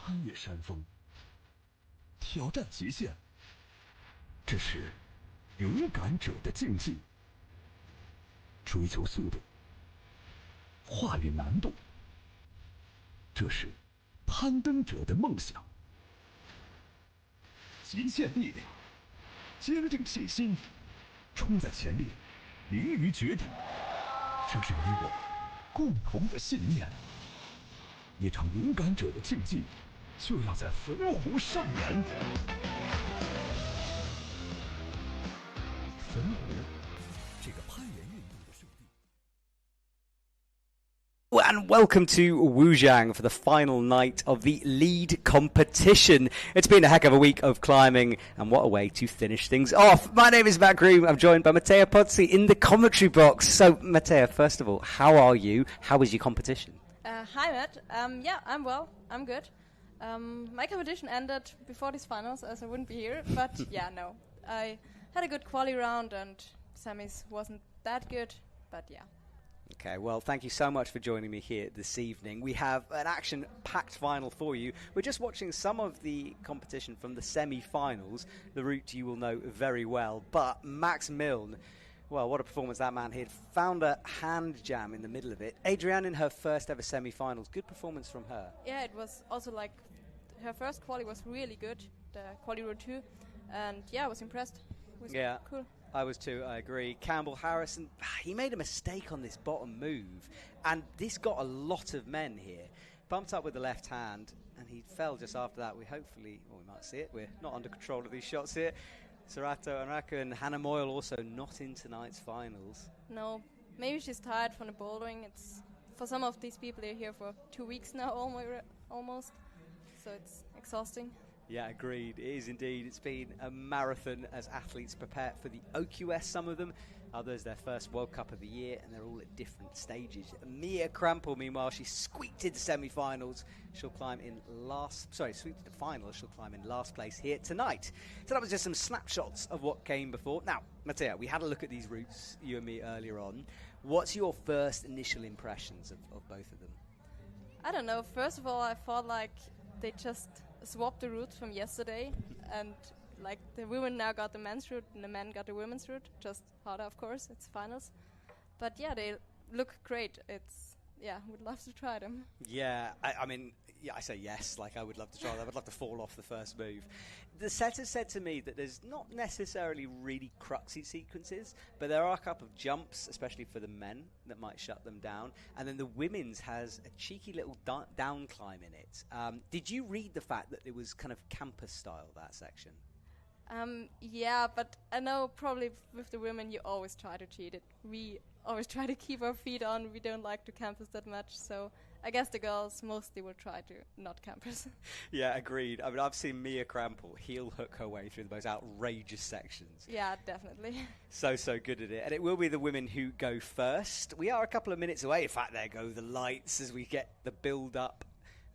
穿越山峰，挑战极限，这是勇敢者的竞技。追求速度，跨越难度，这是攀登者的梦想。极限力量，坚定信心，冲在前列，凌于绝顶，这是你我共同的信念。一场勇敢者的竞技，就要在汾湖上演。汾湖，这个攀岩运动的圣地。And welcome to Wujiang for the final night of the lead competition. It's been a heck of a week of climbing, and what a way to finish things off. My name is Matt Groom. I'm joined by Matteo Pozzi in the commentary box. So, Matteo, first of all, how are you? How was your competition? Hi, Matt. Yeah, I'm well. I'm good. My competition ended before these finals, as I wouldn't be here. But yeah, no. I had a good quali round, and semis wasn't that good, but yeah. Okay, well, thank you so much for joining me here this evening. We have an action-packed final for you. We're just watching some of the competition from the semi-finals, the route you will know very well. But Max Milne, well, what a performance that man had. Found a hand jam in the middle of it. Adrienne in her first ever semi-finals. Good performance from her. Yeah, it was also like her first quali was really good, the quali route 2. And yeah, I was impressed. It was cool. I was too, I agree. Campbell Harrison, he made a mistake on this bottom move, and this got a lot of men here. Bumped up with the left hand, and he fell just after that. We might see it. We're not under control of these shots here. Sarat Anraku and Hannah Moyle also not in tonight's finals. No, maybe she's tired from the bouldering. It's for some of these people, they're here for 2 weeks now, almost. So it's exhausting. Yeah, agreed. It is indeed. It's been a marathon as athletes prepare for the OQS, some of them. Others, their first World Cup of the year, and they're all at different stages. Mia Krampl, meanwhile, she squeaked into semi-finals. She'll climb in squeaked into finals. She'll climb in last place here tonight. So that was just some snapshots of what came before. Now, Matteo, we had a look at these routes, you and me, earlier on. What's your first initial impressions of both of them? I don't know. First of all, I thought like they just swapped the routes from yesterday, and like the women now got the men's route and the men got the women's route. Just harder, of course. It's finals, but yeah, they look great. Would love to try them. Yeah, I say yes. Like I would love to try them. I would love to fall off the first move. The setters said to me that there's not necessarily really cruxy sequences, but there are a couple of jumps, especially for the men, that might shut them down. And then the women's has a cheeky little down climb in it. Did you read the fact that it was kind of campus style, that section? Yeah, but I know probably with the women you always try to cheat it. We always try to keep our feet on. We don't like to campus that much, so I guess the girls mostly will try to not campus. Yeah, agreed. I mean, I've seen Mia Krampl heel hook her way through the most outrageous sections. Yeah, definitely. So good at it. And it will be the women who go first. We are a couple of minutes away. In fact, there go the lights as we get the build-up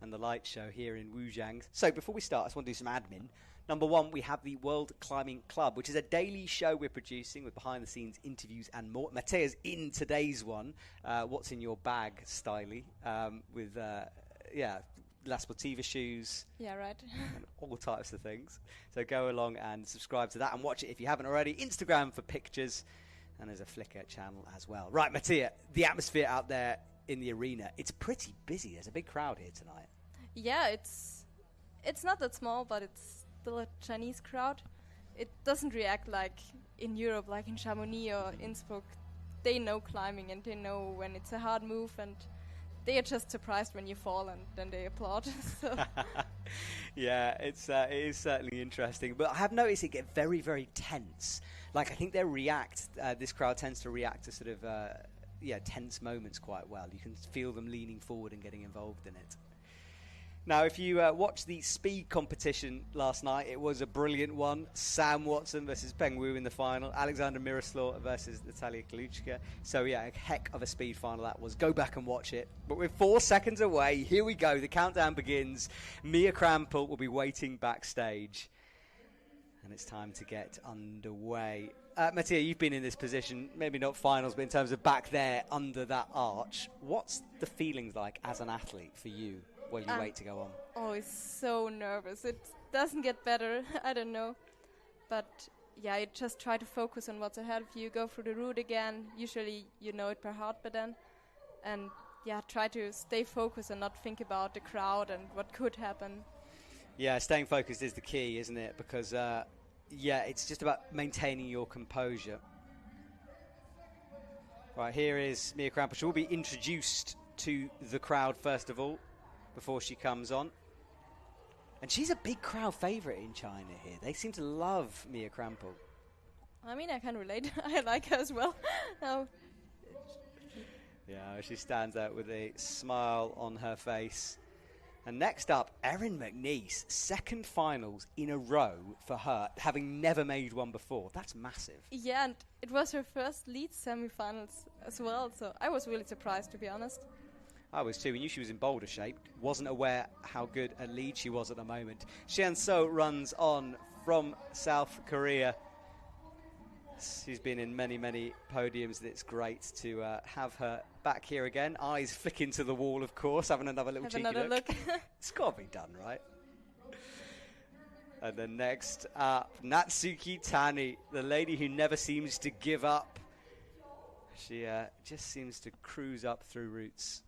and the light show here in Wujiang. So before we start, I just want to do some admin. Number one, we have the World Climbing Club, which is a daily show we're producing with behind-the-scenes interviews and more. Mattea's in today's one. What's in your bag, styly, with La Sportiva shoes. Yeah, right. And all types of things. So go along and subscribe to that and watch it if you haven't already. Instagram for pictures, and there's a Flickr channel as well. Right, Mattea, the atmosphere out there in the arena, it's pretty busy. There's a big crowd here tonight. Yeah, it's not that small, but it's still a Chinese crowd. It doesn't react like in Europe, like in Chamonix or Innsbruck. They know climbing and they know when it's a hard move, and they are just surprised when you fall, and then they applaud. So. Yeah, it is certainly interesting. But I have noticed it get very, very tense. Like I think this crowd tends to react to sort of tense moments quite well. You can feel them leaning forward and getting involved in it. Now, if you watched the speed competition last night, it was a brilliant one. Sam Watson versus Peng Wu in the final. Alexander Miroslav versus Natalia Kaluchka. So, yeah, a heck of a speed final that was. Go back and watch it. But we're 4 seconds away. Here we go. The countdown begins. Mia Krampl will be waiting backstage. And it's time to get underway. Mattia, you've been in this position, maybe not finals, but in terms of back there under that arch. What's the feelings like as an athlete for you? while you wait to go on? Always so nervous. It doesn't get better. I don't know. But yeah, you just try to focus on what's ahead of you. Go through the route again. Usually you know it by heart by then. And yeah, try to stay focused and not think about the crowd and what could happen. Yeah, staying focused is the key, isn't it? Because, it's just about maintaining your composure. Right, here is Mia Krampl. She will be introduced to the crowd first of all, before she comes on. And she's a big crowd favourite in China here. They seem to love Mia Krampl. I mean, I can relate. I like her as well. No. Yeah, she stands out with a smile on her face. And next up, Erin McNeice, second finals in a row for her, having never made one before. That's massive. Yeah, and it was her first lead semi-finals as well, so I was really surprised, to be honest. I was too. We knew she was in Boulder shape. Wasn't aware how good a lead she was at the moment. Seo runs on from South Korea. She's been in many, many podiums, and it's great to have her back here again. Eyes flicking to the wall, of course, having another little cheeky look. It's got to be done, right? And then next up, Natsuki Tani, the lady who never seems to give up. She just seems to cruise up through routes,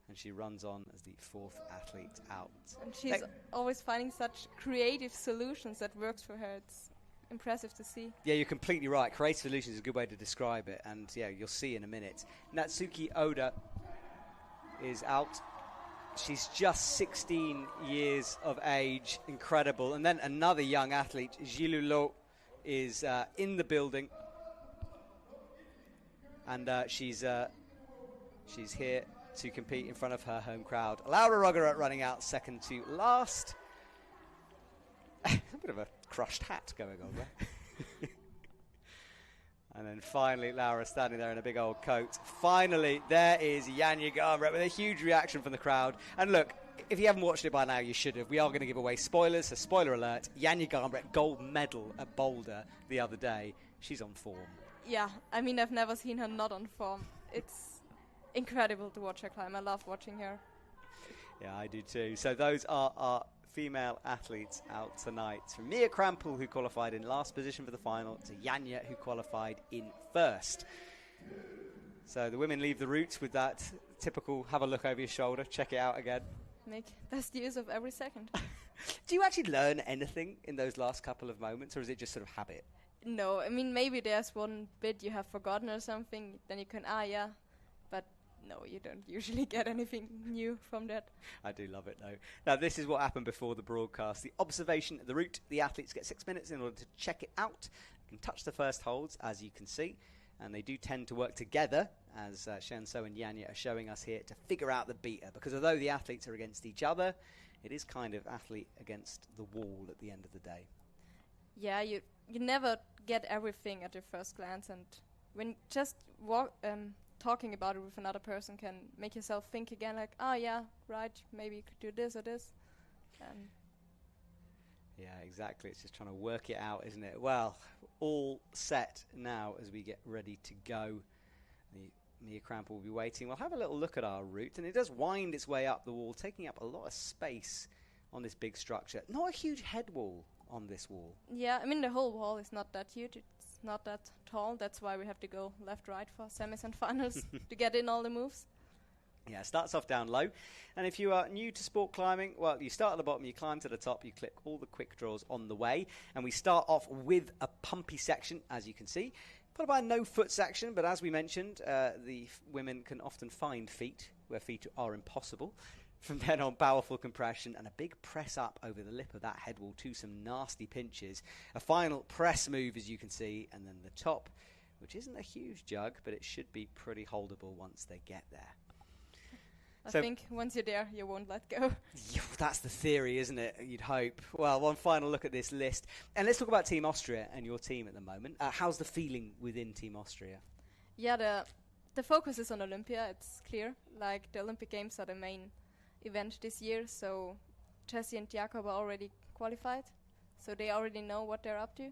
and she runs on as the fourth athlete out. And she's always finding such creative solutions that works for her. It's impressive to see. Yeah, you're completely right. Creative solutions is a good way to describe it, and yeah, you'll see in a minute. Natsumi Oda is out. She's just 16 years of age. Incredible. And then another young athlete, Zhilu, is in the building, and she's here to compete in front of her home crowd. Laura Rogora running out second to last. A bit of a crushed hat going on there. And then finally, Laura standing there in a big old coat. Finally, there is Janja Garnbret with a huge reaction from the crowd. And look, if you haven't watched it by now, you should have. We are going to give away spoilers, so spoiler alert. Janja Garnbret, gold medal at Boulder the other day. She's on form. Yeah, I mean, I've never seen her not on form. It's incredible to watch her climb. I love watching her. Yeah, I do too. So those are our female athletes out tonight. From Mia Krampl, who qualified in last position for the final, to Janja, who qualified in first. So the women leave the route with that typical have a look over your shoulder, check it out again. Make best use of every second. Do you actually learn anything in those last couple of moments, or is it just sort of habit? No, I mean, maybe there's one bit you have forgotten or something, then you can, but no, you don't usually get anything new from that. I do love it, though. Now, this is what happened before the broadcast. The observation of the route, the athletes get 6 minutes in order to check it out. They can touch the first holds, as you can see, and they do tend to work together, as Seo and Janja are showing us here, to figure out the beater, because although the athletes are against each other, it is kind of athlete against the wall at the end of the day. Yeah, you never get everything at your first glance, and when just talking about it with another person can make yourself think again, like, right, maybe you could do this or this. Yeah, exactly. It's just trying to work it out, isn't it? Well, all set now as we get ready to go. Mia Krampl will be waiting. We'll have a little look at our route, and it does wind its way up the wall, taking up a lot of space on this big structure. Not a huge head wall on this wall. Yeah, I mean, the whole wall is not that huge. It's not that tall. That's why we have to go left-right for semis and finals to get in all the moves. Yeah, it starts off down low. And if you are new to sport climbing, well, you start at the bottom, you climb to the top, you click all the quick draws on the way. And we start off with a pumpy section, as you can see, followed by a no-foot section. But as we mentioned, the women can often find feet where feet are impossible. From then on, powerful compression and a big press up over the lip of that head wall to some nasty pinches. A final press move, as you can see, and then the top, which isn't a huge jug, but it should be pretty holdable once they get there. I think once you're there, you won't let go. That's the theory, isn't it? You'd hope. Well, one final look at this list. And let's talk about Team Austria and your team at the moment. How's the feeling within Team Austria? Yeah, the focus is on Olympia, it's clear. Like, the Olympic Games are the main event this year, so Jessie and Jakob are already qualified, so they already know what they're up to.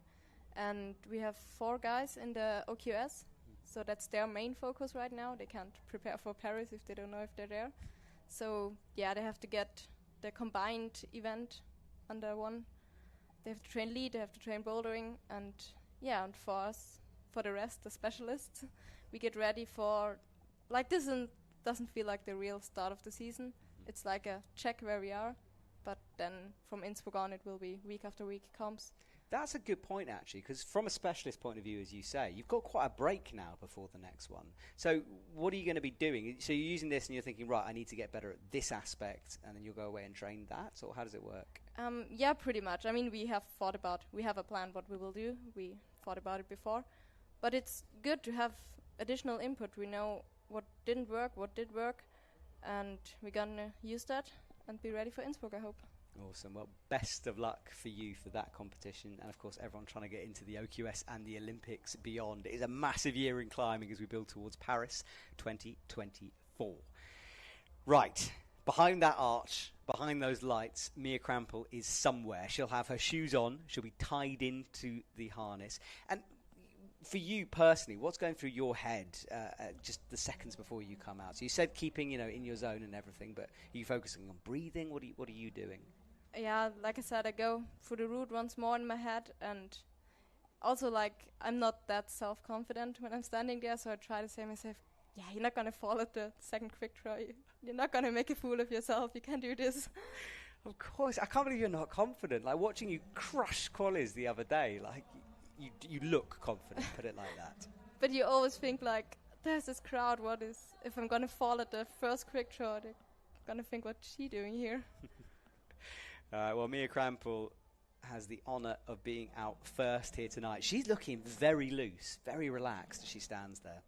And we have 4 guys in the OQS, so that's their main focus right now. They can't prepare for Paris if they don't know if they're there. So yeah, they have to get the combined event under one. They have to train lead, they have to train bouldering, and and for us, for the rest, the specialists, we get ready for, like, this doesn't feel like the real start of the season. It's like a check where we are, but then from Innsbruck on it will be week after week comps. That's a good point, actually, because from a specialist point of view, as you say, you've got quite a break now before the next one. So what are you going to be doing? So you're using this and you're thinking, right, I need to get better at this aspect, and then you'll go away and train that? Or how does it work? Yeah, pretty much. I mean, we have a plan what we will do. We thought about it before. But it's good to have additional input. We know what didn't work, what did work, and we're going to use that and be ready for Innsbruck, I hope. Awesome. Well, best of luck for you for that competition. And, of course, everyone trying to get into the OQS and the Olympics beyond. It is a massive year in climbing as we build towards Paris 2024. Right. Behind that arch, behind those lights, Mia Krampl is somewhere. She'll have her shoes on. She'll be tied into the harness. And for you personally, what's going through your head just the seconds before you come out? So you said keeping, in your zone and everything, but are you focusing on breathing? What are you doing? Yeah, like I said, I go through the route once more in my head, and also, like, I'm not that self-confident when I'm standing there, so I try to say to myself, yeah, you're not going to fall at the second quick draw. You're not going to make a fool of yourself. You can do this. Of course. I can't believe you're not confident. Like, watching you crush qualies the other day, like, you look confident, put it like that. But you always think, like, there's this crowd, if I'm going to fall at the first quick draw, they're going to think, what's she doing here? Well, Mia Krampl has the honour of being out first here tonight. She's looking very loose, very relaxed as she stands there.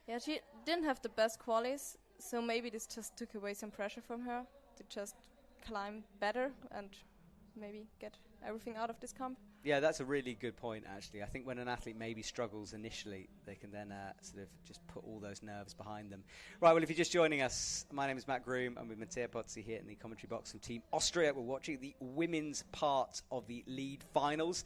Yeah, she didn't have the best qualies, so maybe this just took away some pressure from her to just climb better and maybe get everything out of this comp. Yeah, that's a really good point, actually. I think when an athlete maybe struggles initially, they can then sort of just put all those nerves behind them. Right, well, if you're just joining us, my name is Matt Groom. I'm with Mattia Pozzi here in the commentary box from Team Austria. We're watching the women's part of the lead finals.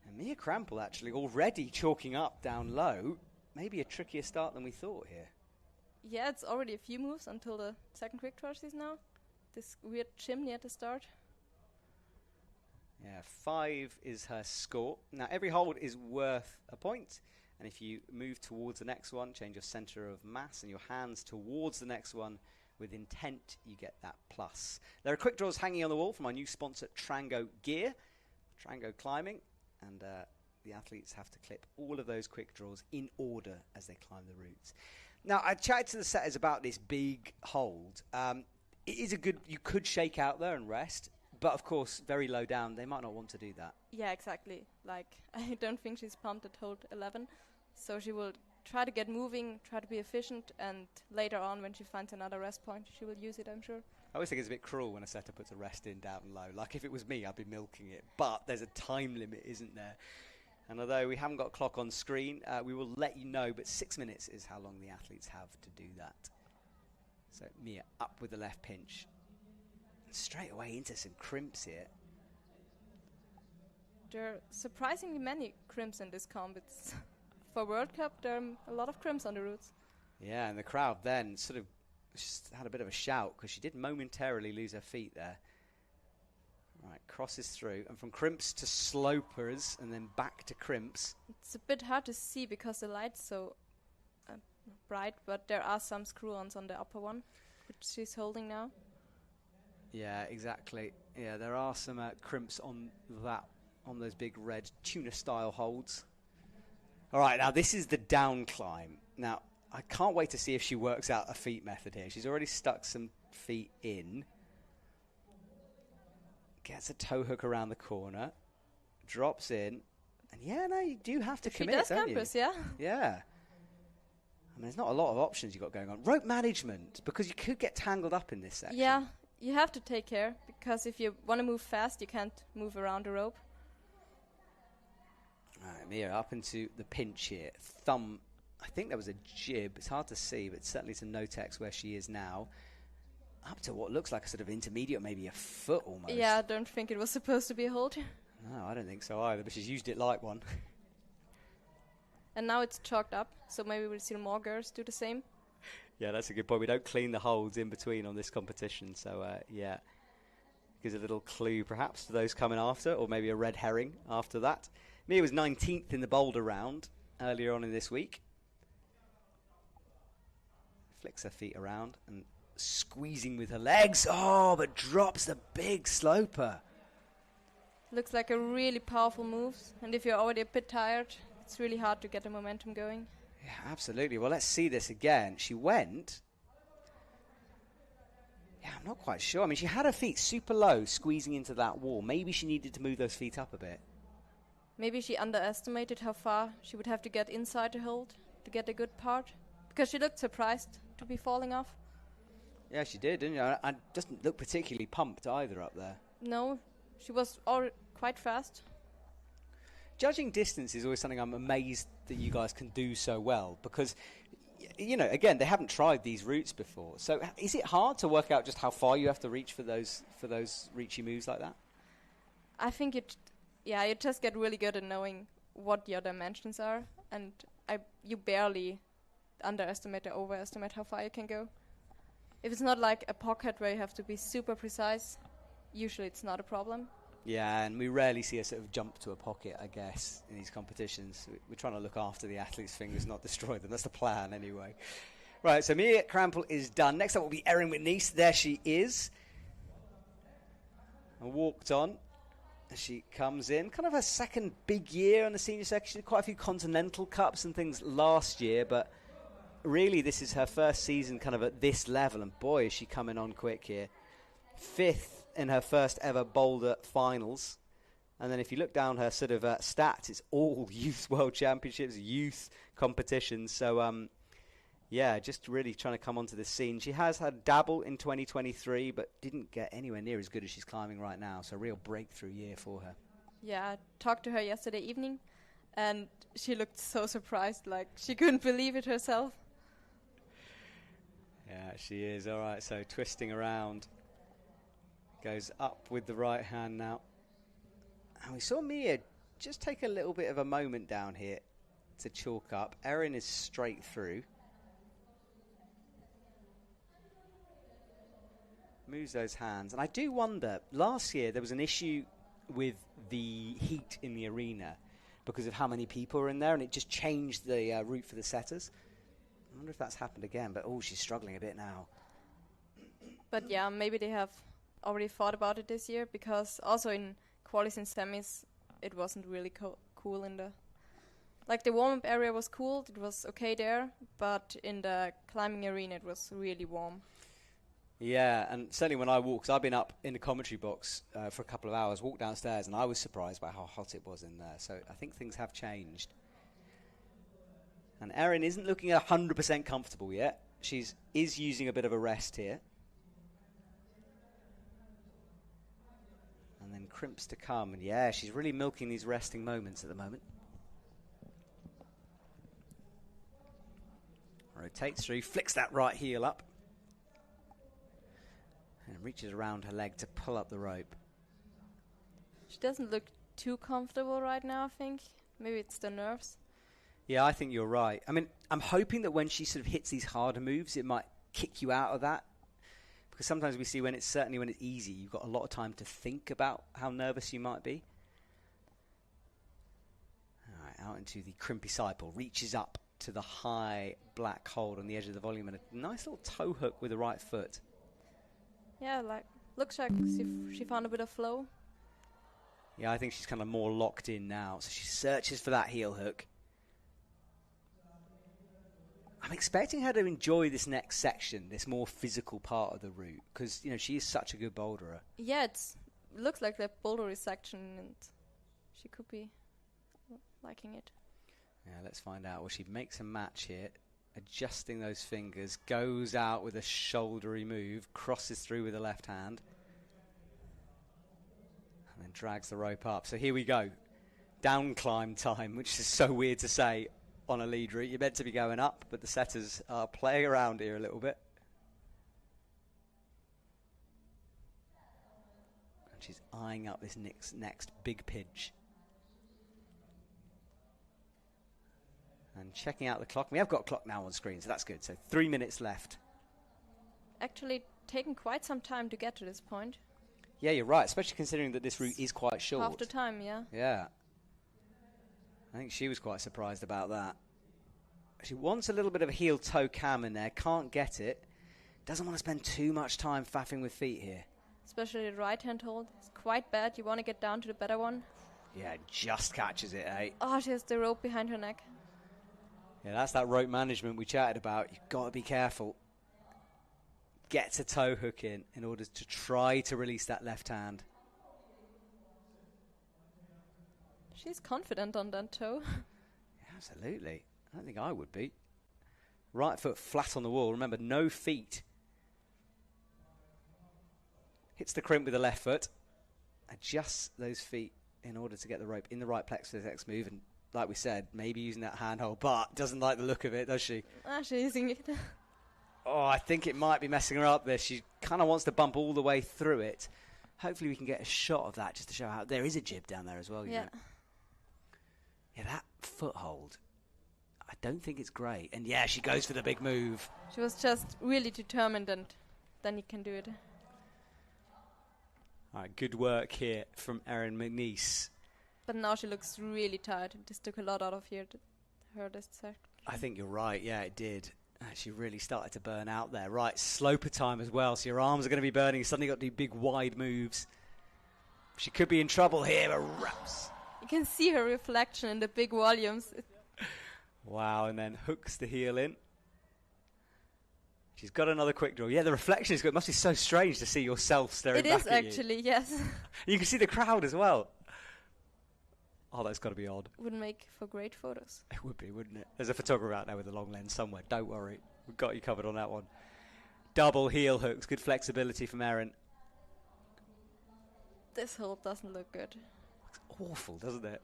And Mia Krampl actually already chalking up down low. Maybe a trickier start than we thought here. Yeah, it's already a few moves until the second quick draw she's now. This weird chimney at the start. Yeah, 5 is her score. Now, every hold is worth a point. And if you move towards the next one, change your center of mass and your hands towards the next one with intent, you get that plus. There are quick draws hanging on the wall from our new sponsor, Trango Gear. Trango Climbing. And the athletes have to clip all of those quick draws in order as they climb the routes. Now, I chatted to the setters about this big hold. It is you could shake out there and rest. But, of course, very low down, they might not want to do that. Yeah, exactly. Like, I don't think she's pumped at hold 11. So she will try to get moving, try to be efficient, and later on, when she finds another rest point, she will use it, I'm sure. I always think it's a bit cruel when a setter puts a rest in down low. Like, if it was me, I'd be milking it. But there's a time limit, isn't there? And although we haven't got a clock on screen, we will let you know, but 6 minutes is how long the athletes have to do that. So, Mia up with the left pinch. Straight away into some crimps here. There are surprisingly many crimps in this comp. It's for World Cup, there are a lot of crimps on the routes. Yeah, and the crowd then sort of just had a bit of a shout because she did momentarily lose her feet there. Right, crosses through, and from crimps to slopers, and then back to crimps. It's a bit hard to see because the light's so bright, but there are some screw-ons on the upper one, which she's holding now. Yeah, exactly. Yeah, there are some crimps on those big red tuna-style holds. All right, now this is the down climb. Now, I can't wait to see if she works out a feet method here. She's already stuck some feet in. Gets a toe hook around the corner. Drops in. And yeah, no, you do have to commit, does don't campus, you? yeah. Yeah. I mean, there's not a lot of options you've got going on. Rope management, because you could get tangled up in this section. Yeah. You have to take care, because if you want to move fast, you can't move around the rope. All right, Mia up into the pinch here. Thumb, I think there was a jib. It's hard to see, but certainly some no-tex where she is now. Up to what looks like a sort of intermediate, maybe a foot almost. Yeah, I don't think it was supposed to be a hold. No, I don't think so either, but she's used it like one. And now it's chalked up, so maybe we'll see more girls do the same. Yeah, that's a good point. We don't clean the holds in between on this competition. So, yeah, gives a little clue perhaps to those coming after, or maybe a red herring after that. Mia was 19th in the Boulder round earlier on in this week. Flicks her feet around and squeezing with her legs. Oh, but drops the big sloper. Looks like a really powerful move. And if you're already a bit tired, it's really hard to get the momentum going. Yeah, absolutely. Well, let's see this again. She went. Yeah, I'm not quite sure. I mean, she had her feet super low, squeezing into that wall. Maybe she needed to move those feet up a bit. Maybe she underestimated how far she would have to get inside the hold to get a good part. Because she looked surprised to be falling off. Yeah, she did, didn't she? And doesn't look particularly pumped either up there. No, she was all quite fast. Judging distance is always something I'm amazed that you guys can do so well, because, you know, again, they haven't tried these routes before. So is it hard to work out just how far you have to reach for those reachy moves like that? I think you just get really good at knowing what your dimensions are, and you barely underestimate or overestimate how far you can go. If it's not like a pocket where you have to be super precise, usually it's not a problem. Yeah, and we rarely see a sort of jump to a pocket, I guess, in these competitions. We're trying to look after the athletes' fingers, not destroy them. That's the plan, anyway. Right, so Mia Krampl is done. Next up will be Erin McNeice. There she is. And walked on as she comes in. Kind of her second big year on the senior section. She did quite a few Continental Cups and things last year, but really this is her first season kind of at this level. And boy, is she coming on quick here. 5th in her first ever Boulder finals. And then if you look down her sort of stats, it's all youth world championships, youth competitions. So, yeah, just really trying to come onto the scene. She has had dabble in 2023, but didn't get anywhere near as good as she's climbing right now. So a real breakthrough year for her. Yeah, I talked to her yesterday evening, and she looked so surprised, like she couldn't believe it herself. Yeah, she is. All right, so twisting around. Goes up with the right hand now. And we saw Mia just take a little bit of a moment down here to chalk up. Erin is straight through. Moves those hands. And I do wonder, last year there was an issue with the heat in the arena because of how many people were in there, and it just changed the route for the setters. I wonder if that's happened again, but she's struggling a bit now. But yeah, maybe they have already thought about it this year, because also in qualis and semis it wasn't really cool in the the warm-up area was cool, it was okay there, but in the climbing arena it was really warm. Yeah, and certainly when I walked, 'cause I've been up in the commentary box for a couple of hours, walked downstairs, and I was surprised by how hot it was in there. So I think things have changed. And Erin isn't looking 100% comfortable yet. Is using a bit of a rest here. And then crimps to come. And yeah, she's really milking these resting moments at the moment. Rotates through, flicks that right heel up. And reaches around her leg to pull up the rope. She doesn't look too comfortable right now, I think. Maybe it's the nerves. Yeah, I think you're right. I mean, I'm hoping that when she sort of hits these harder moves, it might kick you out of that. Because sometimes we see when it's easy, you've got a lot of time to think about how nervous you might be. All right, out into the crimpy side pull. Reaches up to the high black hold on the edge of the volume, and a nice little toe hook with the right foot. Yeah, looks like she found a bit of flow. Yeah, I think she's kind of more locked in now. So she searches for that heel hook. I'm expecting her to enjoy this next section, this more physical part of the route, because she is such a good boulderer. Yeah, it looks like the bouldery section, and she could be liking it. Yeah, let's find out. Well, she makes a match here, adjusting those fingers, goes out with a shouldery move, crosses through with the left hand, and then drags the rope up. So here we go. Down climb time, which is so weird to say on a lead route. You're meant to be going up, but the setters are playing around here a little bit. And she's eyeing up this next big pitch. And checking out the clock. We have got a clock now on screen, so that's good. So 3 minutes left. Actually taken quite some time to get to this point. Yeah, you're right, especially considering that this route is quite short. Half the time, yeah. Yeah. I think she was quite surprised about that. She wants a little bit of a heel-toe cam in there, can't get it. Doesn't want to spend too much time faffing with feet here. Especially the right-hand hold. It's quite bad. You want to get down to the better one. Yeah, just catches it, eh? Oh, she has the rope behind her neck. Yeah, that's that rope management we chatted about. You've got to be careful. Gets a toe hook in order to try to release that left hand. She's confident on that toe. Yeah, absolutely. I don't think I would be. Right foot flat on the wall. Remember, no feet. Hits the crimp with the left foot. Adjusts those feet in order to get the rope in the right place for the next move. And like we said, maybe using that handhold, but doesn't like the look of it, does she? She's using it. Oh, I think it might be messing her up there. She kind of wants to bump all the way through it. Hopefully we can get a shot of that just to show how there is a jib down there as well. You know? Yeah, that foothold, I don't think it's great. And yeah, she goes for the big move. She was just really determined, and then you can do it. All right, good work here from Erin McNeice. But now she looks really tired. This took a lot out of her this section. I think you're right. Yeah, it did. She really started to burn out there. Right, sloper time as well. So your arms are going to be burning. You suddenly got to do big, wide moves. She could be in trouble here, but wraps. You can see her reflection in the big volumes. Wow, and then hooks the heel in. She's got another quick draw. Yeah, the reflection is good. It must be so strange to see yourself staring back at you. It is actually, yes. You can see the crowd as well. Oh, that's got to be odd. Would make for great photos. It would be, wouldn't it? There's a photographer out there with a long lens somewhere. Don't worry. We've got you covered on that one. Double heel hooks. Good flexibility from Erin. This hold doesn't look good. Looks awful, doesn't it?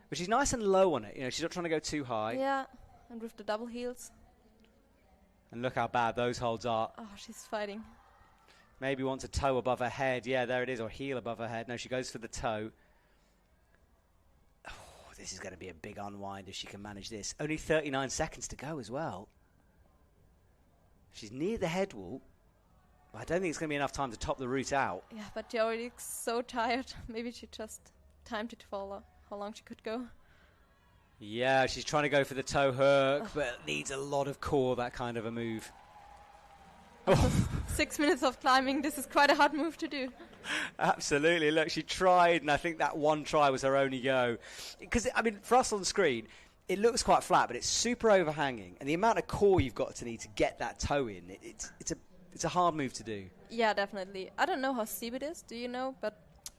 But she's nice and low on it. You know, she's not trying to go too high. Yeah, and with the double heels. And look how bad those holds are. Oh, she's fighting. Maybe wants a toe above her head. Yeah, there it is. Or heel above her head. No, she goes for the toe. This is going to be a big unwind if she can manage this. Only 39 seconds to go as well. She's near the head wall. I don't think it's going to be enough time to top the route out. Yeah, but she already looks so tired. Maybe she just timed it for how long she could go. Yeah, she's trying to go for the toe hook, but needs a lot of core, that kind of a move. 6 minutes of climbing. This is quite a hard move to do. Absolutely. Look, she tried, and I think that one try was her only go. Because, I mean, for us on screen, it looks quite flat, but it's super overhanging. And the amount of core you've got to need to get that toe in, it's a hard move to do. Yeah, definitely. I don't know how steep it is. Do you know? But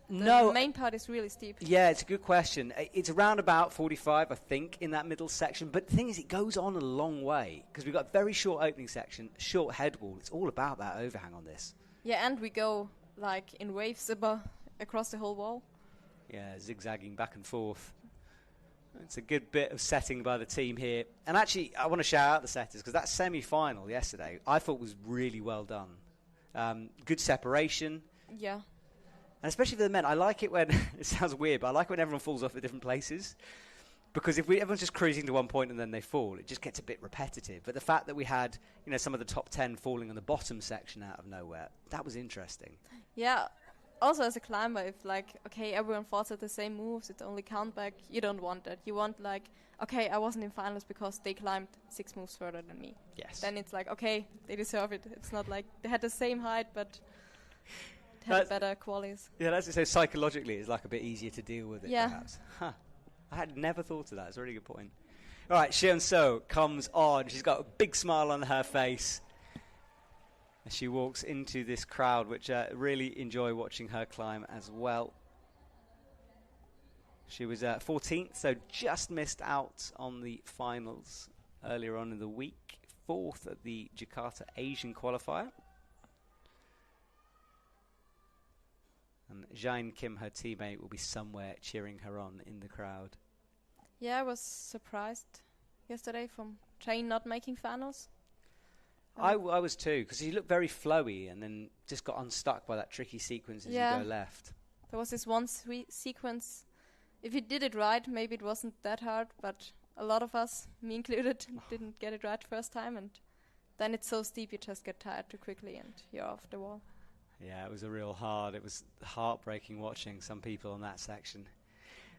no, the main part is really steep. Yeah, it's a good question. It's around about 45, I think, in that middle section. But the thing is, it goes on a long way because we've got a very short opening section, short head wall. It's all about that overhang on this. Yeah, and we go like in waves across the whole wall. Yeah, zigzagging back and forth. It's a good bit of setting by the team here. And actually, I want to shout out the setters because that semi-final yesterday I thought was really well done. Good separation. Yeah. And especially for the men, I like it when, it sounds weird, but I like when everyone falls off at different places. Because if everyone's just cruising to one point and then they fall, it just gets a bit repetitive. But the fact that we had, some of the top 10 falling on the bottom section out of nowhere, that was interesting. Yeah. Also, as a climber, if everyone falls at the same moves, it's only count back, you don't want that. You want I wasn't in finals because they climbed 6 moves further than me. Yes. Then it's they deserve it. It's not like they had the same height, but had better qualities. Yeah, that's it. So psychologically, it's a bit easier to deal with it, yeah. Perhaps. Huh. I had never thought of that. It's a really good point. All right, Seo comes on. She's got a big smile on her face as she walks into this crowd, which really enjoy watching her climb as well. She was 14th, so just missed out on the finals earlier on in the week. 4th at the Jakarta Asian qualifier. And Jain Kim, her teammate, will be somewhere cheering her on in the crowd. Yeah, I was surprised yesterday from Jain not making finals. I was too, because he looked very flowy and then just got unstuck by that tricky sequence as you go left. There was this one sequence. If he did it right, maybe it wasn't that hard, but a lot of us, me included, didn't get it right first time, and then it's so steep you just get tired too quickly and you're off the wall. Yeah, it was it was heartbreaking watching some people on that section.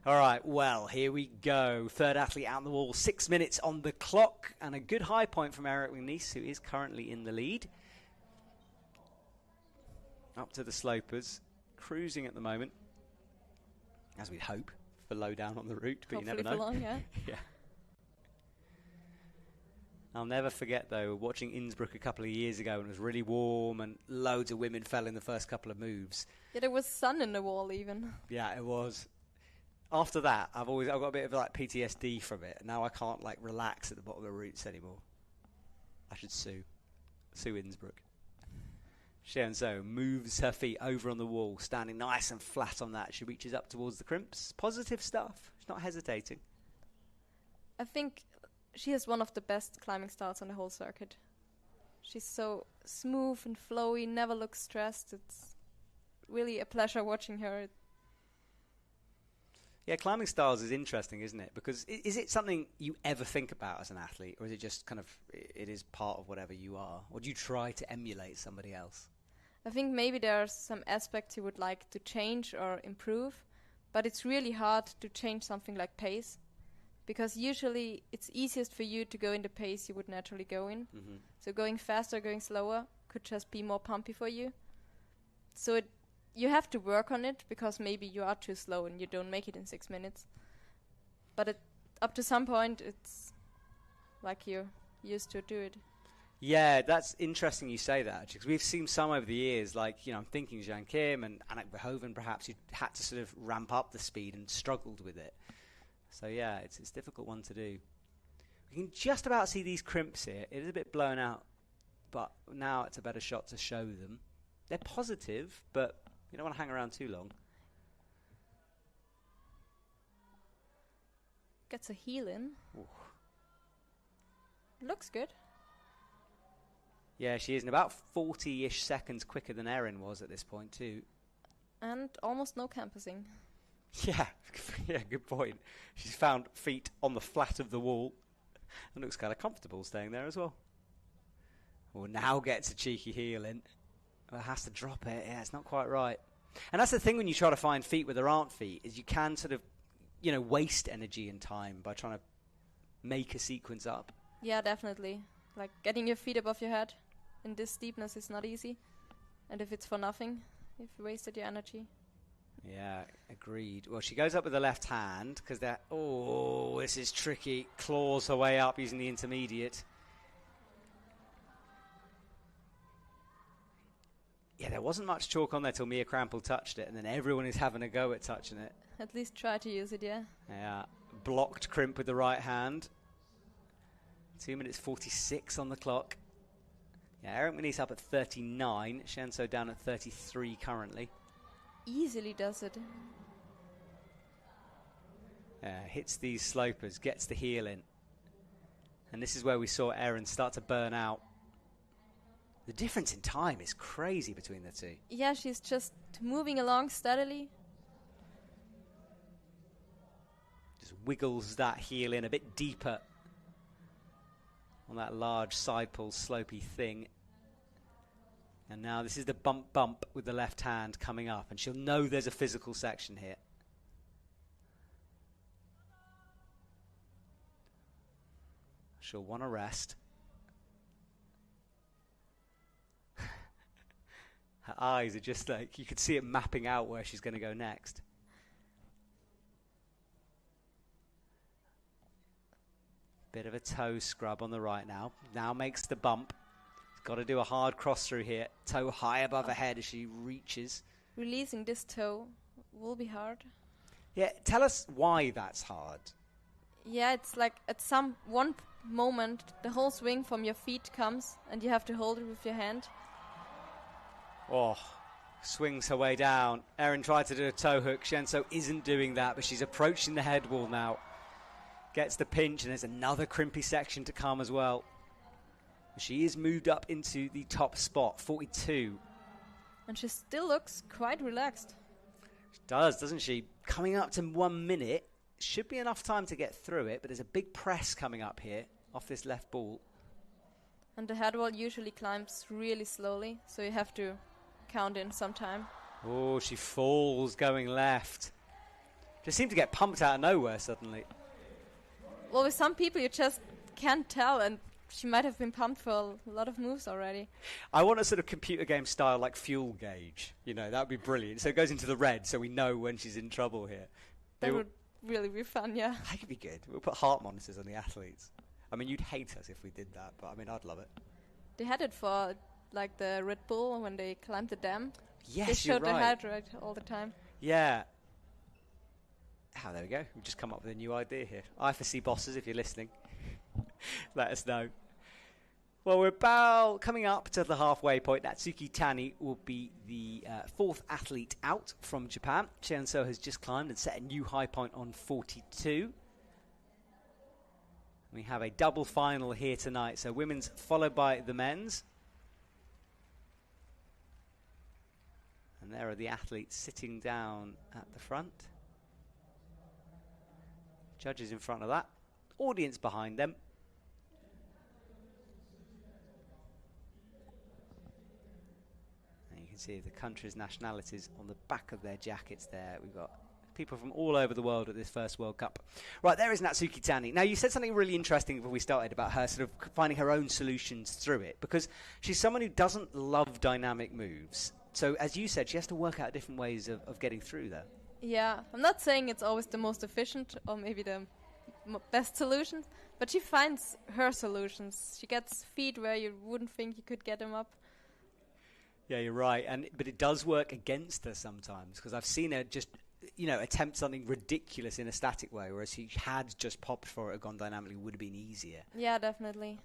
All right, well, here we go. Third athlete out on the wall, 6 minutes on the clock, and a good high point from Erin McNeice, who is currently in the lead. Up to the slopers, cruising at the moment, as we'd hope, for low down on the route, but Hopefully you never know. for long, yeah. Yeah. I'll never forget, though, watching Innsbruck a couple of years ago when it was really warm and loads of women fell in the first couple of moves. Yeah, there was sun in the wall even. Yeah, it was. After that, I've got a bit of like PTSD from it, and now I can't like relax at the bottom of the routes anymore. I should sue Innsbruck. Seo moves her feet over on the wall, standing nice and flat on that. She reaches up towards the crimps. Positive stuff. She's not hesitating. I think she has one of the best climbing starts on the whole circuit. She's so smooth and flowy, never looks stressed. It's really a pleasure watching her. Yeah, climbing styles is interesting, isn't it? Because is it something you ever think about as an athlete, or is it just kind of, it is part of whatever you are? Or do you try to emulate somebody else? I think maybe there are some aspects you would like to change or improve, but it's really hard to change something like pace, because usually it's easiest for you to go in the pace you would naturally go in. Mm-hmm. So going faster, going slower could just be more pumpy for you. So you have to work on it, because maybe you are too slow and you don't make it in 6 minutes. But up to some point, it's like you're used to do it. Yeah, that's interesting you say that, because we've seen some over the years, like, I'm thinking Zhang Kim and Annick Verhoeven, perhaps, who had to sort of ramp up the speed and struggled with it. So, yeah, it's a difficult one to do. We can just about see these crimps here. It is a bit blown out, but now it's a better shot to show them. They're positive, but you don't want to hang around too long. Gets a heel in. Ooh. Looks good. Yeah, she is in about 40-ish seconds quicker than Erin was at this point too. And almost no campusing. Yeah, yeah, good point. She's found feet on the flat of the wall and looks kind of comfortable staying there as well. Well, now gets a cheeky heel in. Well, has to drop it. Yeah, it's not quite right. And that's the thing when you try to find feet where there aren't feet, is you can sort of, waste energy and time by trying to make a sequence up. Yeah, definitely. Like getting your feet above your head in this steepness is not easy. And if it's for nothing, you've wasted your energy. Yeah, agreed. Well, she goes up with the left hand because this is tricky. Claws her way up using the intermediate. Yeah, there wasn't much chalk on there till Mia Krampl touched it, and then everyone is having a go at touching it. At least try to use it, yeah. Yeah, blocked crimp with the right hand. 2 minutes 46 on the clock. Yeah, Erin McNeice up at 39. Shenso down at 33 currently. Easily does it. Hits these slopers, gets the heel in. And this is where we saw Erin start to burn out. The difference in time is crazy between the two. Yeah, she's just moving along steadily. Just wiggles that heel in a bit deeper on that large side pull slopey thing. And now this is the bump with the left hand coming up, and she'll know there's a physical section here. She'll want to rest. Her eyes are just like, you could see it mapping out where she's going to go next. Bit of a toe scrub on the right now. Now makes the bump. Got to do a hard cross through here. Toe high above her head as she reaches. Releasing this toe will be hard. Yeah, tell us why that's hard. Yeah, it's like at one moment the whole swing from your feet comes and you have to hold it with your hand. Oh, swings her way down. Erin tried to do a toe hook. Shenso isn't doing that, but she's approaching the head wall now. Gets the pinch, and there's another crimpy section to come as well. She is moved up into the top spot, 42. And she still looks quite relaxed. She does, doesn't she? Coming up to 1 minute, should be enough time to get through it, but there's a big press coming up here off this left ball. And the head wall usually climbs really slowly, so you have to count in some time. Oh, she falls going left. Just seemed to get pumped out of nowhere suddenly. Well, with some people you just can't tell, and she might have been pumped for a lot of moves already. I want a sort of computer game style like fuel gauge. You know, that would be brilliant. So it goes into the red so we know when she's in trouble here. That would really be fun, yeah. That could be good. We'll put heart monitors on the athletes. I mean, you'd hate us if we did that, but I mean, I'd love it. They had it for like the Red Bull when they climbed the dam. Yes, they showed you're the right. head right all the time. Yeah. Oh, there we go. We've just come up with a new idea here. IFSC bosses, if you're listening, let us know. Well, we're about coming up to the halfway point. Natsuki Tani will be the fourth athlete out from Japan. Seo has just climbed and set a new high point on 42. We have a double final here tonight. So women's followed by the men's. And there are the athletes sitting down at the front. Judges in front of that. Audience behind them. And you can see the country's nationalities on the back of their jackets there. We've got people from all over the world at this first World Cup. Right, there is Natsuki Tani. Now, you said something really interesting before we started about her sort of finding her own solutions through it, because she's someone who doesn't love dynamic moves. So, as you said, she has to work out different ways of getting through there. Yeah, I'm not saying it's always the most efficient or maybe the best solution, but she finds her solutions. She gets feet where you wouldn't think you could get them up. Yeah, you're right. But it does work against her sometimes, because I've seen her just, attempt something ridiculous in a static way, whereas she had just popped for it or gone dynamically would have been easier. Yeah, definitely.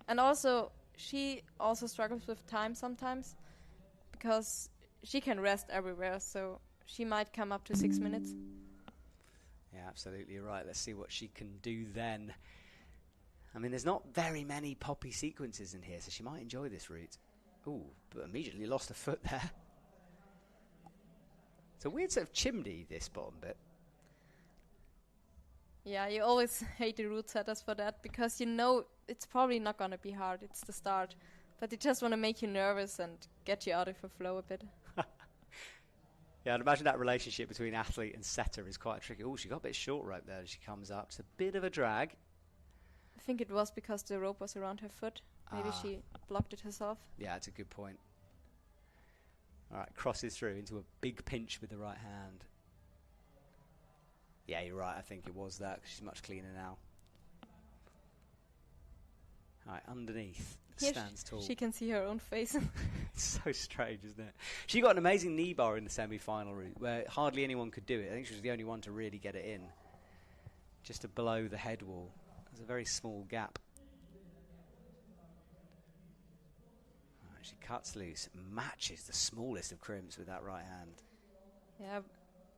And also, she also struggles with time sometimes, because she can rest everywhere, so she might come up to 6 minutes. Yeah, absolutely right. Let's see what she can do then. I mean, there's not very many poppy sequences in here, so she might enjoy this route. Ooh, but immediately lost a foot there. It's a weird sort of chimney, this bottom bit. Yeah, you always hate the route setters for that, because you know it's probably not going to be hard. It's the start. But they just want to make you nervous and get you out of your flow a bit. Yeah, I'd imagine that relationship between athlete and setter is quite tricky. Oh, she got a bit short rope there as she comes up. It's a bit of a drag. I think it was because the rope was around her foot. Maybe she blocked it herself. Yeah, that's a good point. All right, crosses through into a big pinch with the right hand. Yeah, you're right. I think it was that, 'cause she's much cleaner now. All right, underneath. Here Stands tall. she can see her own face. It's so strange, isn't it? She got an amazing knee bar in the semi-final route where hardly anyone could do it. I think she was the only one to really get it in. Just below the head wall. There's a very small gap. Right, she cuts loose, matches the smallest of crimps with that right hand. Yeah,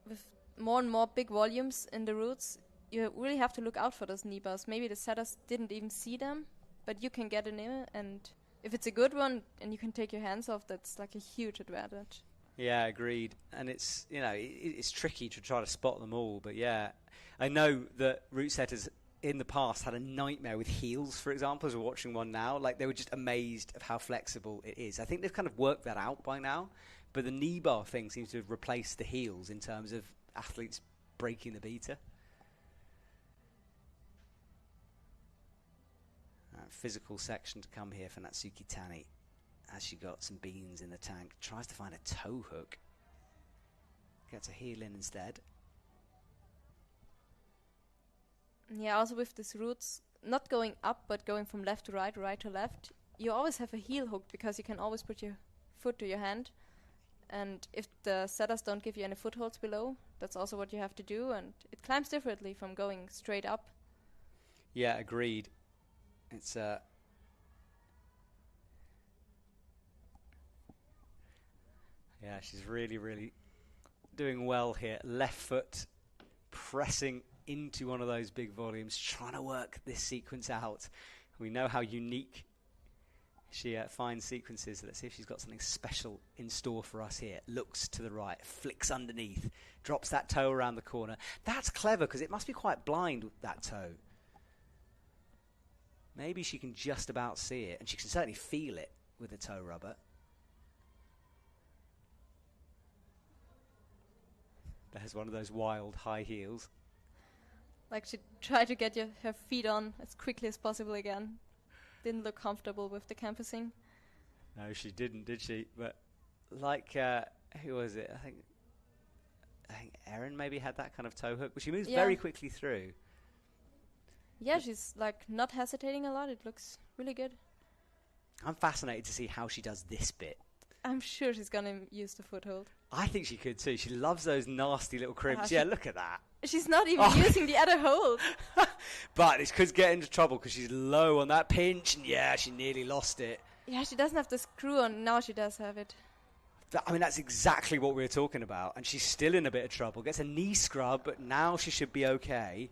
with more and more big volumes in the routes, you really have to look out for those knee bars. Maybe the setters didn't even see them, but you can get an in, and if it's a good one and you can take your hands off, that's like a huge advantage. Yeah, agreed. And it's, it's tricky to try to spot them all, but yeah. I know that route setters in the past had a nightmare with heels, for example, as we're watching one now. Like, they were just amazed of how flexible it is. I think they've kind of worked that out by now, but the knee bar thing seems to have replaced the heels in terms of athletes breaking the beater. Physical section to come here for Natsuki Tani, as she got some beans in the tank. Tries to find a toe hook. Gets a heel in instead. Yeah, also with these routes, not going up, but going from left to right, right to left, you always have a heel hook, because you can always put your foot to your hand. And if the setters don't give you any footholds below, that's also what you have to do. And it climbs differently from going straight up. Yeah, agreed. It's yeah, she's really, really doing well here. Left foot pressing into one of those big volumes, trying to work this sequence out. We know how unique She finds sequences. Let's see if she's got something special in store for us here. Looks to the right, flicks underneath, drops that toe around the corner. That's clever because it must be quite blind, that toe. Maybe she can just about see it, and she can certainly feel it with the toe rubber. There's one of those wild high heels. Like she tried to get her feet on as quickly as possible again. Didn't look comfortable with the campusing. No, she didn't, did she? But like, who was it? I think Erin maybe had that kind of toe hook, but she moves very quickly through. Yeah, she's like not hesitating a lot. It looks really good. I'm fascinated to see how she does this bit. I'm sure she's gonna use the foothold. I think she could too. She loves those nasty little crimps. Yeah, look at that. She's not even using the other hold. But it could get into trouble because she's low on that pinch, and yeah, she nearly lost it. Yeah, she doesn't have the screw on. Now she does have it. I mean, that's exactly what we were talking about. And she's still in a bit of trouble. Gets a knee scrub, but now she should be okay.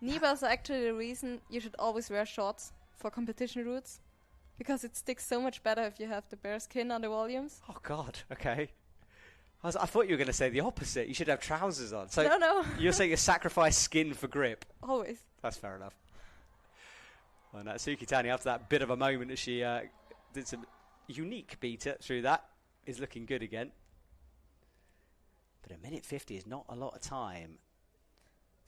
Knee bars are actually the reason you should always wear shorts for competition routes. Because it sticks so much better if you have the bare skin on the volumes. Oh, God. Okay. I thought you were going to say the opposite. You should have trousers on. So no. You're saying you sacrifice skin for grip. Always. That's fair enough. Well, Natsuki Tani, after that bit of a moment as she did some unique beater through that, is looking good again. But a minute 50 is not a lot of time.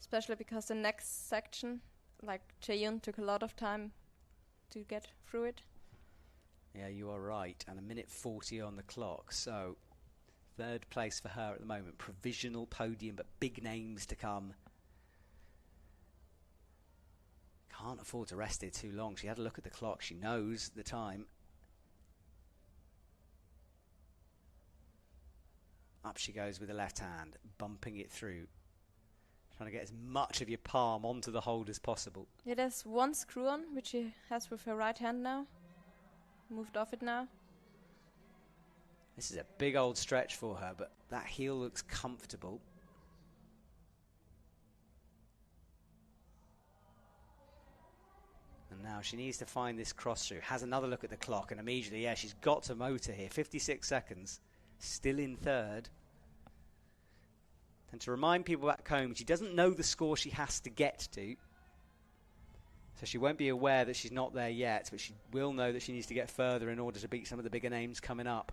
Especially because the next section, like Chae-hyun, took a lot of time to get through it. Yeah, you are right. And a minute 40 on the clock. So, third place for her at the moment. Provisional podium, but big names to come. Can't afford to rest it too long. She had a look at the clock. She knows the time. Up she goes with the left hand, bumping it through. Trying to get as much of your palm onto the hold as possible. Yeah, there's one screw on, which she has with her right hand now. Moved off it now. This is a big old stretch for her, but that heel looks comfortable. And now she needs to find this cross through. Has another look at the clock, and immediately, yeah, she's got to motor here. 56 seconds. Still in third. And to remind people back home, she doesn't know the score she has to get to. So she won't be aware that she's not there yet, but she will know that she needs to get further in order to beat some of the bigger names coming up.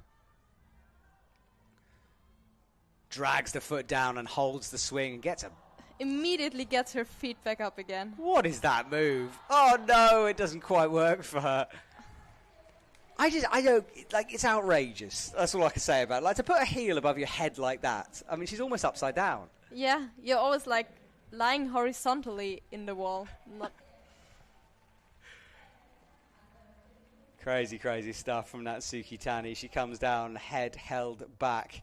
Drags the foot down and holds the swing and gets a... Immediately gets her feet back up again. What is that move? Oh no, it doesn't quite work for her. I don't, like, it's outrageous. That's all I can say about it. Like, to put a heel above your head like that, I mean, she's almost upside down. Yeah, you're always, like, lying horizontally in the wall. Not crazy, crazy stuff from Natsuki Tani. She comes down, head held back.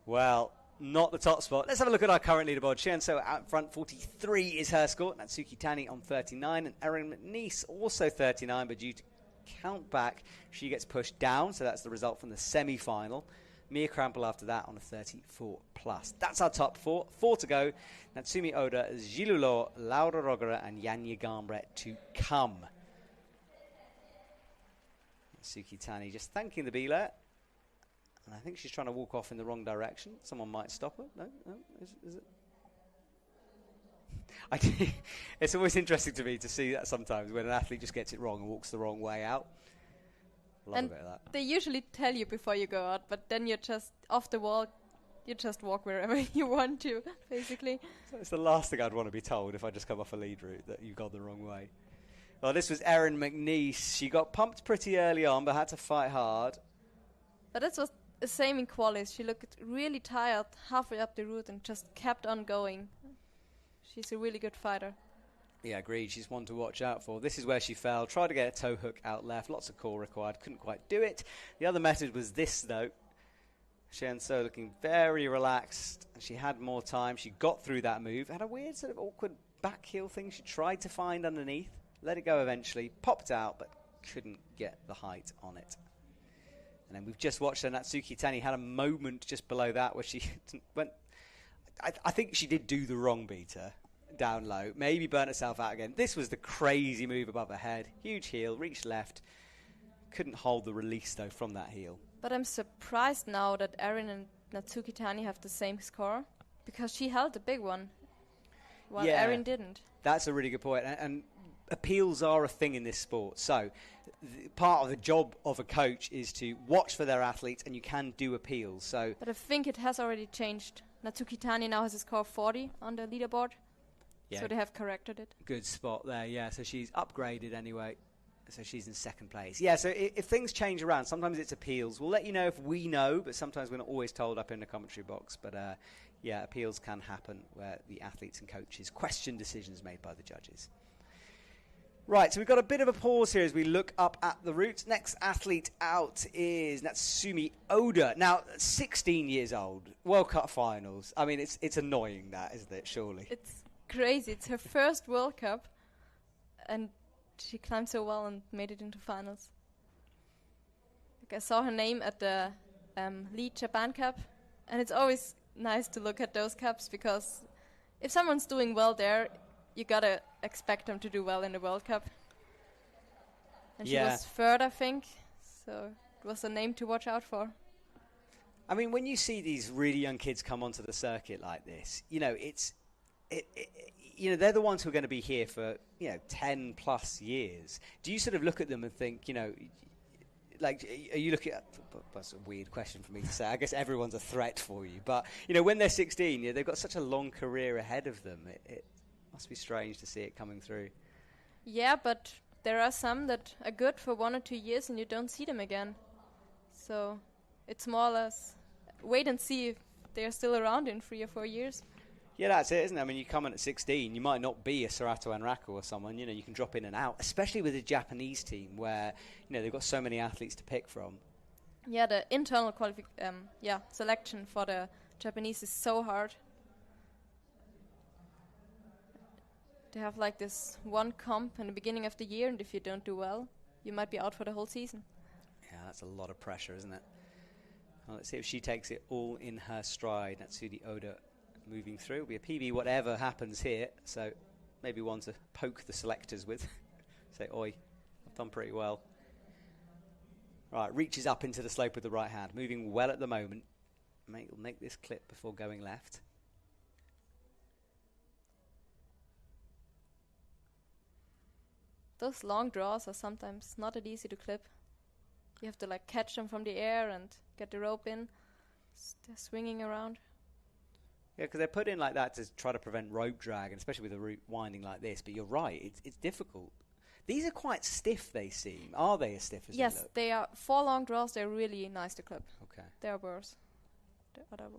Well, not the top spot. Let's have a look at our current leaderboard. Seo out front, 43 is her score. Natsuki Tani on 39, and Erin McNeice also 39, but due to count back, she gets pushed down, so that's the result from the semi-final. Mia Krampl after that on a 34 plus. That's our top four. 4 to go. Natsumi Oda, Zhilu Luo, Laura Rogora, and Janja Garnbret to come. Natsuki Tani just thanking the Beeler. And I think she's trying to walk off in the wrong direction. Someone might stop her. No, is it? It's always interesting to me to see that sometimes when an athlete just gets it wrong and walks the wrong way out. Love a bit of that. They usually tell you before you go out, but then you're just off the wall. You just walk wherever you want to, basically. So it's the last thing I'd want to be told if I just come off a lead route, that you've gone the wrong way. Well, this was Erin McNeice. She got pumped pretty early on, but had to fight hard. But that was the same in qualis. She looked really tired halfway up the route and just kept on going. She's a really good fighter. Yeah, agreed. She's one to watch out for. This is where she fell. Tried to get a toe hook out left. Lots of core required. Couldn't quite do it. The other method was this, though. Seo looking very relaxed. She had more time. She got through that move. Had a weird sort of awkward back heel thing she tried to find underneath. Let it go eventually. Popped out, but couldn't get the height on it. And then we've just watched her. Natsuki Tani had a moment just below that where she went... I think she did do the wrong beater. down low, maybe burnt herself out again. This was the crazy move above her head. Huge heel, reached left. Couldn't hold the release, though, from that heel. But I'm surprised now that Erin and Natsuki Tani have the same score, because she held the big one, while Erin didn't. That's a really good point. And appeals are a thing in this sport. So part of the job of a coach is to watch for their athletes, and you can do appeals. So, but I think it has already changed. Natsuki Tani now has a score of 40 on the leaderboard. Yeah. So they have corrected it. Good spot there, yeah. So she's upgraded anyway. So she's in second place. Yeah, so if things change around, sometimes it's appeals. We'll let you know if we know, but sometimes we're not always told up in the commentary box. But, yeah, appeals can happen where the athletes and coaches question decisions made by the judges. Right, so we've got a bit of a pause here as we look up at the route. Next athlete out is Natsumi Oda. Now, 16 years old, World Cup finals. I mean, it's annoying that, isn't it, surely? It's crazy. It's her first World Cup, and she climbed so well and made it into finals. Like, I saw her name at the Lead Japan Cup, and it's always nice to look at those cups, because if someone's doing well there, you gotta expect them to do well in the World Cup. And she was third, I think, so it was a name to watch out for. I mean, when you see these really young kids come onto the circuit like this, you know, they're the ones who are going to be here for 10 plus years. Do you sort of look at them and think, like, are you looking at? That's a weird question for me to say. I guess everyone's a threat for you, but when they're 16, they've got such a long career ahead of them. It must be strange to see it coming through. Yeah, but there are some that are good for 1 or 2 years and you don't see them again. So it's more or less wait and see if they're still around in 3 or 4 years. Yeah, that's it, isn't it? I mean, you come in at 16, you might not be a Sarat Anraku or someone. You can drop in and out, especially with a Japanese team where they've got so many athletes to pick from. Yeah, the internal selection for the Japanese is so hard. They have like this one comp in the beginning of the year, and if you don't do well, you might be out for the whole season. Yeah, that's a lot of pressure, isn't it? Well, let's see if she takes it all in her stride. Natsumi Oda moving through. It'll be a PB whatever happens here, so maybe one to poke the selectors with. Say, oi, I've done pretty well. Right, reaches up into the slope with the right hand. Moving well at the moment. Make this clip before going left. Those long draws are sometimes not that easy to clip. You have to like catch them from the air and get the rope in. They're swinging around. Yeah, because they're put in like that to try to prevent rope drag, and especially with a route winding like this. But you're right, it's difficult. These are quite stiff, they seem. Are they as stiff as they look? Yes, they are. 4 long draws, they're really nice to clip. Okay. They're worse. Whatever.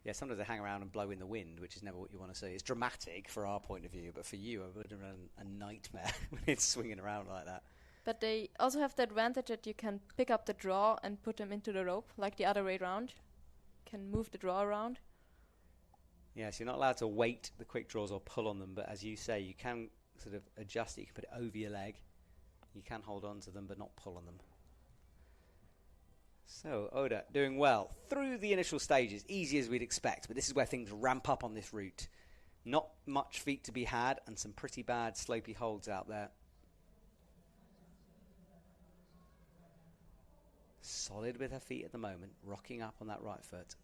Yeah, sometimes they hang around and blow in the wind, which is never what you want to see. It's dramatic for our point of view, but for you, it would have been a nightmare when it's swinging around like that. But they also have the advantage that you can pick up the draw and put them into the rope, like the other way around. You can move the draw around. Yeah, so you're not allowed to weight the quick draws or pull on them, but as you say, you can sort of adjust it. You can put it over your leg. You can hold on to them, but not pull on them. So, Oda doing well through the initial stages, easy as we'd expect, but this is where things ramp up on this route. Not much feet to be had, and some pretty bad slopey holds out there. Solid with her feet at the moment, rocking up on that right foot.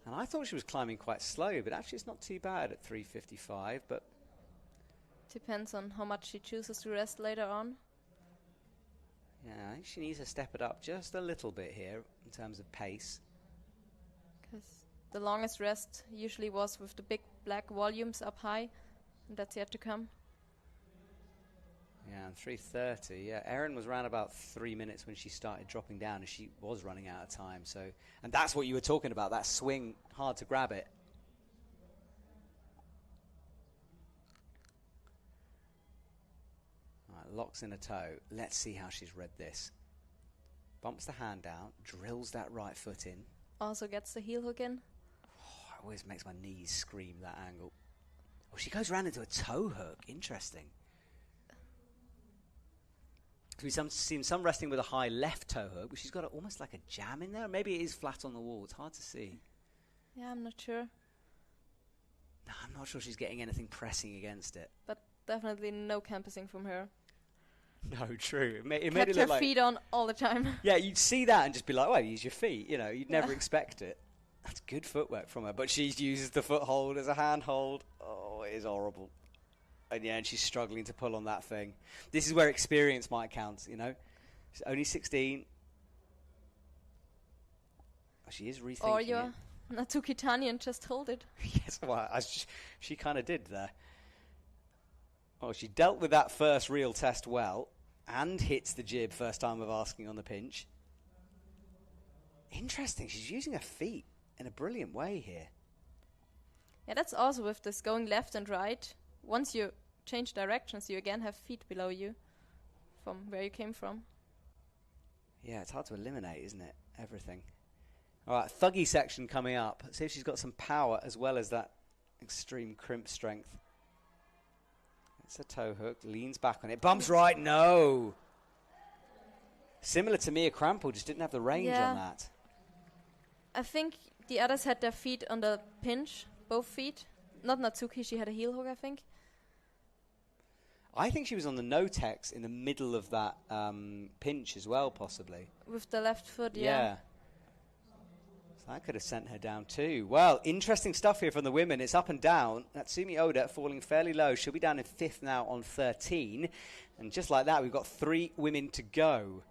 And I thought she was climbing quite slow, but actually it's not too bad at 3:55, but depends on how much she chooses to rest later on. Yeah, I think she needs to step it up just a little bit here in terms of pace. Because the longest rest usually was with the big black volumes up high, and that's yet to come. Yeah, and 3:30. Yeah, Erin was around about 3 minutes when she started dropping down, and she was running out of time. So, and that's what you were talking about, that swing, hard to grab it. Locks in a toe. Let's see how she's read this. Bumps the hand down, drills that right foot in. Also gets the heel hook in. Oh, it always makes my knees scream, that angle. Oh, she goes round into a toe hook. Interesting. We've seen some resting with a high left toe hook, but she's got almost like a jam in there. Maybe it is flat on the wall. It's hard to see. Yeah, I'm not sure. No, I'm not sure she's getting anything pressing against it. But definitely no campusing from her. No, true. It made Kept it her look like... feet on all the time. Yeah, you'd see that and just be like, well, use your feet. You know, you'd never expect it. That's good footwork from her. But she uses the foothold as a handhold. Oh, it is horrible. And yeah, and she's struggling to pull on that thing. This is where experience might count, you know. She's only 16. Oh, she is rethinking Or it. you're Natsuki Tani and just hold it. Yes, well, she kind of did there. Oh, she dealt with that first real test well and hits the jib first time of asking on the pinch. Interesting. She's using her feet in a brilliant way here. Yeah, that's also with this going left and right. Once you change directions, you again have feet below you from where you came from. Yeah, it's hard to eliminate, isn't it? Everything. All right, thuggy section coming up. See if she's got some power as well as that extreme crimp strength. It's a toe hook, leans back on it. Bumps right, no. Similar to Mia Krampl, just didn't have the range on that. I think the others had their feet on the pinch, both feet. Not Natsuki, she had a heel hook, I think. I think she was on the no-tex in the middle of that pinch as well, possibly. With the left foot, Yeah. So that could have sent her down too. Well, interesting stuff here from the women. It's up and down. Natsumi Oda falling fairly low. She'll be down in 5th now on 13. And just like that, we've got 3 women to go.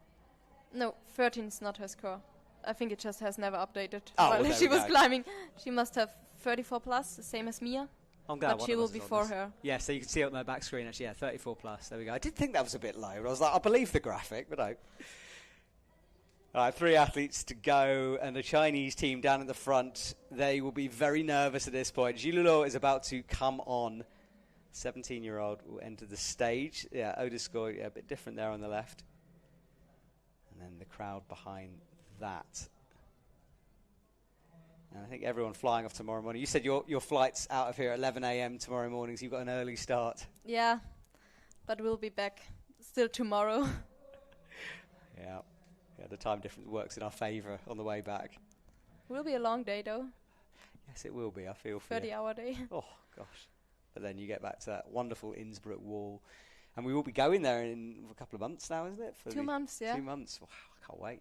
No, 13 is not her score. I think it just has never updated. Oh, While well, she was go. climbing. She must have 34 plus, the same as Mia. I'm glad but she will be for her. Yeah, so you can see it on my back screen actually. Yeah, 34 plus. There we go. I did think that was a bit low. But I was like, I believe the graphic, but no. All right, 3 athletes to go, and the Chinese team down at the front, they will be very nervous at this point. Luo is about to come on. 17-year-old will enter the stage. Yeah, Oda's score, a bit different there on the left. And then the crowd behind that. And I think everyone flying off tomorrow morning. You said your flight's out of here at 11 a.m. tomorrow morning, so you've got an early start. Yeah, but we'll be back still tomorrow. Yeah. Yeah, the time difference works in our favour on the way back. Will be a long day though. Yes, it will be. I feel for you. 30-hour day. Oh, gosh. But then you get back to that wonderful Innsbruck wall. And we will be going there in a couple of months now, isn't it? For 2 months, yeah. 2 months. Wow, I can't wait.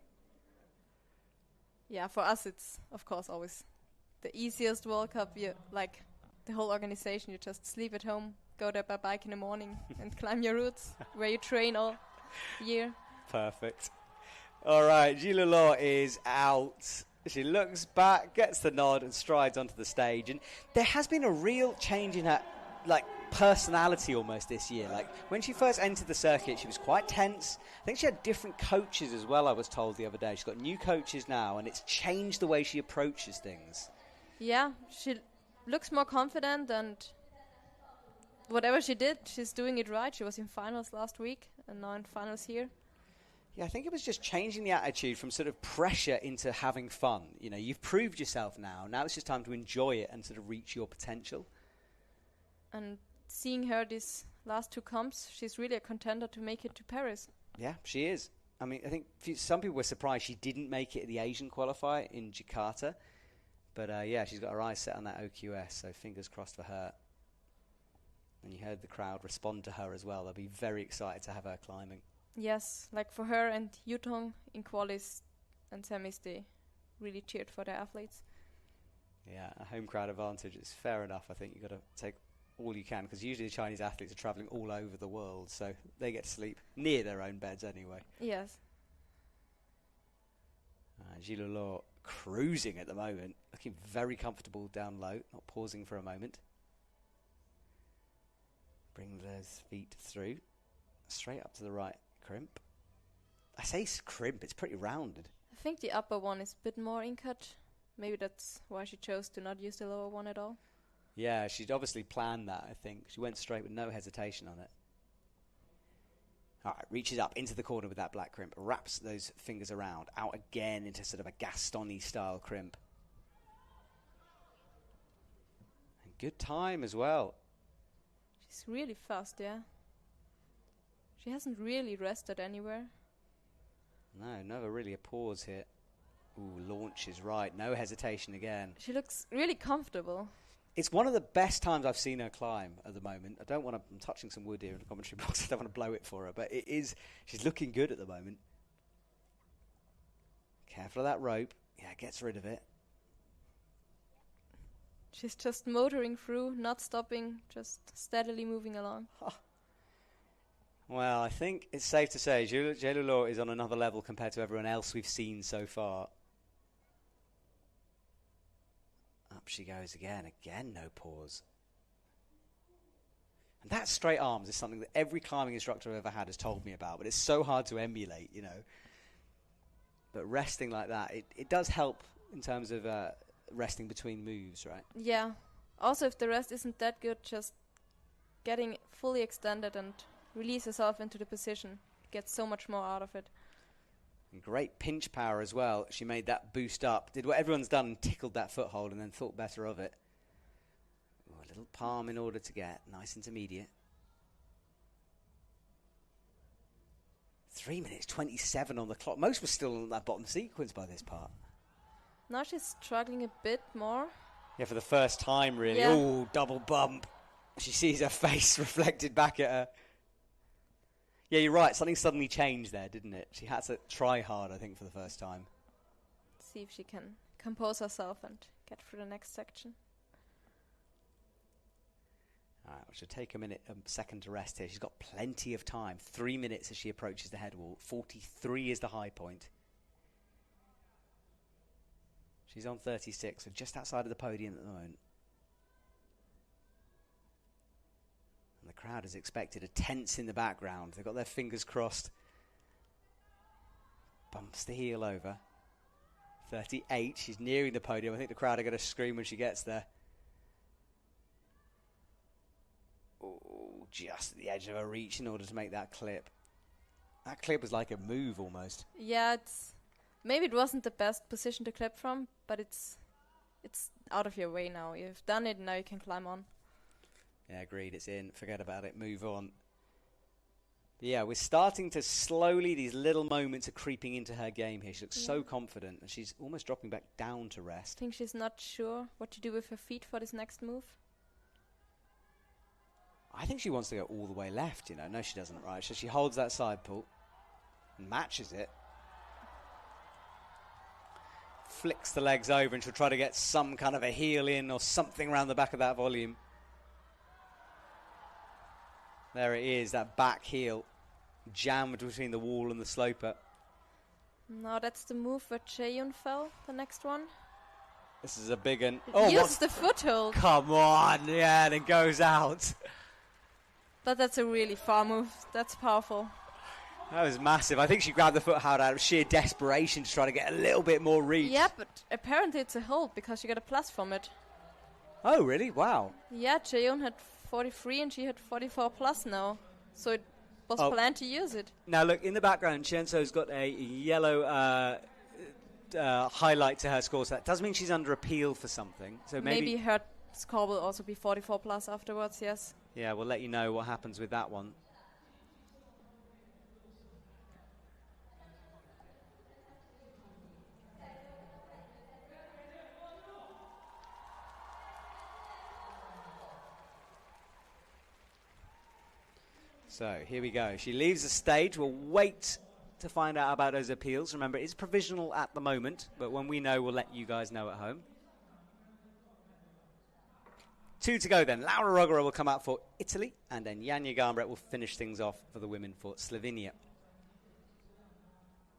Yeah, for us it's, of course, always the easiest World Cup. You, like, the whole organization, you just sleep at home, go there by bike in the morning and climb your routes where you train all year. Perfect. All right, Luo is out. She looks back, gets the nod, and strides onto the stage. And there has been a real change in her, like, personality almost this year. Like, when she first entered the circuit, she was quite tense. I think she had different coaches as well, I was told the other day. She's got new coaches now, and it's changed the way she approaches things. Yeah, she looks more confident, and whatever she did, she's doing it right. She was in finals last week, and now in finals here. Yeah, I think it was just changing the attitude from sort of pressure into having fun. You know, you've proved yourself now. Now it's just time to enjoy it and sort of reach your potential. And seeing her these last 2 comps, she's really a contender to make it to Paris. Yeah, she is. I mean, I think some people were surprised she didn't make it at the Asian qualifier in Jakarta. But yeah, she's got her eyes set on that OQS, so fingers crossed for her. And you heard the crowd respond to her as well. They'll be very excited to have her climbing. Yes, like for her and Yutong in qualis and semis, they really cheered for their athletes. Yeah, a home crowd advantage is fair enough. I think you've got to take all you can, because usually the Chinese athletes are travelling all over the world, so they get to sleep near their own beds anyway. Yes. Luo cruising at the moment, looking very comfortable down low, not pausing for a moment. Bring those feet through, straight up to the right crimp. I say crimp, it's pretty rounded. I think the upper one is a bit more in-cut. Maybe that's why she chose to not use the lower one at all. Yeah, she'd obviously planned that, I think. She went straight with no hesitation on it. All right, reaches up into the corner with that black crimp, wraps those fingers around, out again into sort of a Gastoni style crimp. And good time as well. She's really fast, yeah. She hasn't really rested anywhere. No, never really a pause here Ooh, launches right. No hesitation again. She looks really comfortable. It's one of the best times I've seen her climb at the moment. I don't want to... I'm touching some wood here in the commentary box. I don't want to blow it for her. But it is... She's looking good at the moment. Careful of that rope. Yeah, gets rid of it. She's just motoring through, not stopping, just steadily moving along. Well, I think it's safe to say Luo is on another level compared to everyone else we've seen so far. Up she goes again. Again, no pause. And that straight arms is something that every climbing instructor I've ever had has told me about, but it's so hard to emulate, you know. But resting like that, it does help in terms of resting between moves, right? Yeah. Also, if the rest isn't that good, just getting fully extended and release yourself into the position. Get so much more out of it. And great pinch power as well. She made that boost up. Did what everyone's done and tickled that foothold and then thought better of it. Ooh, a little palm in order to get. Nice intermediate. 3 minutes 27 on the clock. Most were still on that bottom sequence by this part. Now she's struggling a bit more. Yeah, for the first time, really. Yeah. Oh, double bump. She sees her face reflected back at her. Yeah, you're right. Something suddenly changed there, didn't it? She had to try hard, I think, for the first time. See if she can compose herself and get through the next section. All right, we should take a second to rest here. She's got plenty of time. 3 minutes as she approaches the head wall. 43 is the high point. She's on 36, so just outside of the podium at the moment. And the crowd is expected a tense in the background. They've got their fingers crossed. Bumps the heel over. 38, she's nearing the podium. I think the crowd are going to scream when she gets there. Oh, just at the edge of her reach in order to make that clip. That clip was like a move almost. Yeah, maybe it wasn't the best position to clip from, but it's out of your way now. You've done it, now you can climb on. Yeah, agreed. It's in. Forget about it. Move on. But yeah, we're starting to slowly, these little moments are creeping into her game here. She looks so confident, and she's almost dropping back down to rest. I think she's not sure what to do with her feet for this next move. I think she wants to go all the way left, you know. No, she doesn't, right? So she holds that side pull and matches it. Flicks the legs over, and she'll try to get some kind of a heel in or something around the back of that volume. There it is, that back heel jammed between the wall and the sloper. No, that's the move where Chae-hyun fell, the next one. This is a big one. Oh, uses the foothold. Come on, yeah, and it goes out. But that's a really far move. That's powerful. That was massive. I think she grabbed the foothold out of sheer desperation to try to get a little bit more reach. Yeah, but apparently it's a hold because she got a plus from it. Oh, really? Wow. Yeah, Chae-hyun had 43 and she had 44 plus now. So it was planned to use it. Now look, in the background, Shenso's got a yellow highlight to her score. So that does mean she's under appeal for something. So maybe her score will also be 44 plus afterwards, yes. Yeah, we'll let you know what happens with that one. So here we go. She leaves the stage. We'll wait to find out about those appeals. Remember, it's provisional at the moment, but when we know, we'll let you guys know at home. 2 to go then. Laura Rogora will come out for Italy, and then Janja Garnbret will finish things off for the women for Slovenia.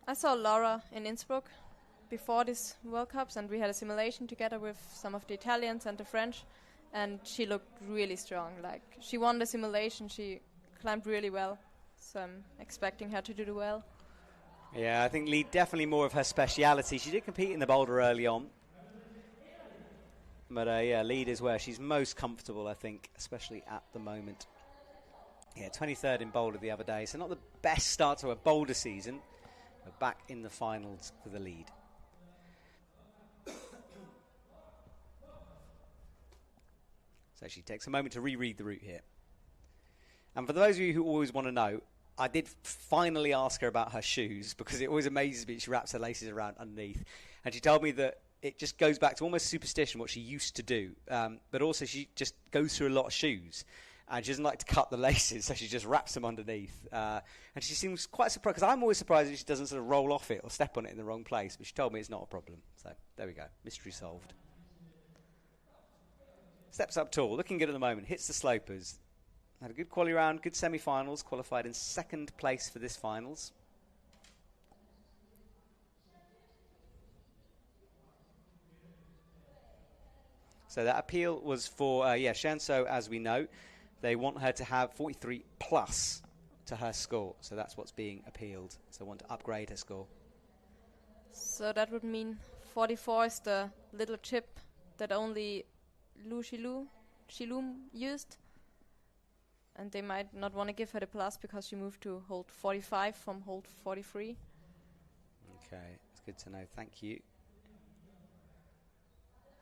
I saw Laura in Innsbruck before these World Cups, and we had a simulation together with some of the Italians and the French, and she looked really strong. Like, she won the simulation. She climbed really well, so I'm expecting her to do well. Yeah, I think lead definitely more of her speciality. She did compete in the Boulder early on, but yeah, lead is where she's most comfortable, I think, especially at the moment. Yeah, 23rd in Boulder the other day, so not the best start to a Boulder season, but back in the finals for the lead. So she takes a moment to reread the route here. And for those of you who always want to know, I did finally ask her about her shoes, because it always amazes me she wraps her laces around underneath. And she told me that it just goes back to almost superstition, what she used to do. But also she just goes through a lot of shoes. And she doesn't like to cut the laces, so she just wraps them underneath. And she seems quite surprised, because I'm always surprised if she doesn't sort of roll off it or step on it in the wrong place. But she told me it's not a problem. So there we go. Mystery solved. Steps up tall, looking good at the moment. Hits the slopers. Had a good quali round, good semi-finals. Qualified in 2nd place for this finals. So that appeal was for, Shanso, as we know. They want her to have 43 plus to her score. So that's what's being appealed. So want to upgrade her score. So that would mean 44 is the little chip that only Luo Zhilu used. And they might not want to give her the plus because she moved to hold 45 from hold 43. Okay, that's good to know. Thank you.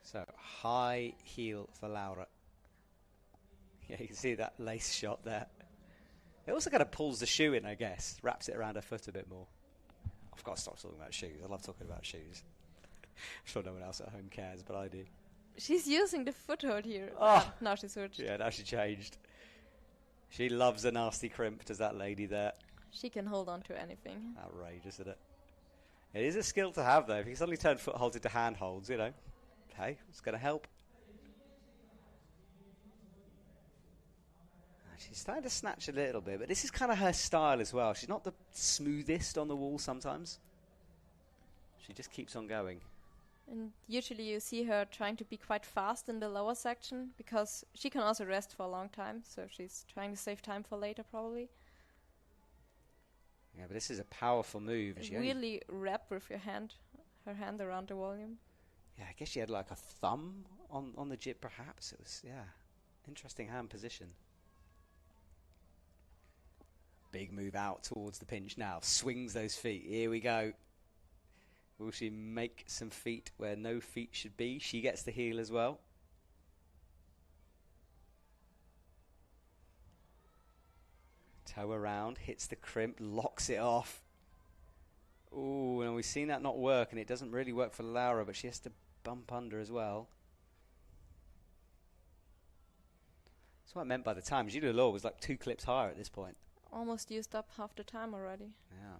So, high heel for Laura. Yeah, you can see that lace shot there. It also kind of pulls the shoe in, I guess. Wraps it around her foot a bit more. I've got to stop talking about shoes. I love talking about shoes. I'm sure no one else at home cares, but I do. She's using the foothold here. Oh. Now she switched. Yeah, now she changed. She loves a nasty crimp, does that lady there. She can hold on to anything. Outrageous, isn't it? It is a skill to have, though. If you suddenly turn footholds into handholds, you know. Hey, it's going to help. She's starting to snatch a little bit, but this is kind of her style as well. She's not the smoothest on the wall sometimes. She just keeps on going. And usually you see her trying to be quite fast in the lower section, because she can also rest for a long time, so she's trying to save time for later probably. Yeah, but this is a powerful move. And she really wrap with her hand around the volume. Yeah, I guess she had like a thumb on the jib perhaps. It was, yeah, interesting hand position. Big move out towards the pinch now. Swings those feet. Here we go. Will she make some feet where no feet should be? She gets the heel as well. Toe around, hits the crimp, locks it off. Ooh, and we've seen that not work, and it doesn't really work for Laura, but she has to bump under as well. That's what I meant by the time. Zhilu Luo was like 2 clips higher at this point. Almost used up half the time already. Yeah.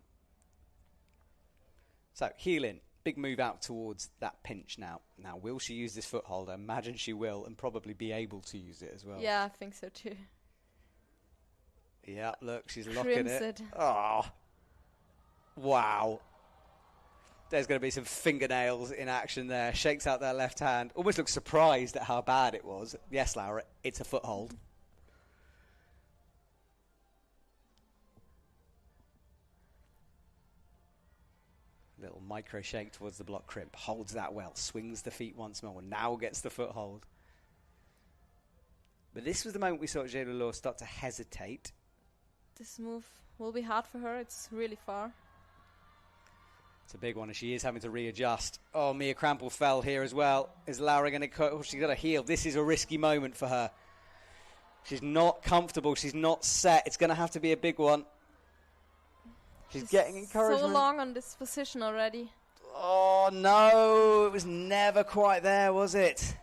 So, heel in. Big move out towards that pinch now. Now, will she use this foothold? I imagine she will, and probably be able to use it as well. Yeah, I think so too. Yeah, look, she's locking it. It. Oh. Wow. There's going to be some fingernails in action there. Shakes out that left hand. Almost looks surprised at how bad it was. Yes, Laura, it's a foothold. Little micro shake towards the block crimp. Holds that well. Swings the feet once more. Now gets the foothold. But this was the moment we saw Zhilu Luo start to hesitate. This move will be hard for her. It's really far. It's a big one, and she is having to readjust. Oh, Mia Krampl fell here as well. Is Laura going to cut? Oh, she's got a heel. This is a risky moment for her. She's not comfortable. She's not set. It's going to have to be a big one. She's getting encouragement. So long on this position already. Oh, no. It was never quite there, was it?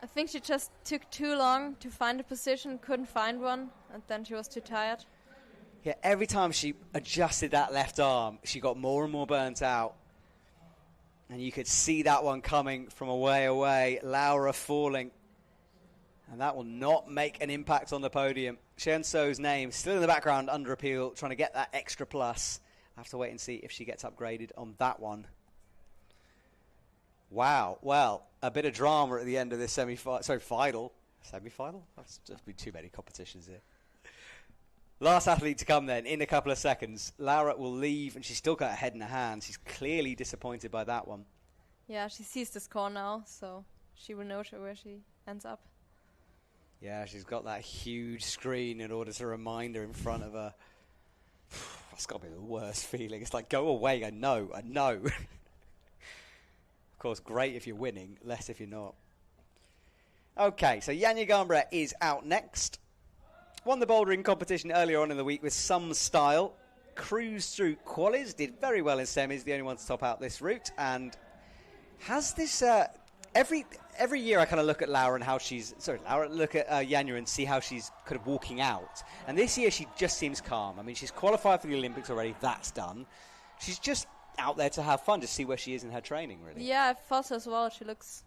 I think she just took too long to find a position, couldn't find one, and then she was too tired. Yeah, every time she adjusted that left arm, she got more and more burnt out. And you could see that one coming from a way away. Laura falling. And that will not make an impact on the podium. Shenso's name still in the background under appeal, trying to get that extra plus. I have to wait and see if she gets upgraded on that one. Wow. Well, a bit of drama at the end of this final. Semi-final? That's just been too many competitions here. Last athlete to come then, in a couple of seconds. Laura will leave, and she's still got her head in her hands. She's clearly disappointed by that one. Yeah, she sees the score now, so she will know where she ends up. Yeah, she's got that huge screen in order to remind her in front of her. That's got to be the worst feeling. It's like, go away, I know. Of course, great if you're winning, less if you're not. Okay, so Janja Garnbret is out next. Won the bouldering competition earlier on in the week with some style. Cruised through qualies, did very well in semis, the only one to top out this route, and has this every year I kind of look at Laura and how she's look at Janja and see how she's kind of walking out, and this year she just seems calm. I mean, she's qualified for the Olympics already, that's done. She's just out there to have fun, to see where she is in her training, really. Yeah, I thought as well. She looks,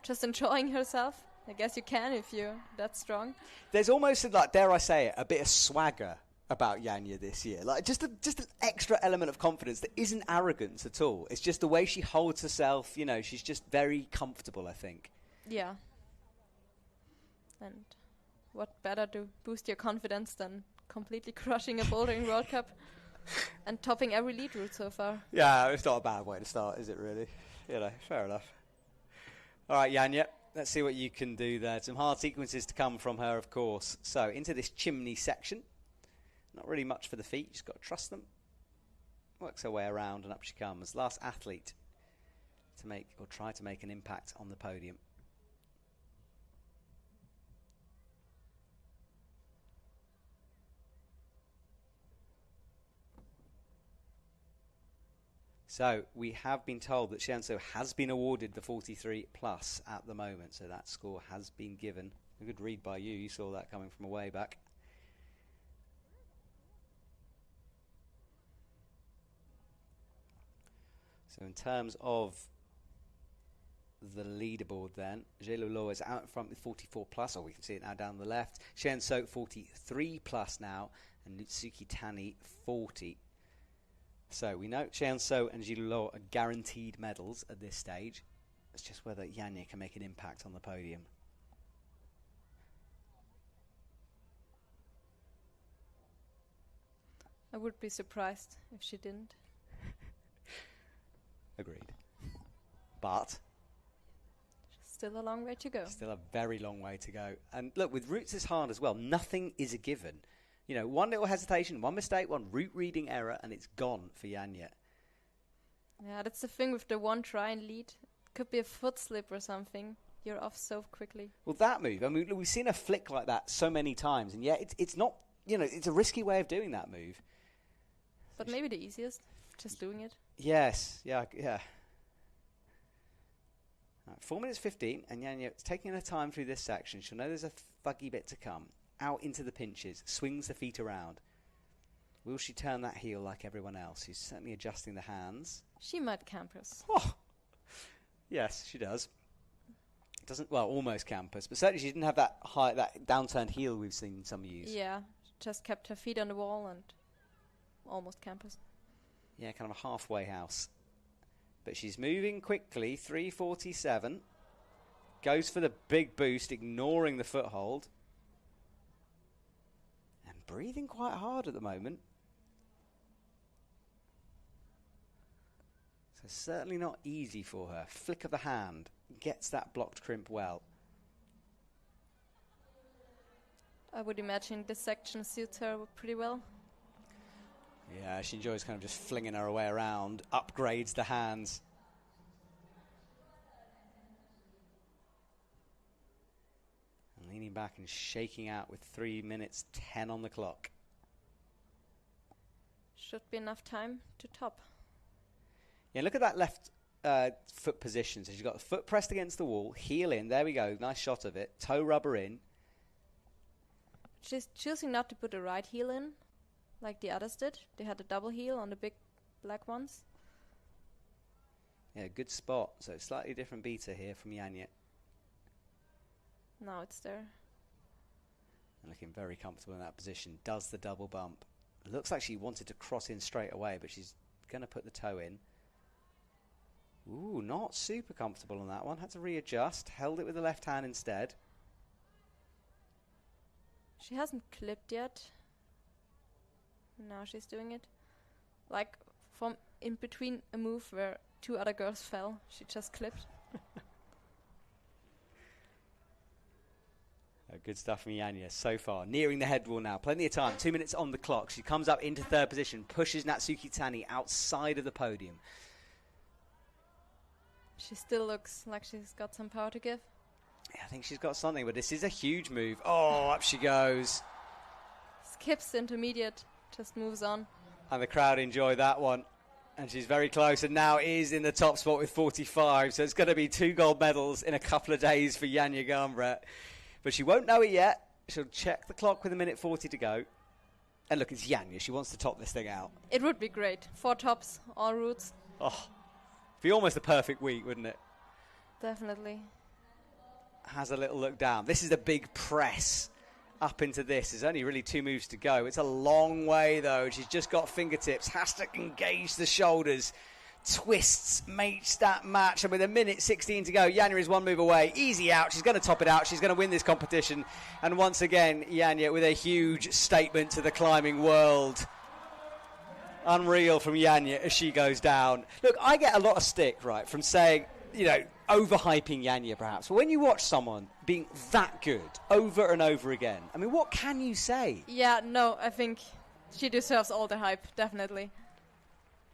just enjoying herself. I guess you can if you're that strong. There's almost, like, dare I say it, a bit of swagger about Janja this year, like just an extra element of confidence that isn't arrogance at all. It's just the way she holds herself. You know, she's just very comfortable, I think. Yeah. And what better to boost your confidence than completely crushing a bouldering World Cup and topping every lead route so far? Yeah, it's not a bad way to start, is it really? You know, fair enough. All right, Janja, let's see what you can do there. Some hard sequences to come from her, of course. So into this chimney section. Not really much for the feet, just got to trust them. Works her way around and up she comes. Last athlete to make, or try to make, an impact on the podium. So we have been told that Seo has been awarded the 43 plus at the moment, so that score has been given. A good read by you saw that coming from a way back. So in terms of the leaderboard then, Luo is out in front with 44 plus, or we can see it now down the left. Seo 43 plus now, and Natsuki Tani 40. So we know Seo and Luo are guaranteed medals at this stage. It's just whether Janja can make an impact on the podium. I would be surprised if she didn't. Agreed. But still a long way to go. Still a very long way to go. And look, with routes this hard as well, nothing is a given. You know, one little hesitation, one mistake, one route reading error, and it's gone for Janja. Yeah, that's the thing with the one try and lead. Could be a foot slip or something. You're off so quickly. Well, that move, I mean, we've seen a flick like that so many times, and yet it's not, you know, it's a risky way of doing that move. But maybe the easiest, just doing it. Yes, yeah. Right, 4 minutes 15, and Janja's taking her time through this section. She'll know there's a fuggy bit to come. Out into the pinches, swings the feet around. Will she turn that heel like everyone else? She's certainly adjusting the hands. She might campus. Oh, yes, she does. Doesn't, well, almost campus, but certainly she didn't have that high, that downturned heel we've seen some use. Yeah, just kept her feet on the wall and almost campus. Yeah, kind of a halfway house. But she's moving quickly, 3:47. Goes for the big boost, ignoring the foothold. And breathing quite hard at the moment. So certainly not easy for her. Flick of the hand. Gets that blocked crimp well. I would imagine this section suits her pretty well. Yeah, she enjoys kind of just flinging her way around. Upgrades the hands. And leaning back and shaking out with 3 minutes 10 on the clock. Should be enough time to top. Yeah, look at that left foot position. So she's got the foot pressed against the wall, heel in. There we go. Nice shot of it. Toe rubber in. She's choosing not to put the right heel in, like the others did. They had a double heel on the big black ones. Yeah, good spot. So slightly different beater here from Janja. Now it's there. And looking very comfortable in that position. Does the double bump. It looks like she wanted to cross in straight away, but she's going to put the toe in. Ooh, not super comfortable on that one. Had to readjust. Held it with the left hand instead. She hasn't clipped yet. Now she's doing it. Like from in between a move where two other girls fell, she just clipped. Good stuff from Janja so far. Nearing the head wall now. Plenty of time. 2 minutes on the clock. She comes up into third position. Pushes Natsuki Tani outside of the podium. She still looks like she's got some power to give. Yeah, I think she's got something, but this is a huge move. Oh, up she goes. skips the intermediate, just moves on. And the crowd enjoy that one. And she's very close and now is in the top spot with 45. So it's going to be 2 gold medals in a couple of days for Janja Garnbret. But she won't know it yet. She'll check the clock with 1:40 to go. And look, it's Janja. She wants to top this thing out. It would be great. 4 tops, all routes. Oh, be almost a perfect week, wouldn't it? Definitely. Has a little look down. This is a big press up into this. There's only really 2 moves to go. It's a long way, though. She's just got fingertips. Has to engage the shoulders. Twists, makes that match. And with 1:16 to go, Janja is 1 move away. Easy out. She's going to top it out. She's going to win this competition. And once again, Janja with a huge statement to the climbing world. Unreal from Janja as she goes down. Look, I get a lot of stick, right, from saying, you know, overhyping Janja perhaps. But when you watch someone being that good over and over again, I mean, what can you say? Yeah, no, I think she deserves all the hype, definitely.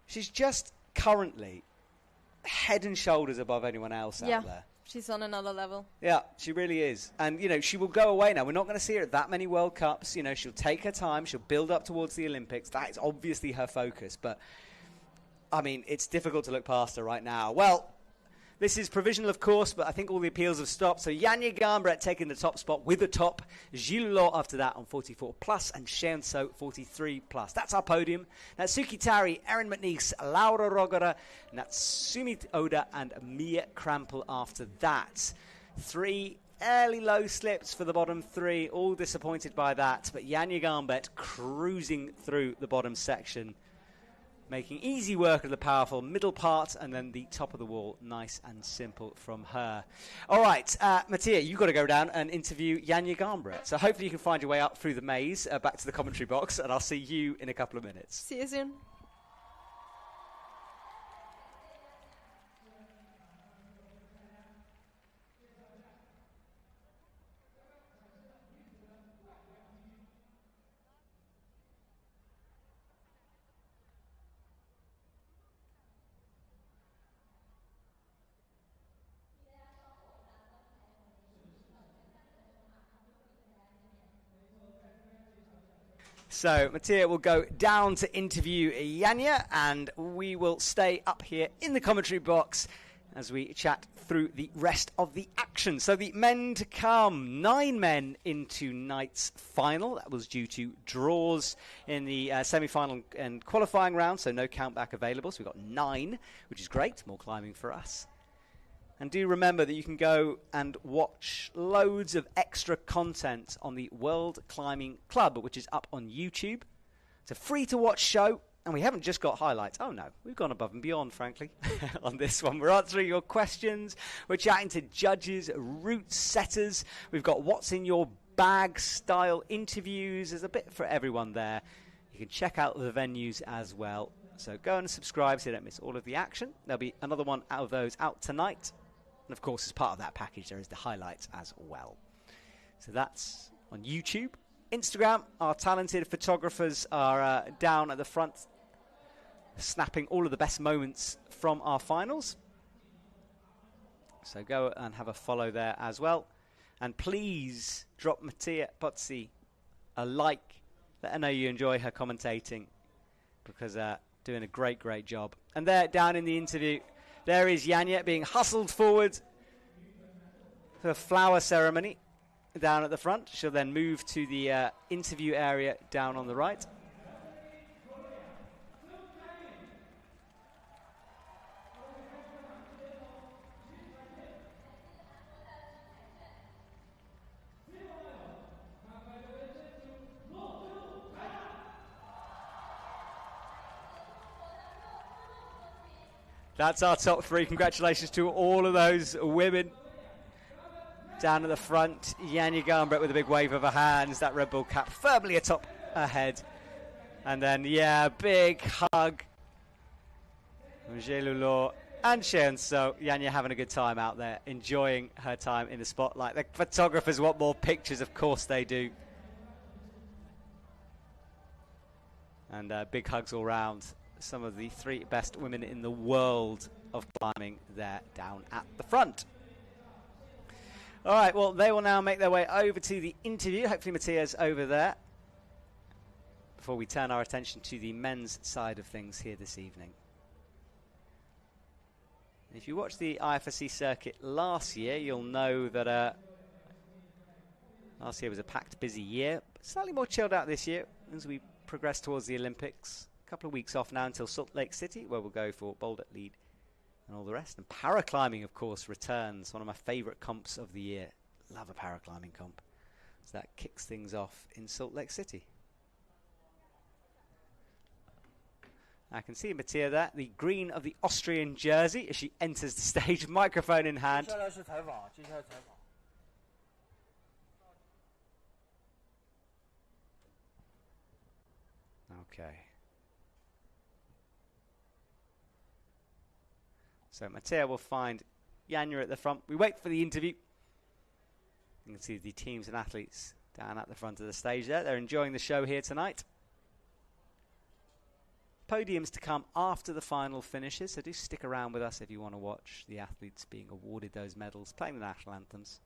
She's just currently head and shoulders above anyone else out there. She's on another level. Yeah, she really is. And, you know, she will go away now. We're not going to see her at that many World Cups. You know, she'll take her time. She'll build up towards the Olympics. That is obviously her focus. But, I mean, it's difficult to look past her right now. Well, this is provisional, of course, but I think all the appeals have stopped. So Janja Garnbret taking the top spot with the top. Zhilu after that on 44 plus and Seo 43 plus. That's our podium. Natsuki Tani, Erin McNeice, Laura Rogora, Natsumi Oda and Mia Krampl after that. 3 early low slips for the bottom 3. All disappointed by that. But Janja Garnbret cruising through the bottom section, making easy work of the powerful middle part, and then the top of the wall, nice and simple from her. All right, Mattia, you've got to go down and interview Janja Garnbret. So hopefully you can find your way up through the maze, back to the commentary box, and I'll see you in a couple of minutes. See you soon. So Mattia will go down to interview Janja, and we will stay up here in the commentary box as we chat through the rest of the action. So the men to come, 9 men into night's final. That was due to draws in the semi-final and qualifying round, so no countback available. So we've got 9, which is great, more climbing for us. And do remember that you can go and watch loads of extra content on the World Climbing Club, which is up on YouTube. It's a free-to-watch show, and we haven't just got highlights. Oh, no, we've gone above and beyond, frankly, on this one. We're answering your questions. We're chatting to judges, route setters. We've got what's in your bag style interviews. There's a bit for everyone there. You can check out the venues as well. So go and subscribe so you don't miss all of the action. There'll be another one out of those out tonight. And, of course, as part of that package, there is the highlights as well. So that's on YouTube. Instagram, our talented photographers are down at the front, snapping all of the best moments from our finals. So go and have a follow there as well. And please drop Mattia Pozzi a like. Let her know you enjoy her commentating, because doing a great, great job. And there, down in the interview, there is Janja being hustled forward for a flower ceremony down at the front. She'll then move to the interview area down on the right. That's our top 3. Congratulations to all of those women. Down at the front, Janja Garnbret with a big wave of her hands. That Red Bull cap firmly atop her head. And then, yeah, big hug. Luo and Seo. Janja having a good time out there, enjoying her time in the spotlight. The photographers want more pictures, of course they do. And big hugs all round. Some of the 3 best women in the world of climbing there down at the front. All right, well, they will now make their way over to the interview. Hopefully Mattia's over there. before we turn our attention to the men's side of things here this evening. If you watched the IFSC circuit last year, you'll know that last year was a packed, busy year. Slightly more chilled out this year as we progress towards the Olympics. A couple of weeks off now until Salt Lake City, where we'll go for Boulder, Lead, and all the rest. And paraclimbing, of course, returns. One of my favourite comps of the year. Love a paraclimbing comp. So that kicks things off in Salt Lake City. I can see Mattia there, the green of the Austrian jersey, as she enters the stage, microphone in hand. Okay. So Mattia will find Janja at the front. We wait for the interview. You can see the teams and athletes down at the front of the stage there. They're enjoying the show here tonight. Podiums to come after the final finishes, so do stick around with us if you want to watch the athletes being awarded those medals, playing the national anthems.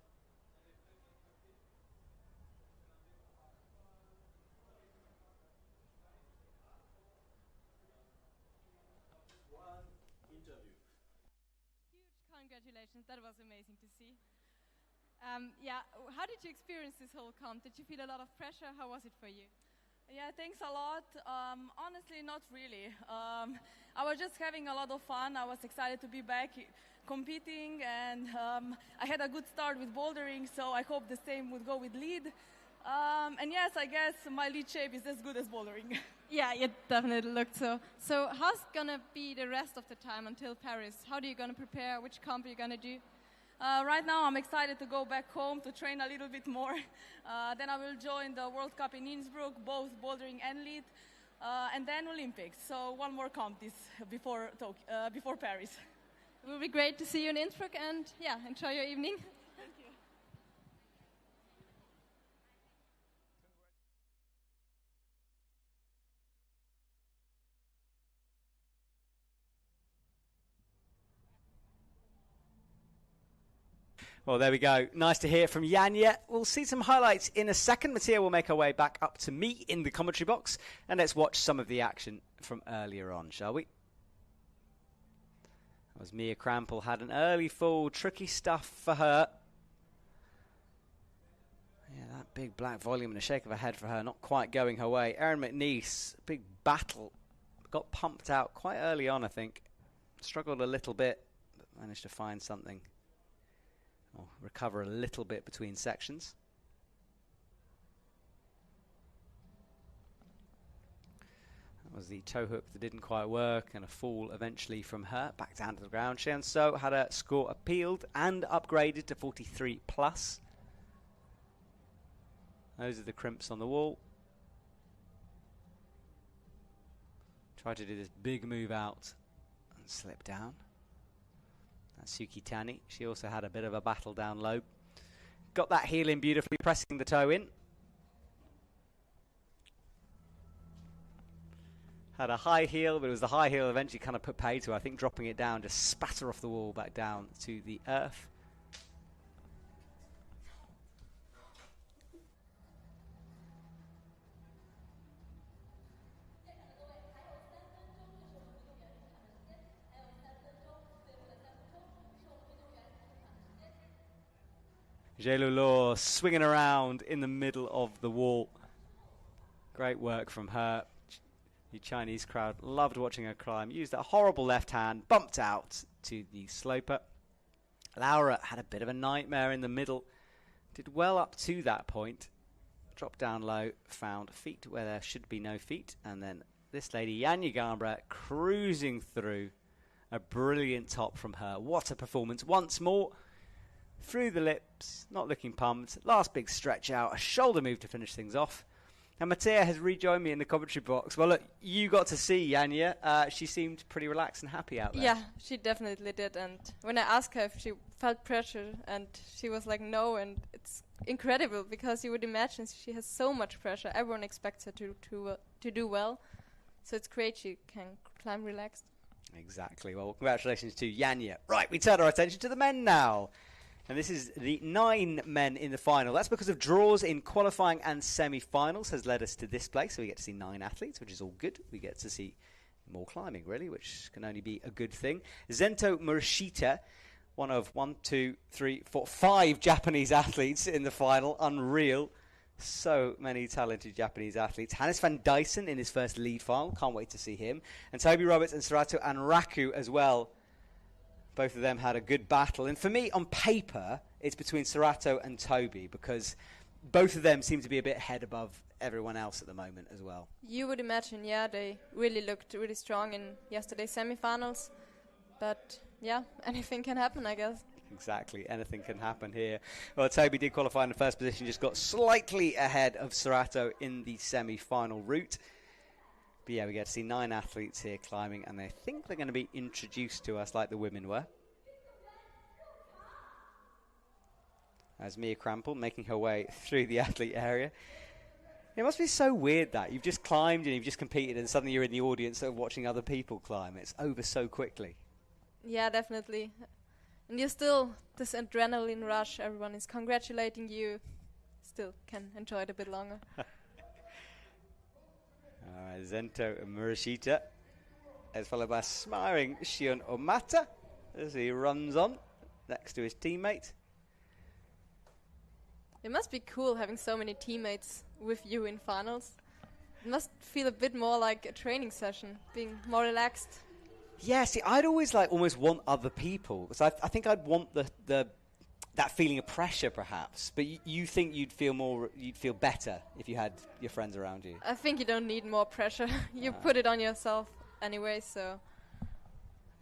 Congratulations, that was amazing to see. Yeah, how did you experience this whole comp? Did you feel a lot of pressure? How was it for you? Yeah, thanks a lot. Honestly, not really. I was just having a lot of fun. I was excited to be back competing, and I had a good start with bouldering, so I hope the same would go with lead. And yes, I guess my lead shape is as good as bouldering. Yeah, it definitely looked so. So how's gonna be the rest of the time until Paris? How are you gonna prepare? Which comp are you gonna do? Right now I'm excited to go back home to train a little bit more. Then I will join the World Cup in Innsbruck, both bouldering and lead, and then Olympics. So one more comp this before Paris. It will be great to see you in Innsbruck, and yeah, enjoy your evening. Thank you. Well, there we go. Nice to hear from Janja. We'll see some highlights in a second. Mattia will make her way back up to me in the commentary box. And let's watch some of the action from earlier on, shall we? That was Mia Krampl. Had an early fall. Tricky stuff for her. Yeah, that big black volume and a shake of her head for her. Not quite going her way. Erin McNeice, big battle. Got pumped out quite early on, I think. Struggled a little bit, but managed to find something. Or recover a little bit between sections. That was the toe hook that didn't quite work, and a fall eventually from her back down to the ground. Seo had a score appealed and upgraded to 43 plus. Those are the crimps on the wall. Tried to do this big move out and slip down. Natsuki Tani, she also had a bit of a battle down low. Got that heel in beautifully, pressing the toe in. Had a high heel, but it was the high heel eventually kind of put pay to her. I think dropping it down, just spatter off the wall back down to the earth. Luo swinging around in the middle of the wall. Great work from her. The Chinese crowd loved watching her climb. Used that horrible left hand, bumped out to the sloper. Laura had a bit of a nightmare in the middle. Did well up to that point. Dropped down low, found feet where there should be no feet. And then this lady, Janja Garnbret, cruising through. A brilliant top from her. What a performance. Once more. Through the lips, not looking pumped. Last big stretch out, a shoulder move to finish things off. And Mattia has rejoined me in the commentary box. Well, look, you got to see Janja. She seemed pretty relaxed and happy out there. Yeah, she definitely did. And when I asked her if she felt pressure, and she was like, no. And it's incredible because you would imagine she has so much pressure. Everyone expects her to do well. So it's great she can climb relaxed. Exactly. Well, congratulations to Janja. Right, we turn our attention to the men now. And this is the 9 men in the final. That's because of draws in qualifying and semi-finals has led us to this place. So we get to see 9 athletes, which is all good. We get to see more climbing, really, which can only be a good thing. Zento Murashita, one of 5 Japanese athletes in the final. Unreal. So many talented Japanese athletes. Hannes van Dyson in his first lead final. Can't wait to see him. And Toby Roberts and Sarat Anraku as well. Both of them had a good battle. And for me, on paper, it's between Serato and Toby because both of them seem to be a bit head above everyone else at the moment as well. You would imagine, yeah, they really looked really strong in yesterday's semifinals. But, yeah, anything can happen, I guess. Exactly, anything can happen here. Well, Toby did qualify in the first position, just got slightly ahead of Serato in the semi-final route. But yeah, we get to see 9 athletes here climbing, and I think they're going to be introduced to us like the women were. As Mia Krampl making her way through the athlete area. It must be so weird that you've just climbed and you've just competed and suddenly you're in the audience sort of watching other people climb. It's over so quickly. Yeah, definitely. And you're still, this adrenaline rush, everyone is congratulating you. Still can enjoy it a bit longer. Zento Murashita is followed by smiling Shion Omata as he runs on next to his teammate. It must be cool having so many teammates with you in finals. It must feel a bit more like a training session, being more relaxed. Yeah, see, I'd always almost want other people because I think I'd want that feeling of pressure, perhaps. But you think you'd feel better if you had your friends around you. I think you don't need more pressure. You put it on yourself anyway, so.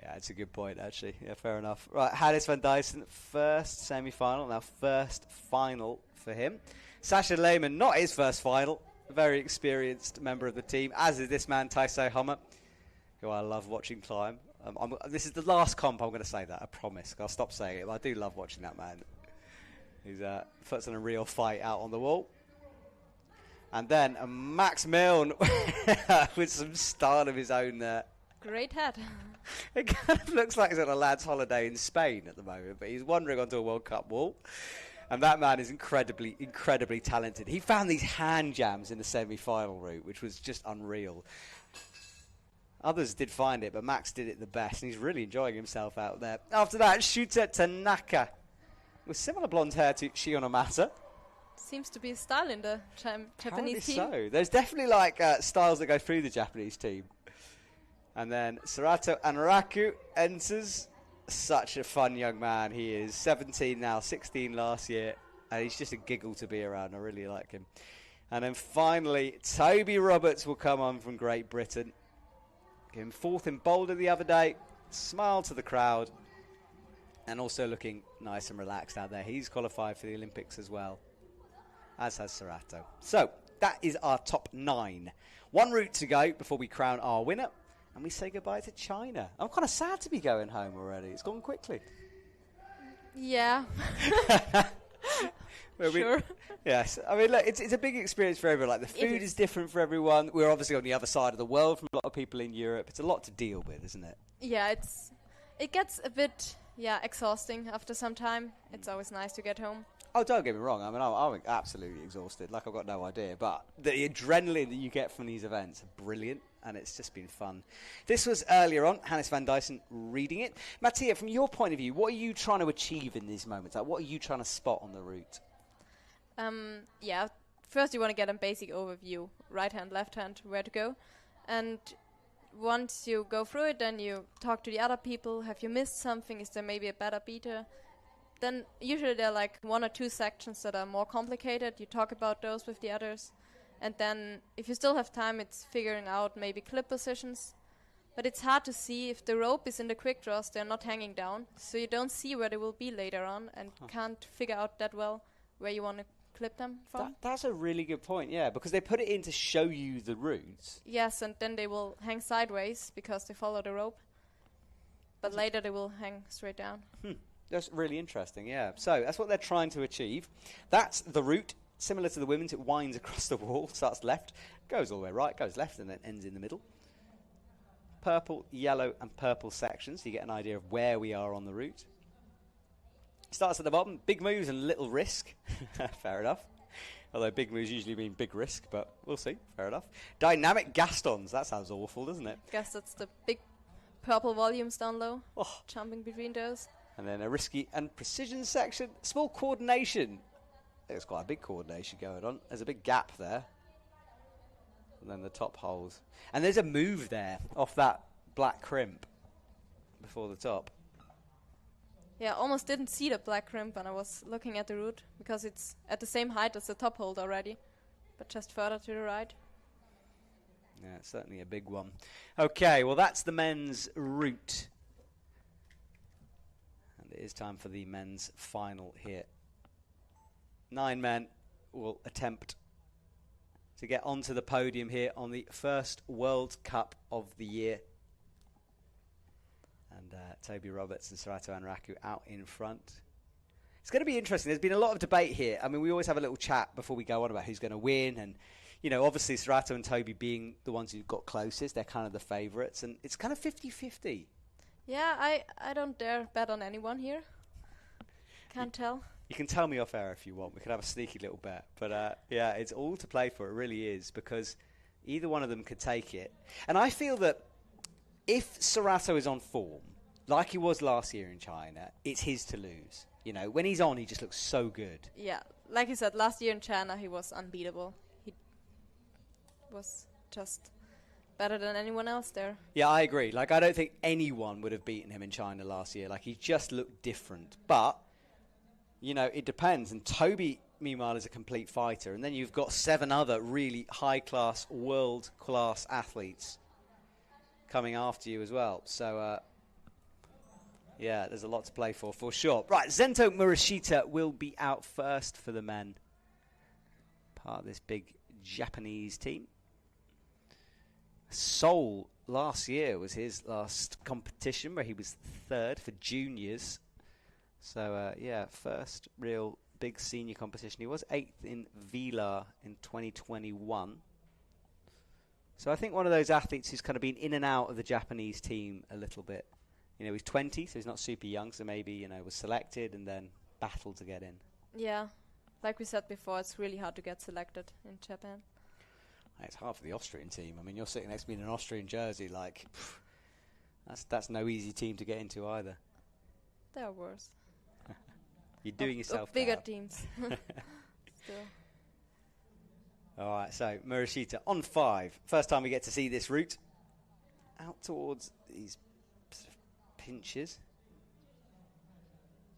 Yeah, it's a good point, actually. Yeah, fair enough. Right, Hannes van Dyson, first semi-final, now first final for him. Sasha Lehmann, not his first final, a very experienced member of the team, as is this man, Taisei Hummer, who I love watching climb. This is the last comp I'm going to say that, I promise. I'll stop saying it, but I do love watching that man. He's puts on a real fight out on the wall. And then Max Milne with some style of his own there. Great head. It kind of looks like he's on a lad's holiday in Spain at the moment, but he's wandering onto a World Cup wall. And that man is incredibly, incredibly talented. He found these hand jams in the semi-final route, which was just unreal. Others did find it, but Max did it the best, and he's really enjoying himself out there. After that, Shuta Tanaka, with similar blonde hair to Shion Omata. Seems to be a style in the Japanese team. So. There's definitely styles that go through the Japanese team. And then Sarat Anraku enters. Such a fun young man he is. 17 now, 16 last year. And he's just a giggle to be around. I really like him. And then finally, Toby Roberts will come on from Great Britain. Came 4th in Boulder the other day. Smile to the crowd. And also looking nice and relaxed out there. He's qualified for the Olympics as well. As has Serato. So, that is our top 9. One route to go before we crown our winner. And we say goodbye to China. I'm kind of sad to be going home already. It's gone quickly. Yeah. Sure. Yes. I mean, look, it's a big experience for everyone. The food is different for everyone. We're obviously on the other side of the world from a lot of people in Europe. It's a lot to deal with, isn't it? Yeah, it gets a bit exhausting after some time. It's always nice to get home. Oh, don't get me wrong. I mean, I'm absolutely exhausted. I've got no idea. But the adrenaline that you get from these events are brilliant, and it's just been fun. This was earlier on, Hannes van Dyson reading it. Mattia, from your point of view, what are you trying to achieve in these moments? What are you trying to spot on the route? First you want to get a basic overview, right hand, left hand, where to go. And once you go through it, then you talk to the other people. Have you missed something? Is there maybe a better beater? Then usually there are 1 or 2 sections that are more complicated. You talk about those with the others. And then if you still have time, it's figuring out maybe clip positions. But it's hard to see if the rope is in the quick draws, they're not hanging down. So you don't see where they will be later on and can't figure out that well where you want to clip them from. That's a really good point, yeah, because they put it in to show you the route. Yes, and then they will hang sideways because they follow the rope. But later they will hang straight down. That's really interesting, yeah. So that's what they're trying to achieve. That's the route. Similar to the women's, it winds across the wall, starts left, goes all the way right, goes left, and then ends in the middle. Purple, yellow, and purple sections, so you get an idea of where we are on the route. Starts at the bottom. Big moves and little risk. Fair enough. Although big moves usually mean big risk, but we'll see. Fair enough. Dynamic Gastons. That sounds awful, doesn't it? Guess that's the big purple volumes down low. Oh. Jumping between those. And then a risky and precision section. Small coordination. There's quite a big coordination going on. There's a big gap there. And then the top holes. And there's a move there off that black crimp before the top. Yeah, almost didn't see the black crimp when I was looking at the route because it's at the same height as the top hold already, but just further to the right. Yeah, it's certainly a big one. Okay, well that's the men's route. And it is time for the men's final here. 9 men will attempt to get onto the podium here on the first World Cup of the year. And Toby Roberts and Sarat Anraku out in front. It's going to be interesting. There's been a lot of debate here. I mean, we always have a little chat before we go on about who's going to win. And, you know, obviously Sarat and Toby being the ones who got closest, they're kind of the favourites. And it's kind of 50-50. Yeah, I don't dare bet on anyone here. Can't tell. You can tell me off air if you want. We could have a sneaky little bet. But, yeah, it's all to play for. It really is. Because either one of them could take it. And I feel that if Serato is on form, like he was last year in China, it's his to lose. You know, when he's on, he just looks so good. Yeah, like you said, last year in China, he was unbeatable. He was just better than anyone else there. Yeah, I agree. Like, I don't think anyone would have beaten him in China last year. Like, he just looked different. But, you know, it depends. And Toby, meanwhile, is a complete fighter. And then you've got 7 other really high-class, world-class athletes coming after you as well. So, yeah, there's a lot to play for sure. Right, Zento Murashita will be out first for the men. Part of this big Japanese team. Seoul last year was his last competition where he was 3rd for juniors. So, yeah, first real big senior competition. He was 8th in Vila in 2021. So I think one of those athletes who's kind of been in and out of the Japanese team a little bit. You know, he's 20, so he's not super young, so maybe, you know, was selected and then battled to get in. Yeah, like we said before, it's really hard to get selected in Japan. It's hard for the Austrian team. I mean, you're sitting next to me in an Austrian jersey, like, that's no easy team to get into either. There are worse. You're doing yourself bigger proud. teams. Still. All right, so Murashita on 5. First time we get to see this route. Out towards these sort of pinches.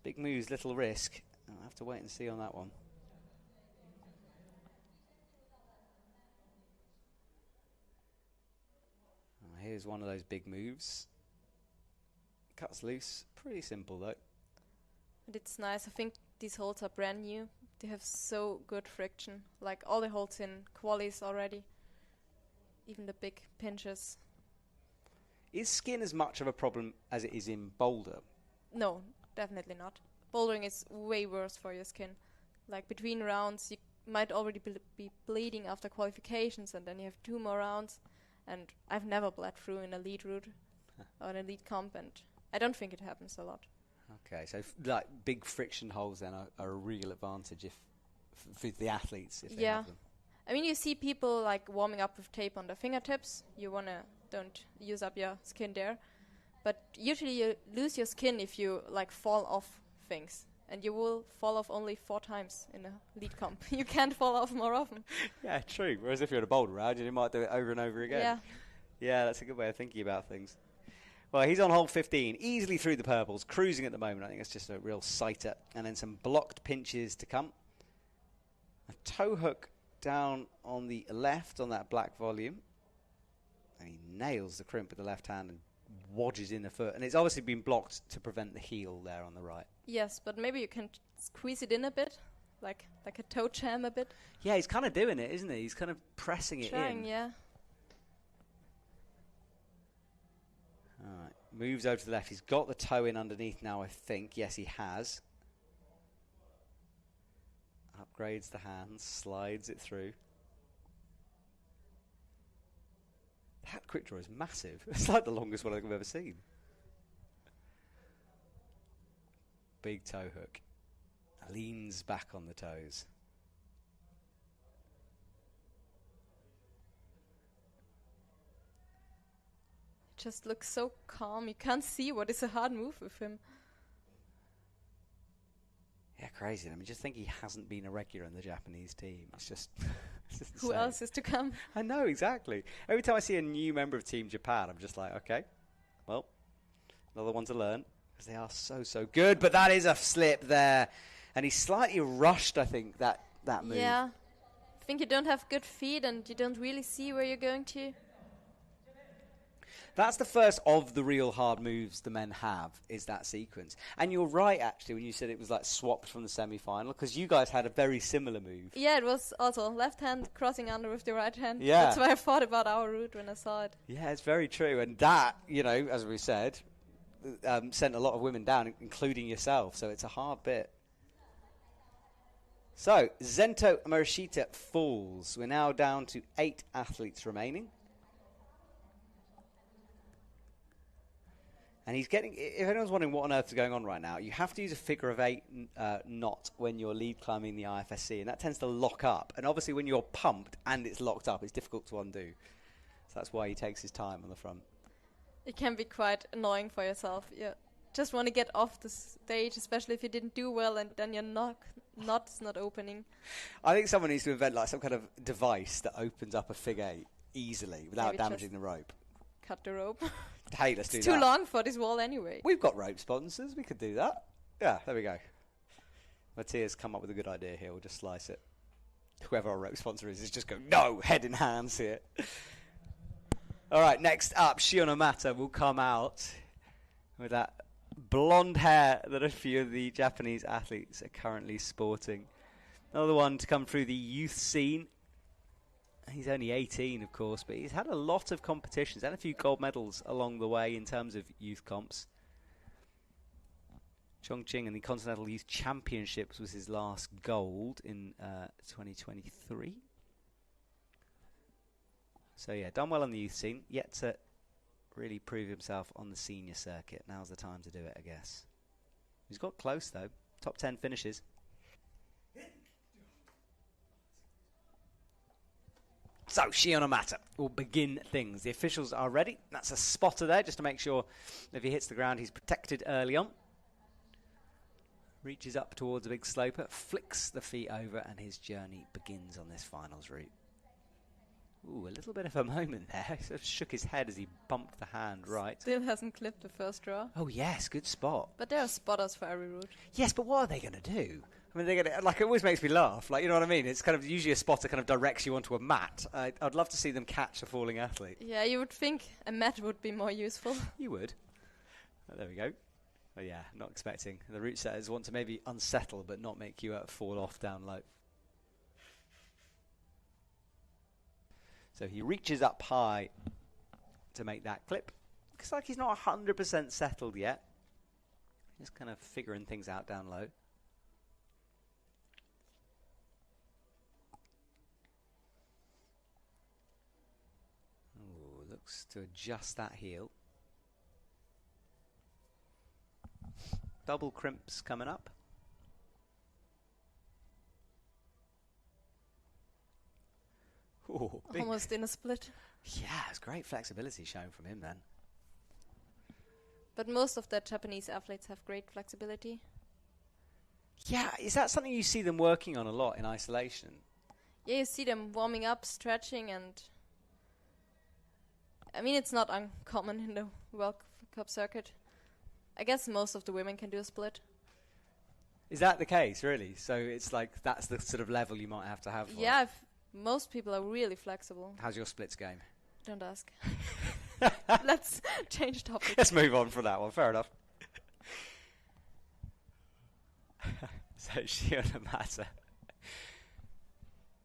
Big moves, little risk. I'll have to wait and see on that one. Here's one of those big moves. Cuts loose. Pretty simple, though. But it's nice. I think these holds are brand new. They have so good friction. Like all the holds in qualies already. Even the big pinches. Is skin as much of a problem as it is in Boulder? No, definitely not. Bouldering is way worse for your skin. Like between rounds, you might already be bleeding after qualifications, and then you have 2 more rounds. And I've never bled through in a lead route or an elite comp, and I don't think it happens a lot. Okay, so like big friction holes then are a real advantage for the athletes if they have them. I mean, you see people like warming up with tape on their fingertips. You don't use up your skin there. But usually you lose your skin if you like fall off things. And you will fall off only 4 times in a lead comp. You can't fall off more often. Yeah, true. Whereas if you're at a boulder round, you might do it over and over again. Yeah. Yeah, that's a good way of thinking about things. Well, he's on hole 15, easily through the purples, cruising at the moment. I think it's just a real sighter. And then some blocked pinches to come. A toe hook down on the left on that black volume. And he nails the crimp with the left hand and wadges in the foot. And it's obviously been blocked to prevent the heel there on the right. Yes, but maybe you can squeeze it in a bit, like a toe jam a bit. Yeah, he's kind of doing it, isn't he? He's kind of pressing it in. Yeah. All right, moves over to the left. He's got the toe in underneath now, I think. Yes, he has. Upgrades the hands, slides it through. That quick draw is massive. It's like the longest one I've ever seen. big toe hook. Leans back on the toes. Just looks so calm. You can't see what is a hard move with him. Yeah, crazy. I mean, just think he hasn't been a regular in the Japanese team. It's just... Who else is to come? I know, exactly. Every time I see a new member of Team Japan, I'm just like, okay, well, another one to learn. Because they are so, so good. But that is a slip there. And he's slightly rushed, I think, that move. Yeah. I think you don't have good feet and you don't really see where you're going to. That's the first of the real hard moves the men have, is that sequence. And you're right, actually, when you said it was like swapped from the semi-final, because you guys had a very similar move. Yeah, it was also left hand crossing under with the right hand. Yeah. That's why I thought about our route when I saw it. Yeah, it's very true. And that, you know, as we said, sent a lot of women down, including yourself. So it's a hard bit. So, Zento Morishita falls. We're now down to 8 athletes remaining. And he's getting, if anyone's wondering what on earth is going on right now, you have to use a figure of 8 knot when you're lead climbing the IFSC, and that tends to lock up. And obviously when you're pumped and it's locked up, it's difficult to undo. So that's why he takes his time on the front. It can be quite annoying for yourself. You just want to get off the stage, especially if you didn't do well and then your knot's not opening. I think someone needs to invent like some kind of device that opens up a figure 8 easily without Maybe damaging the rope. Cut the rope. Hey, let's do that. It's too long for this wall anyway. We've got rope sponsors. We could do that. Yeah, there we go. Matthias come up with a good idea here. We'll just slice it. Whoever our rope sponsor is just go, no, head in hands here. All right, next up, Shion Mata will come out with that blonde hair that a few of the Japanese athletes are currently sporting. Another one to come through the youth scene. He's only 18, of course, but he's had a lot of competitions and a few gold medals along the way in terms of youth comps. Chongqing and the Continental Youth Championships was his last gold in 2023. So, yeah, done well on the youth scene. Yet to really prove himself on the senior circuit. Now's the time to do it, I guess. He's got close, though. Top 10 finishes. So, Shion Mata will begin things. The officials are ready. That's a spotter there, just to make sure if he hits the ground, he's protected early on. Reaches up towards a big sloper, flicks the feet over, and his journey begins on this finals route. Ooh, a little bit of a moment there. He sort of shook his head as he bumped the hand right. Still hasn't clipped the first draw. Oh, yes, good spot. But there are spotters for every route. Yes, but what are they going to do? I mean, they're gonna, like, it always makes me laugh. Like, you know what I mean? It's kind of usually a spotter kind of directs you onto a mat. I'd love to see them catch a falling athlete. Yeah, you would think a mat would be more useful. You would. Oh, there we go. Oh, yeah, not expecting. The route setters want to maybe unsettle but not make you fall off down low. So he reaches up high to make that clip. Looks like he's not 100% settled yet. Just kind of figuring things out down low. Ooh, looks to adjust that heel. Double crimps coming up. Ooh, Almost in a split. Yeah, it's great flexibility shown from him then. But most of the Japanese athletes have great flexibility. Yeah, is that something you see them working on a lot in isolation? Yeah, you see them warming up, stretching, and I mean, it's not uncommon in the World Cup circuit. I guess most of the women can do a split. Is that the case, really? So it's like that's the sort of level you might have to have for Yeah, it. most people are really flexible. How's your splits game? Don't ask. Let's change topic. Let's move on from that one. Fair enough. So Shion Mata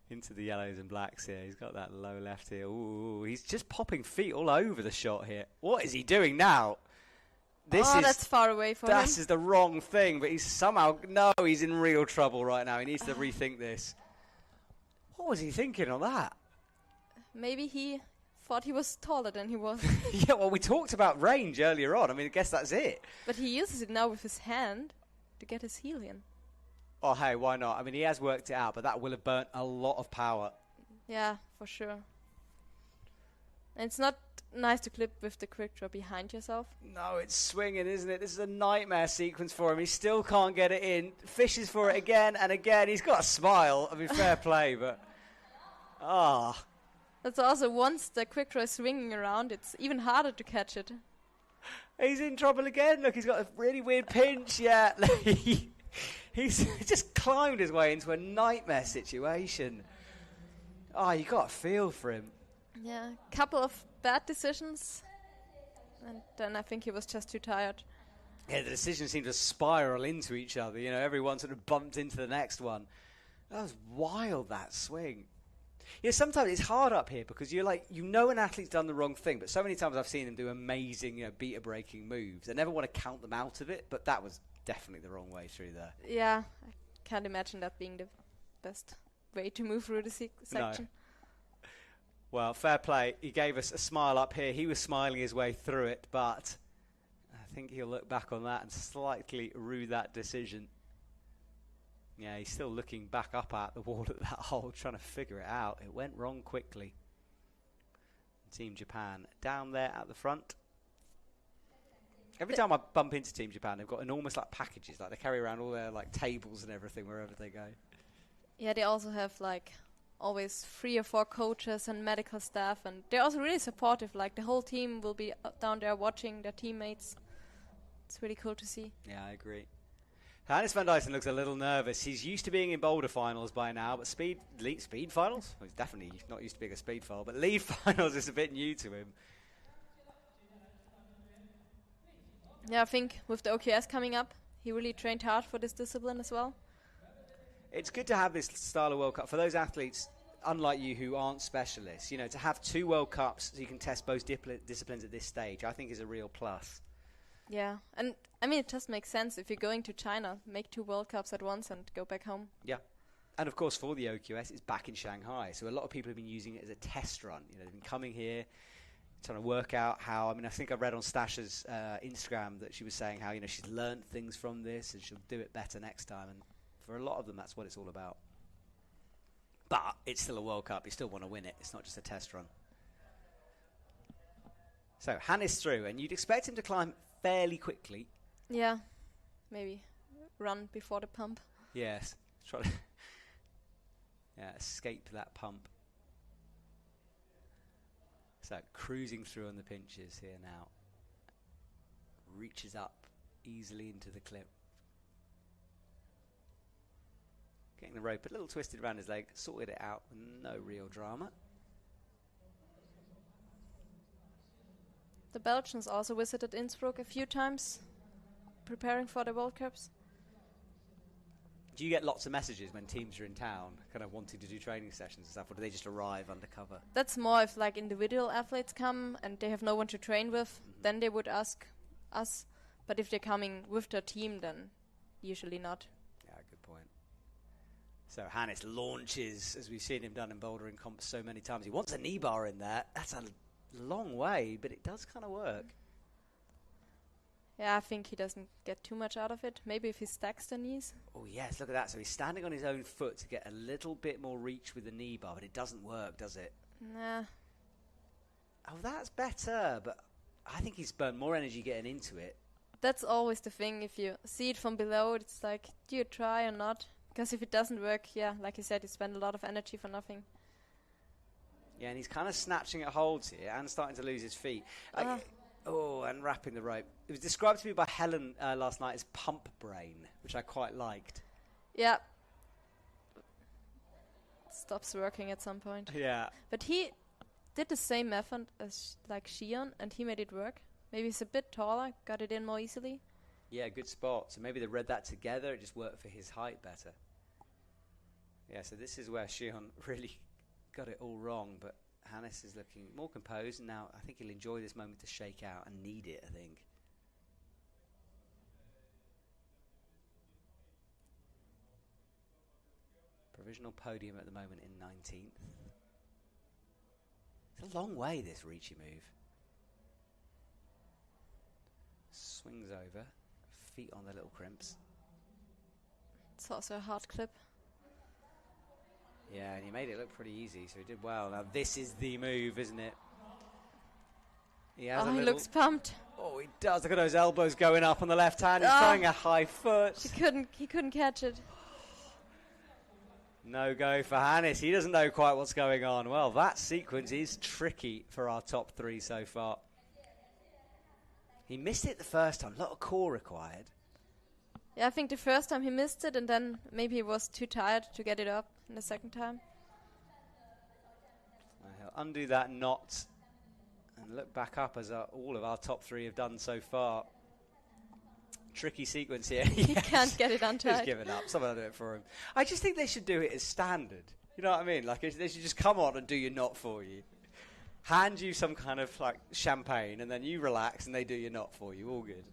into the yellows and blacks here. He's got that low left heel. Ooh, he's just popping feet all over the shot here. What is he doing now? That's far away from him. This is the wrong thing, but he's somehow... No, he's in real trouble right now. He needs to rethink this. What was he thinking on that? Maybe he thought he was taller than he was. Yeah, well, we talked about range earlier on. I mean, I guess that's it. But he uses it now with his hand. to get his heel in. Oh, hey, why not? I mean, he has worked it out, but that will have burnt a lot of power. Yeah, for sure. And it's not nice to clip with the quick draw behind yourself. No, it's swinging, isn't it? This is a nightmare sequence for him. He still can't get it in. Fishes for it again and again. He's got a smile. I mean, fair play, but... That's also, once the quick draw is swinging around, it's even harder to catch it. He's in trouble again. Look, he's got a really weird pinch. Yeah, he's just climbed his way into a nightmare situation. Oh, you got a feel for him. Yeah, couple of bad decisions, and then I think he was just too tired. Yeah, the decisions seemed to spiral into each other. You know, everyone sort of bumped into the next one. That was wild, that swing. Yeah, sometimes it's hard up here because you're like, you know an athlete's done the wrong thing, but so many times I've seen them do amazing, beta-breaking moves. I never want to count them out of it, but that was definitely the wrong way through there. Yeah, I can't imagine that being the best way to move through the section. No. Well, fair play. He gave us a smile up here. He was smiling his way through it, but I think he'll look back on that and slightly rue that decision. Yeah, he's still looking back up at the wall at that hole, trying to figure it out. It went wrong quickly. Team Japan down there at the front. Every time I bump into Team Japan, they've got enormous packages. They carry around all their tables and everything wherever they go. Yeah, they also have always 3 or 4 coaches and medical staff, and they're also really supportive. The whole team will be down there watching their teammates. It's really cool to see. Yeah, I agree. Hannes van Dysen looks a little nervous. He's used to being in Boulder finals by now, but speed finals? Well, he's definitely not used to being a speed final, but lead finals is a bit new to him. Yeah, I think with the OQS coming up, he really trained hard for this discipline as well. It's good to have this style of World Cup for those athletes, unlike you, who aren't specialists. To have 2 World Cups so you can test both disciplines at this stage, I think is a real plus. Yeah, and I mean, it just makes sense if you're going to China, make 2 World Cups at once and go back home. Yeah. And of course, for the OQS, it's back in Shanghai. So a lot of people have been using it as a test run. They've been coming here, trying to work out how, I think I read on Stasha's Instagram that she was saying how, she's learned things from this and she'll do it better next time. And for a lot of them, that's what it's all about. But it's still a World Cup. You still want to win it. It's not just a test run. So Hannes through, and you'd expect him to climb fairly quickly. Yeah, maybe run before the pump. Yes, try to escape that pump. So cruising through on the pinches here now. Reaches up easily into the clip. Getting the rope a little twisted around his leg, sorted it out with no real drama. The Belgians also visited Innsbruck a few times, preparing for the World Cups. Do you get lots of messages when teams are in town, kind of wanting to do training sessions and stuff, or do they just arrive undercover? That's more if individual athletes come and they have no one to train with, then they would ask us. But if they're coming with their team, then usually not. Yeah, good point. So Hannes launches, as we've seen him done in Boulder in comp so many times. He wants a knee bar in there. That's a long way, but it does kind of work. Yeah, I think he doesn't get too much out of it. Maybe if he stacks the knees. Oh, yes, look at that. So he's standing on his own foot to get a little bit more reach with the knee bar, but it doesn't work, does it? Nah. Oh, that's better, but I think he's burned more energy getting into it. That's always the thing. If you see it from below, it's do you try or not? Because if it doesn't work, yeah, like you said, you spend a lot of energy for nothing. Yeah, and he's kind of snatching at holds here and starting to lose his feet. And wrapping the rope. It was described to me by Helen last night as pump brain, which I quite liked. Yeah. Stops working at some point. Yeah. But he did the same method as Chae-hyun, and he made it work. Maybe he's a bit taller, got it in more easily. Yeah, good spot. So maybe they read that together. It just worked for his height better. Yeah, so this is where Chae-hyun really got it all wrong, but Hannes is looking more composed, and now I think he'll enjoy this moment to shake out and need it, I think. Provisional podium at the moment in 19th. It's a long way, this Ricci move. Swings over, feet on the little crimps. That's also a hard clip. Yeah, and he made it look pretty easy, so he did well. Now this is the move, isn't it? He has He looks pumped. Oh, he does. Look at those elbows going up on the left hand. He's trying a high foot. He couldn't catch it. No go for Hannes. He doesn't know quite what's going on. Well, that sequence is tricky for our top three so far. He missed it the first time. A lot of core required. Yeah, I think the first time he missed it, and then maybe he was too tired to get it up in the second time. He'll undo that knot and look back up as all of our top three have done so far. Tricky sequence here. He can't get it untied. He's given up. Someone will do it for him. I just think they should do it as standard. You know what I mean? Like, they should just come on and do your knot for you. Hand you some kind of, like, champagne, and then you relax and they do your knot for you. All good.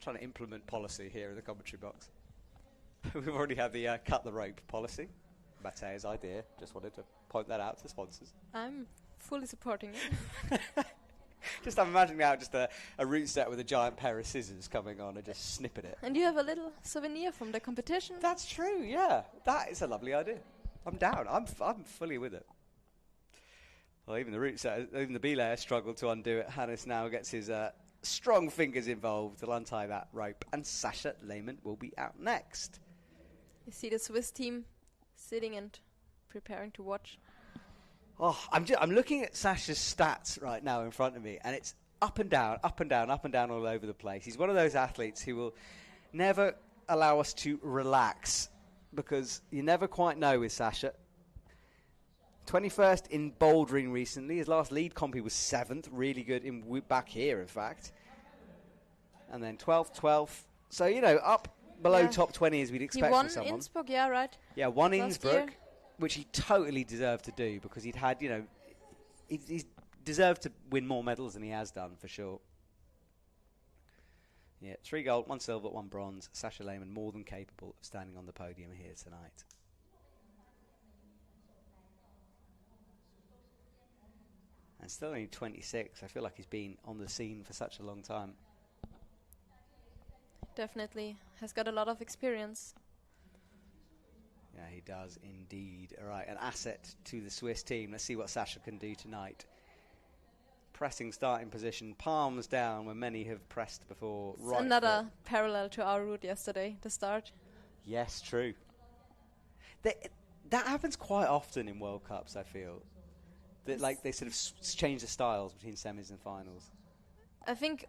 Trying to implement policy here in the commentary box. We've already had the cut the rope policy. Matea's idea. Just wanted to point that out to sponsors. I'm fully supporting it. Just I'm imagining now just a root set with a giant pair of scissors coming on and just snipping it. And you have a little souvenir from the competition. That's true, yeah. That is a lovely idea. I'm down. I'm fully with it. Well, even the root set, even the B-layer struggled to undo it. Hannes now gets his strong fingers involved to untie that rope. And Sasha Lehmann will be out next. You see the Swiss team sitting and preparing to watch. Oh, I'm looking at Sasha's stats right now in front of me, and it's up and down, up and down, up and down all over the place. He's one of those athletes who will never allow us to relax, because you never quite know with Sasha. 21st in bouldering recently. His last lead comp he was 7th, really good back here, in fact. And then 12th. So, you know, up below top 20 as we'd expect from someone. He won Innsbruck, yeah, right? Yeah, won last Innsbruck. year. Which he totally deserved to do, because he'd had, you know, he's deserved to win more medals than he has done, for sure. Yeah, 3 gold, 1 silver, 1 bronze. Sasha Lehmann more than capable of standing on the podium here tonight. And still only 26. I feel like he's been on the scene for such a long time. Definitely has got a lot of experience. Yeah, he does indeed. All right, an asset to the Swiss team. Let's see what Sasha can do tonight. Pressing starting position, palms down where many have pressed before. It's another parallel to our route yesterday, the start. Yes, true. That happens quite often in World Cups, I feel. That like they sort of change the styles between semis and finals. I think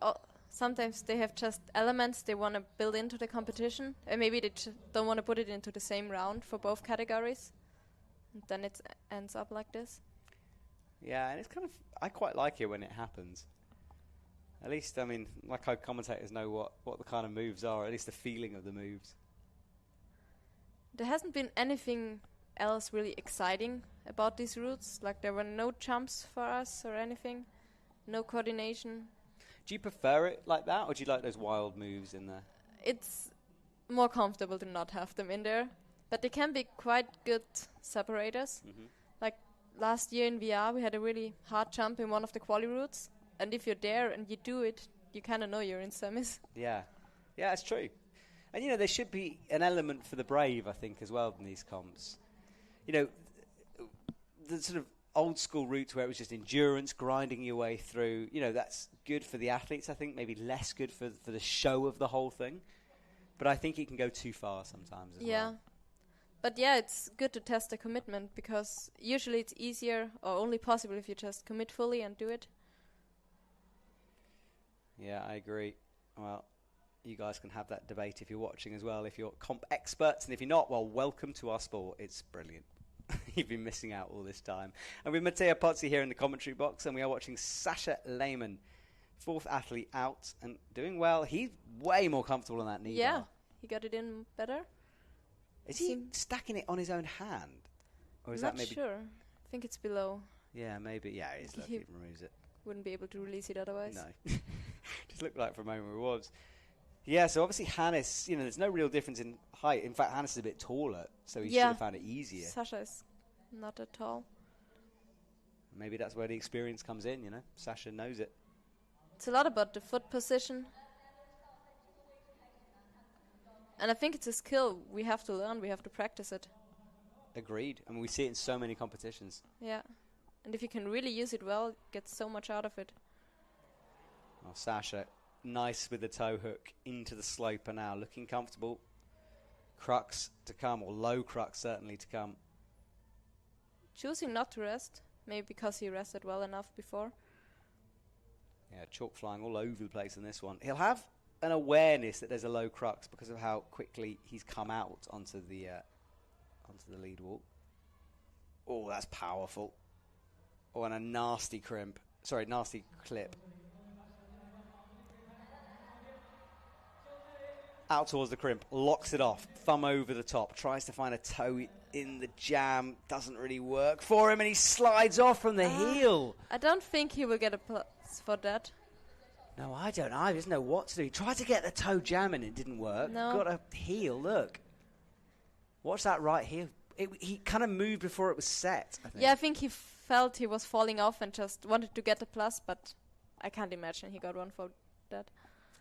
sometimes they have just elements they want to build into the competition, and maybe they don't want to put it into the same round for both categories. And then it ends up like this. Yeah, and it's kind of, I quite like it when it happens. At least, I mean, like our commentators know what the kind of moves are, or at least the feeling of the moves. There hasn't been anything else really exciting about these routes. Like, there were no jumps for us or anything, no coordination. Do you prefer it like that, or do you like those wild moves in there? It's more comfortable to not have them in there, but they can be quite good separators. Mm-hmm. Like last year in VR, we had a really hard jump in one of the quali routes, and if you're there and you do it, you kind of know you're in semis. Yeah, it's true. And, you know, there should be an element for the brave, I think, as well in these comps. You know, the sort of old school routes where it was just endurance, grinding your way through, you know, that's good for the athletes, I think, maybe less good for the show of the whole thing. But I think it can go too far sometimes as well. Yeah. But yeah, it's good to test the commitment, because usually it's easier or only possible if you just commit fully and do it. Yeah, I agree. Well, you guys can have that debate if you're watching as well, if you're comp experts. And if you're not, well, welcome to our sport. It's brilliant. You've been missing out all this time. And with Mattea Pozzi here in the commentary box, and we are watching Sasha Lehmann, 4th athlete out and doing well. He's way more comfortable on that knee bar. He got it in better. Is he stacking it on his own hand? Or is that maybe... Not sure. I think it's below. Yeah, maybe. Yeah, it is. He removes it. Wouldn't be able to release it otherwise. No. Just looked like for a moment it was. Yeah, so obviously Hannes, you know, there's no real difference in height. In fact, Hannes is a bit taller, so he should have found it easier. Sasha is not at tall. Maybe that's where the experience comes in, you know. Sasha knows it. It's a lot about the foot position. And I think it's a skill we have to learn, we have to practice it. Agreed. I mean, we see it in so many competitions. Yeah. And if you can really use it well, get so much out of it. Oh, Sasha, nice with the toe hook into the sloper now, looking comfortable. Crux to come, or low crux certainly to come. Choosing not to rest, maybe because he rested well enough before. Yeah, chalk flying all over the place in this one. He'll have an awareness that there's a low crux because of how quickly he's come out onto the lead wall. Oh, that's powerful. Oh, and a nasty nasty clip. Out towards the crimp, locks it off, thumb over the top, tries to find a toe in the jam, doesn't really work for him, and he slides off from the heel. I don't think he will get a plus for that. No, I don't. I just know what to do. He tried to get the toe jamming, it didn't work. No. Got a heel, look. Watch that right heel. He kind of moved before it was set, I think. Yeah, I think he felt he was falling off and just wanted to get the plus, but I can't imagine he got one for that.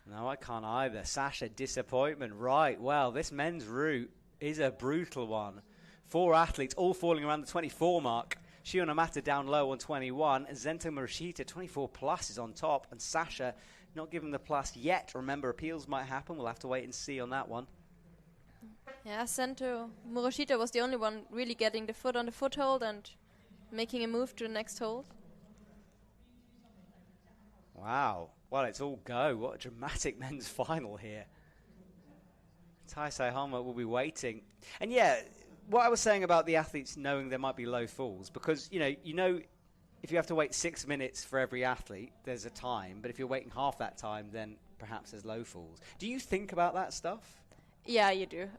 No, I can't either. Sasha, disappointment. Right, well, this men's route is a brutal one. 4 athletes all falling around the 24 mark. Shio Namata down low on 21. Zento Murashita, 24 plus, is on top. And Sasha not given the plus yet. Remember, appeals might happen. We'll have to wait and see on that one. Yeah, Zento Murashita was the only one really getting the foot on the foothold and making a move to the next hold. Wow. Well, it's all go. What a dramatic men's final here. Taisei Hama will be waiting. And yeah, what I was saying about the athletes knowing there might be low falls, because, you know, if you have to wait 6 minutes for every athlete, there's a time. But if you're waiting half that time, then perhaps there's low falls. Do you think about that stuff? Yeah, you do.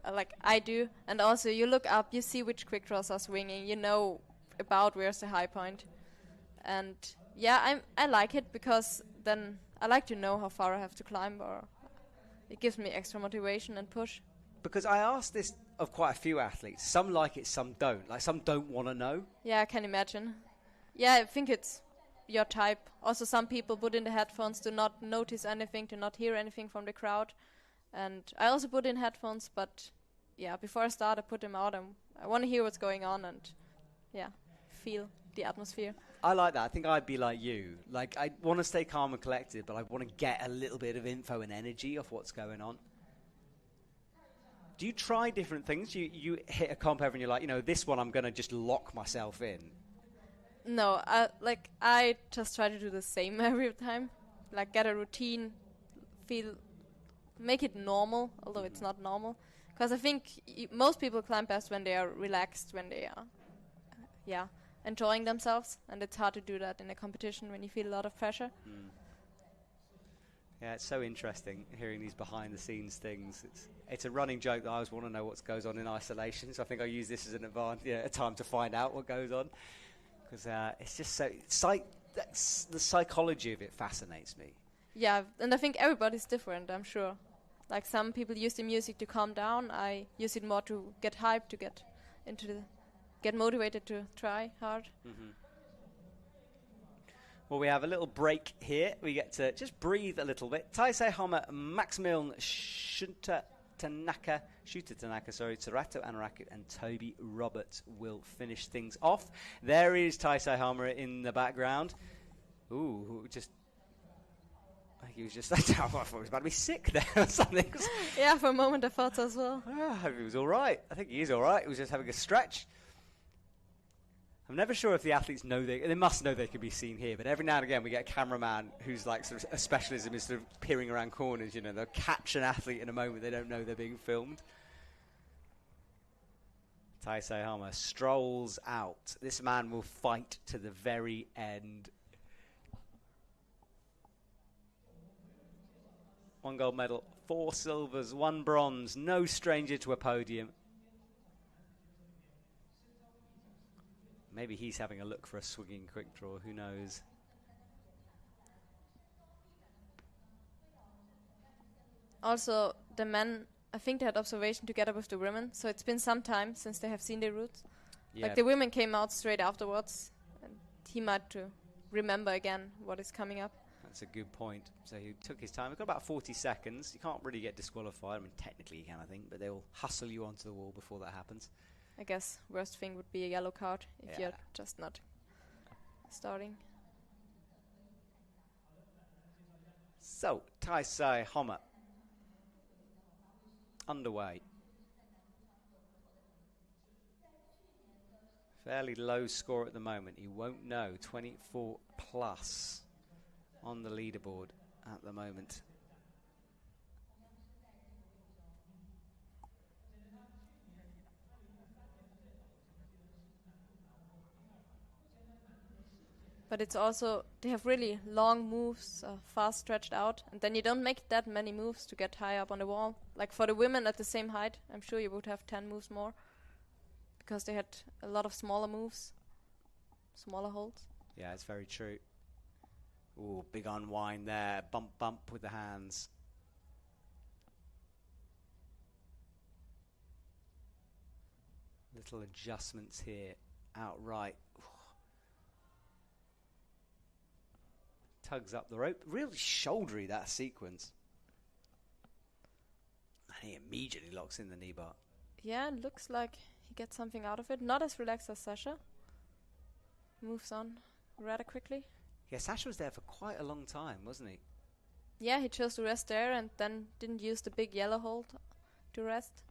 I do. And also, you look up, you see which quick draws are swinging. You know about where's the high point. And yeah, I like it because then I like to know how far I have to climb, or it gives me extra motivation and push. Because I asked this of quite a few athletes. Some like it, some don't. Like, some don't want to know. Yeah, I can imagine. Yeah, I think it's your type. Also, some people put in the headphones to not notice anything, to not hear anything from the crowd. And I also put in headphones, but yeah, before I start, I put them out. I want to hear what's going on and, yeah, feel the atmosphere. I like that. I think I'd be like you. Like, I want to stay calm and collected, but I want to get a little bit of info and energy off what's going on. Do you try different things? You hit a comp ever and you're like, this one I'm going to just lock myself in. No, I just try to do the same every time. Like, get a routine, make it normal, although it's not normal. Because I think most people climb best when they are relaxed, when they are, enjoying themselves. And it's hard to do that in a competition when you feel a lot of pressure. Mm. Yeah, it's so interesting hearing these behind-the-scenes things. It's a running joke that I always want to know what goes on in isolation. So I think I use this as an a time to find out what goes on. Because it's just so... the psychology of it fascinates me. Yeah, and I think everybody's different, I'm sure. Like, some people use the music to calm down. I use it more to get hyped, to get motivated to try hard. Mm-hmm. Well, we have a little break here. We get to just breathe a little bit. Taisei Hama, Maximilian Shunta Tanaka, Sarat Anraku, and Toby Roberts will finish things off. There is Taisei Hama in the background. Ooh, I think he was just... I thought he was about to be sick there or something. Yeah, for a moment I thought so as well. I hope he was all right. I think he is all right. He was just having a stretch. I'm never sure if the athletes know they must know they can be seen here, but every now and again we get a cameraman who's like sort of a specialism is sort of peering around corners, they'll catch an athlete in a moment they don't know they're being filmed. Taisei Hama strolls out. This man will fight to the very end. 1 gold medal, 4 silvers, 1 bronze, no stranger to a podium. Maybe he's having a look for a swinging quick draw, who knows. Also, the men, I think they had observation together with the women, so it's been some time since they have seen the routes. Yeah. Like, the women came out straight afterwards, and he might to remember again what is coming up. That's a good point. So he took his time. We've got about 40 seconds. You can't really get disqualified. I mean, technically you can, I think, but they'll hustle you onto the wall before that happens. I guess worst thing would be a yellow card if Yeah. you're just not starting. So, Taisei Homa. Underway. Fairly low score at the moment. You won't know. 24 plus on the leaderboard at the moment. But it's also, they have really long moves, fast stretched out, and then you don't make that many moves to get high up on the wall. Like for the women at the same height, I'm sure you would have 10 moves more, because they had a lot of smaller moves, smaller holds. Yeah, it's very true. Ooh, big unwind there. Bump, bump with the hands. Little adjustments here. Outright. Tugs up the rope. Really shouldery, that sequence. And he immediately locks in the knee bar. Yeah, it looks like he gets something out of it. Not as relaxed as Sasha. Moves on rather quickly. Yeah, Sasha was there for quite a long time, wasn't he? Yeah, he chose to rest there and then didn't use the big yellow hold to rest.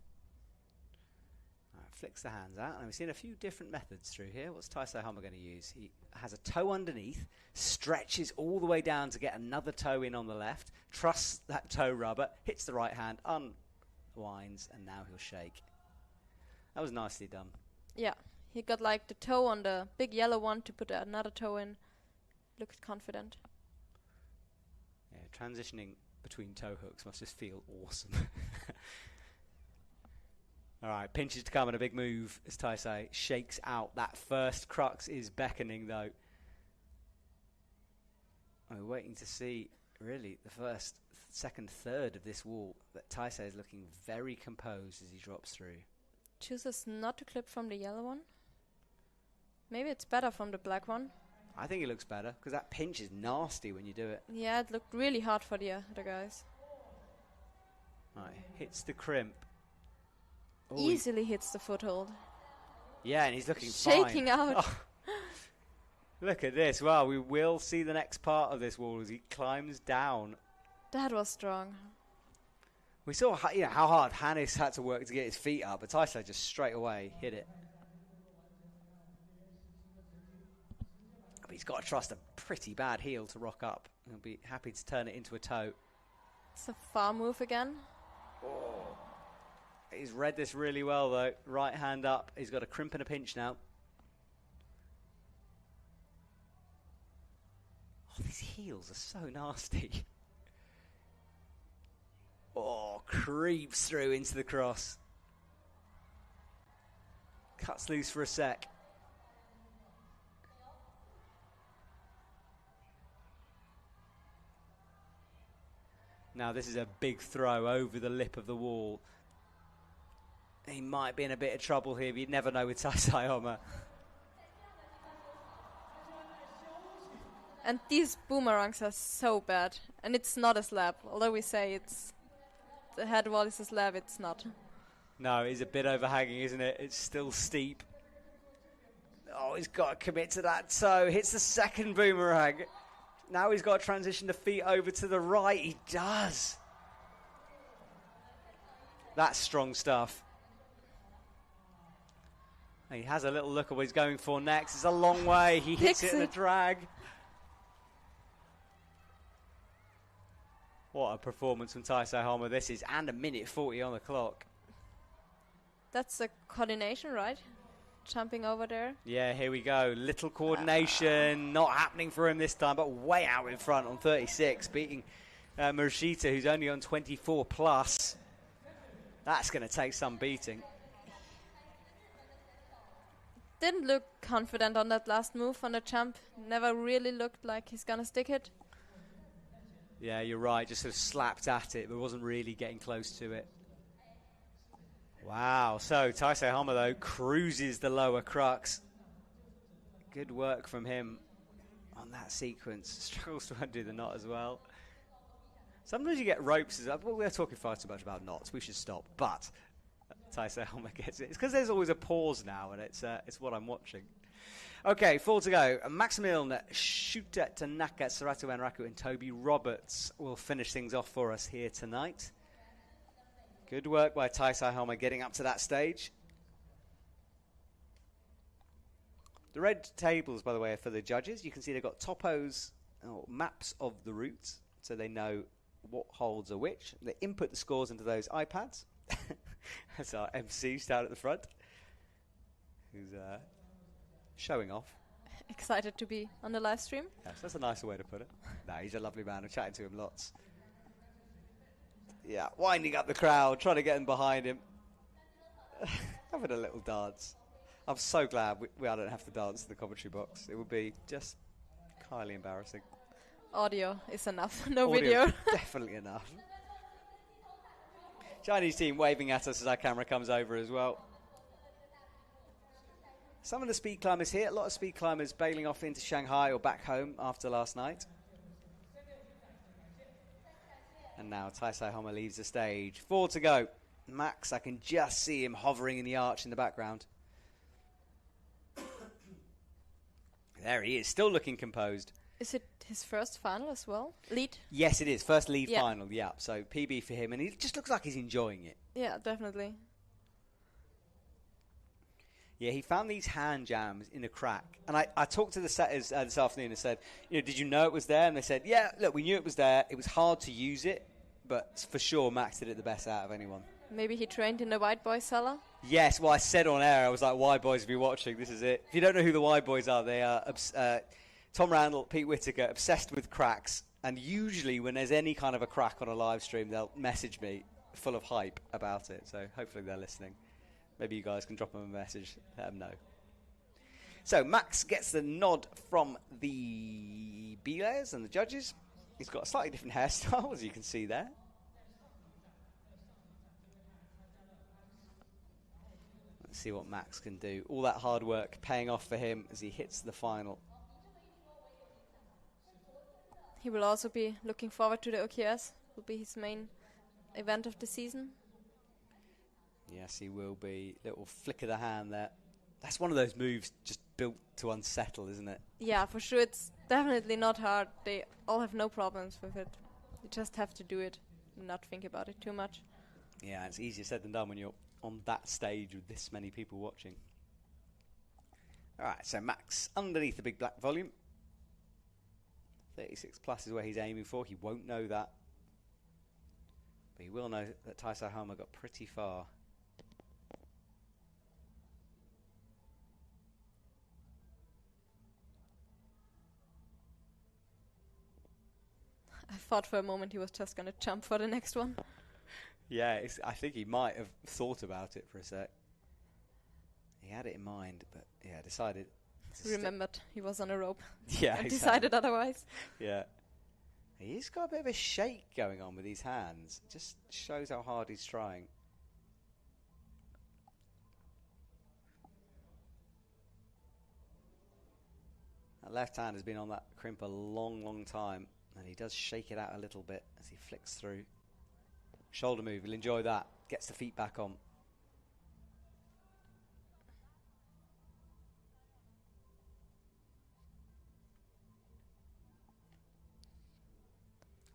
Flicks the hands out, and we've seen a few different methods through here. What's Taisei Hama going to use? He has a toe underneath, stretches all the way down to get another toe in on the left, trusts that toe rubber, hits the right hand, unwinds, and now he'll shake. That was nicely done. Yeah, he got like the toe on the big yellow one to put another toe in. Looked confident. Yeah, transitioning between toe hooks must just feel awesome. All right, pinches to come and a big move as Taisei shakes out. That first crux is beckoning, though. We're waiting to see, really, the first, second, third of this wall. But Taisei is looking very composed as he drops through. Chooses not to clip from the yellow one. Maybe it's better from the black one. I think it looks better, because that pinch is nasty when you do it. Yeah, it looked really hard for the other guys. Right, hits the crimp. Ooh, easily hits the foothold. Yeah, and he's looking shaking fine. out. Oh. Look at this. Wow, we will see the next part of this wall as he climbs down. That was strong. We saw how hard Hannes had to work to get his feet up, but Taisei just straight away hit it. But he's got to trust a pretty bad heel to rock up. He'll be happy to turn it into a toe. It's a far move again. Oh. He's read this really well, though. Right hand up. He's got a crimp and a pinch now. Oh, these heels are so nasty. Oh, creeps through into the cross. Cuts loose for a sec. Now this is a big throw over the lip of the wall. He might be in a bit of trouble here, but you'd never know with Taisei Hama. And these boomerangs are so bad. And it's not a slab. Although we say it's the head wall is a slab, it's not. No, it's a bit overhanging, isn't it? It's still steep. Oh, he's got to commit to that toe. Hits the second boomerang. Now he's got to transition the feet over to the right. He does. That's strong stuff. He has a little look at what he's going for next. It's a long way. He hits it in a drag. What a performance from Taisei Hama this is. And a minute 40 on the clock. That's a coordination, right? Jumping over there. Yeah, here we go. Little coordination. Not happening for him this time, but way out in front on 36. Beating Murashita, who's only on 24 plus. That's going to take some beating. Didn't look confident on that last move on the jump. Never really looked like he's gonna stick it. Yeah, you're right. Just sort of slapped at it, but wasn't really getting close to it. Wow. So Taisei Hama, though, cruises the lower crux. Good work from him. on that sequence. Struggles to undo the knot as well. Sometimes you get ropes. Well, we're talking far too much about knots. We should stop. But Taisei Hama gets it. It's because there's always a pause now, and it's what I'm watching. Okay, 4 to go. Maximilian Shuta Tanaka, Sarat Anraku, and Toby Roberts will finish things off for us here tonight. Good work by Taisei Hama getting up to that stage. The red tables, by the way, are for the judges. You can see they've got topos, maps of the routes, so they know what holds are which. They input the scores into those iPads. That's our MC down at the front, who's showing off. Excited to be on the live stream. Yes, that's a nicer way to put it. No, he's a lovely man. I'm chatting to him lots. Yeah, winding up the crowd, trying to get them behind him. Having a little dance. I'm so glad I don't have to dance in the commentary box. It would be just highly embarrassing. Audio is enough, no Audio video. Definitely enough. Chinese team waving at us as our camera comes over as well. Some of the speed climbers here, a lot of speed climbers bailing off into Shanghai or back home after last night. And now Taisei Hama leaves the stage. 4 to go. Max, I can just see him hovering in the arch in the background. There he is, still looking composed. Is it his first final as well? Lead? Yes, it is. First lead final, yeah. So PB for him, and he just looks like he's enjoying it. Yeah, definitely. Yeah, he found these hand jams in a crack. And I talked to the setters this afternoon and said, did you know it was there? And they said, yeah, look, we knew it was there. It was hard to use it, but for sure Max did it the best out of anyone. Maybe he trained in the White Boy cellar? Yes, well, I said on air, I was like, Y Boys, if you're watching, this is it. If you don't know who the Y Boys are, they are Tom Randall, Pete Whittaker, obsessed with cracks. And usually when there's any kind of a crack on a live stream, they'll message me full of hype about it. So hopefully they're listening. Maybe you guys can drop them a message, let them know. So Max gets the nod from the B-layers and the judges. He's got a slightly different hairstyle, as you can see there. Let's see what Max can do. All that hard work paying off for him as he hits the final. He will also be looking forward to the OKS. Will be his main event of the season. Yes, he will be. Little flick of the hand there. That's one of those moves just built to unsettle, isn't it? Yeah, for sure. It's definitely not hard. They all have no problems with it. You just have to do it and not think about it too much. Yeah, it's easier said than done when you're on that stage with this many people watching. All right, so Max underneath the big black volume. 36 plus is where he's aiming for. He won't know that. But he will know that Taisei Hama got pretty far. I thought for a moment he was just going to jump for the next one. Yeah, I think he might have thought about it for a sec. He had it in mind, but yeah, decided. Remembered he was on a rope. Yeah, and exactly. Decided otherwise. Yeah. He's got a bit of a shake going on with his hands. Just shows how hard he's trying. That left hand has been on that crimp a long, long time. And he does shake it out a little bit as he flicks through. Shoulder move, he'll enjoy that. Gets the feet back on.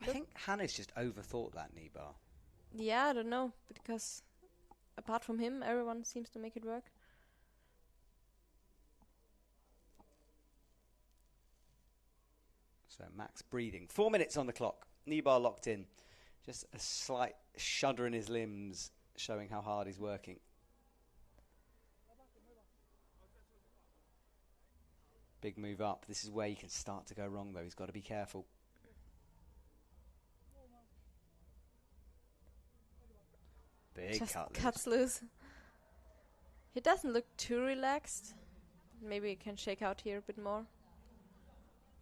I think Hannah's just overthought that knee bar. Yeah, I don't know. Because apart from him, everyone seems to make it work. So Max breathing. 4 minutes on the clock. Knee bar locked in. Just a slight shudder in his limbs, showing how hard he's working. Big move up. This is where he can start to go wrong, though. He's got to be careful. Big Just cut loose. cuts loose. He doesn't look too relaxed. Maybe he can shake out here a bit more.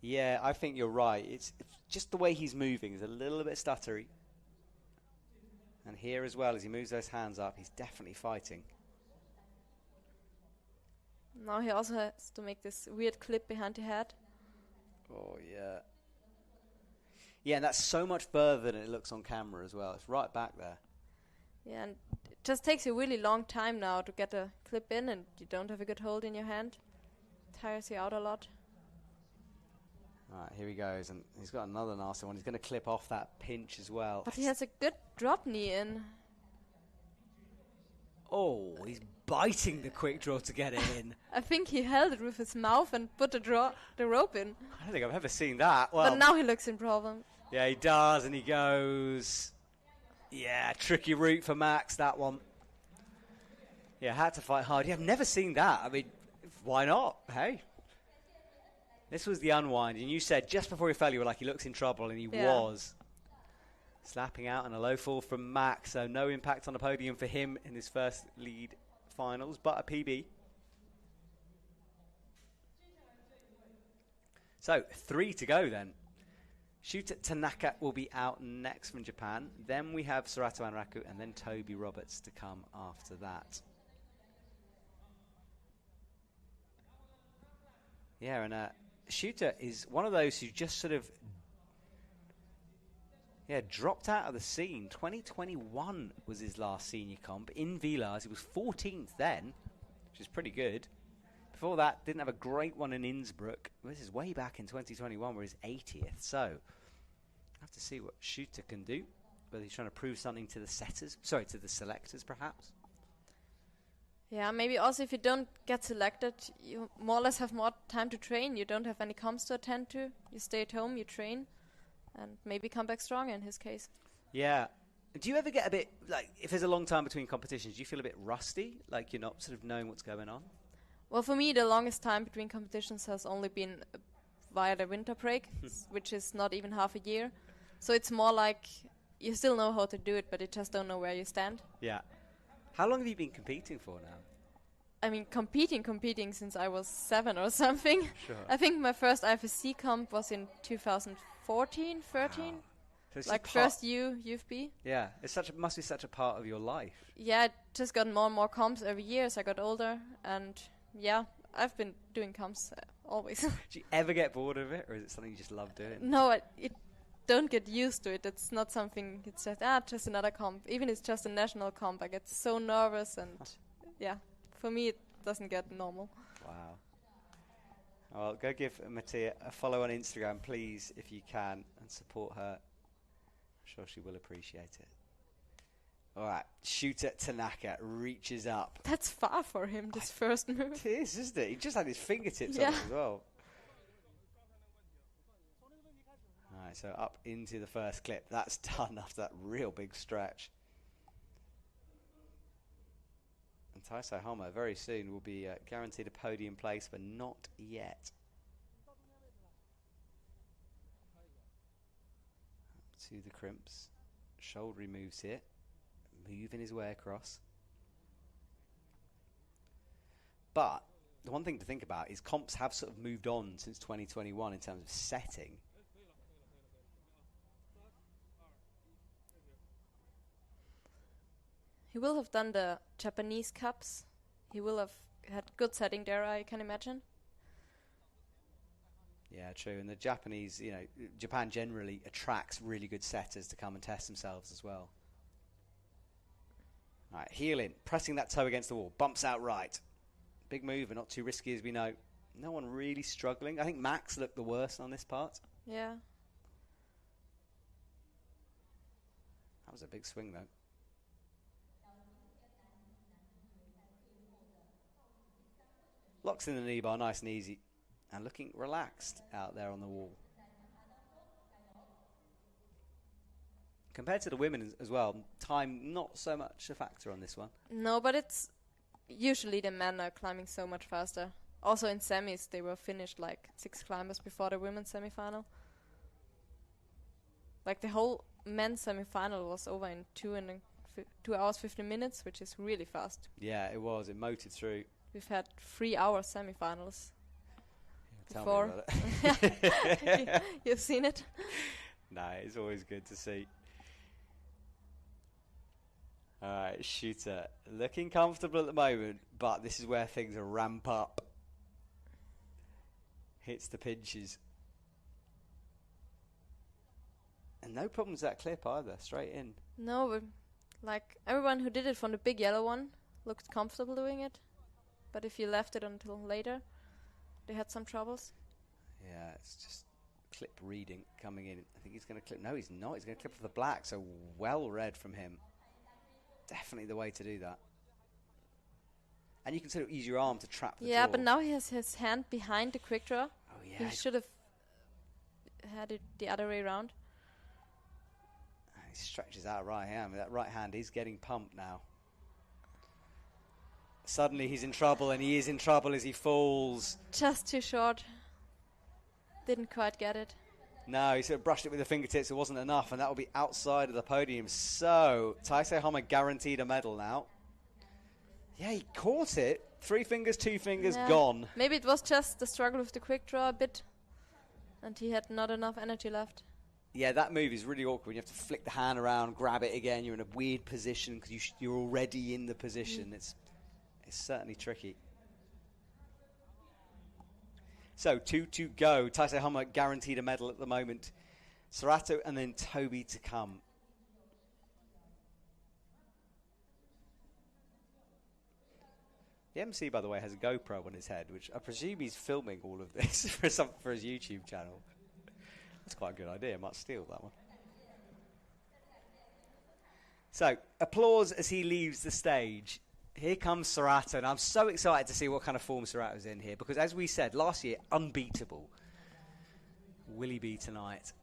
Yeah, I think you're right. It's just the way he's moving is a little bit stuttery. And here as well, as he moves those hands up, he's definitely fighting. Now he also has to make this weird clip behind the head. Oh, yeah. Yeah, and that's so much further than it looks on camera as well. It's right back there. Yeah, and it just takes a really long time now to get a clip in, and you don't have a good hold in your hand. Tires you out a lot. All right, here he goes, and he's got another nasty one. He's going to clip off that pinch as well. But he has a good drop knee in. Oh, he's biting the quick draw to get it in. I think he held it with his mouth and put the rope in. I don't think I've ever seen that. Well, but now he looks in problem. Yeah, he does, and he goes. Yeah, tricky route for Max, that one. Yeah, had to fight hard. Yeah, I've never seen that. I mean, why not? Hey. This was the unwind, and you said just before he fell, you were like, he looks in trouble, and he was. Slapping out and a low fall from Max, so no impact on the podium for him in his first lead finals, but a PB. So, 3 to go then. Shuta Tanaka will be out next from Japan. Then we have Sarat Anraku and then Toby Roberts to come after that. Yeah, and Shuta is one of those who just sort of dropped out of the scene. 2021 was his last senior comp in Villars. He was 14th then, which is pretty good. Before that, didn't have a great one in Innsbruck. This is way back in 2021 where he's 80th. So, have to see what Shuta can do. Whether he's trying to prove something to the to the selectors perhaps. Yeah, maybe also if you don't get selected, you more or less have more time to train. You don't have any comps to attend to. You stay at home, you train, and maybe come back stronger in his case. Yeah. Do you ever get a bit, like, if there's a long time between competitions, do you feel a bit rusty? Like you're not sort of knowing what's going on? Well, for me, the longest time between competitions has only been via the winter break, which is not even half a year. So it's more like you still know how to do it, but you just don't know where you stand. Yeah. How long have you been competing for now? I mean, competing since I was 7 or something. Sure. I think my first IFSC comp was in 2014, 13. Wow. So like first youth B. Yeah, must be such a part of your life. Yeah, I just got more and more comps every year as I got older, and yeah, I've been doing comps always. Do you ever get bored of it, or is it something you just love doing? No, it don't get used to it. It's not something. It's just another comp. Even if it's just a national comp, I get so nervous, and yeah, for me it doesn't get normal. Wow. Well, go give Mattia a follow on Instagram, please, if you can, and support her. I'm sure she will appreciate it. All right, Shuta Tanaka reaches up. That's far for him, this first move. It is, isn't it? He just had his fingertips on it as well. All right, so up into the first clip. That's done after that real big stretch. And Taisei Hama very soon will be guaranteed a podium place, but not yet. Up to the crimps. Shoulder removes here. Moving his way across. But the one thing to think about is comps have sort of moved on since 2021 in terms of setting. He will have done the Japanese Cups. He will have had good setting there, I can imagine. Yeah, true. And the Japanese, Japan generally attracts really good setters to come and test themselves as well. All right, heel in, pressing that toe against the wall, bumps out right. Big move, but not too risky as we know. No one really struggling. I think Max looked the worst on this part. Yeah. That was a big swing, though. Locks in the knee bar, nice and easy. And looking relaxed out there on the wall. Compared to the women as well, time not so much a factor on this one. No, but it's usually the men are climbing so much faster. Also in semis, they were finished like 6 climbers before the women's semifinal. Like the whole men's semifinal was over in 2 hours 15 minutes, which is really fast. Yeah, it was. It motored through. We've had 3-hour semifinals before. Tell me about it. You've seen it? No, it's always good to see. All right, Shuta looking comfortable at the moment, but this is where things ramp up. Hits the pinches. And no problems with that clip either, straight in. No, but like everyone who did it from the big yellow one looked comfortable doing it. But if you left it until later, they had some troubles. Yeah, it's just clip reading coming in. I think he's going to clip. No, he's not. He's going to clip for the black. So well read from him. Definitely the way to do that. And you can sort of use your arm to trap the draw. But now he has his hand behind the quick draw. Oh, yeah. He should have had it the other way around. He stretches out right hand. That right hand is getting pumped now. Suddenly he's in trouble, and he is in trouble as he falls. Just too short. Didn't quite get it. No, he sort of brushed it with the fingertips. It wasn't enough, and that will be outside of the podium. So Taisei Hama guaranteed a medal now. Yeah, he caught it. 3 fingers, 2 fingers, gone. Maybe it was just the struggle with the quick draw a bit, and he had not enough energy left. Yeah, that move is really awkward. You have to flick the hand around, grab it again. You're in a weird position because you're already in the position. It's certainly tricky. So 2 to go. Taisei Hama guaranteed a medal at the moment. Sarato and then Toby to come. The MC, by the way, has a GoPro on his head, which I presume he's filming all of this for his YouTube channel. That's quite a good idea. I might steal that one. So, applause as he leaves the stage. Here comes Sarato, and I'm so excited to see what kind of form Sarato's in here, because as we said, last year, unbeatable. Will he be tonight?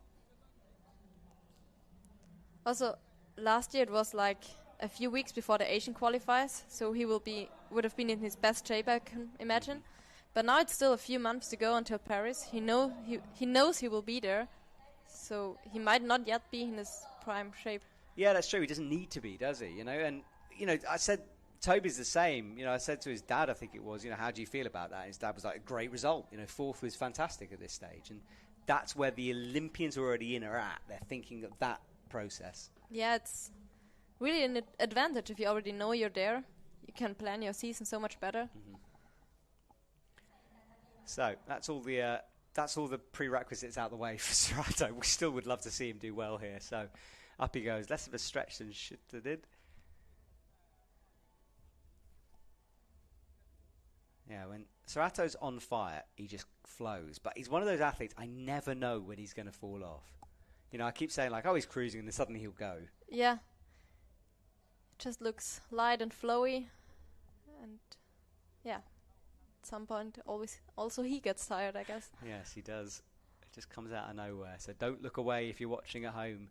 Also, last year it was like a few weeks before the Asian qualifiers, so he would have been in his best shape, I can imagine. But now it's still a few months to go until Paris. He knows he will be there, so he might not yet be in his prime shape. Yeah, that's true. He doesn't need to be, does he? And I said Toby's the same. I said to his dad, I think it was, how do you feel about that? And his dad was like, great result. 4th was fantastic at this stage, and that's where the Olympians already in are at. They're thinking of that process. Yeah, it's really an advantage if you already know you're there. You can plan your season so much better. Mm-hmm. So that's all the prerequisites out the way for Sarato. We still would love to see him do well here. So up he goes. Less of a stretch than Shita did. Yeah, when Sarato's on fire, he just flows. But he's one of those athletes, I never know when he's going to fall off. I keep saying like, oh, he's cruising, and then suddenly he'll go. Yeah. It just looks light and flowy. And yeah. At some point, also he gets tired, I guess. Yes, he does. It just comes out of nowhere. So don't look away if you're watching at home.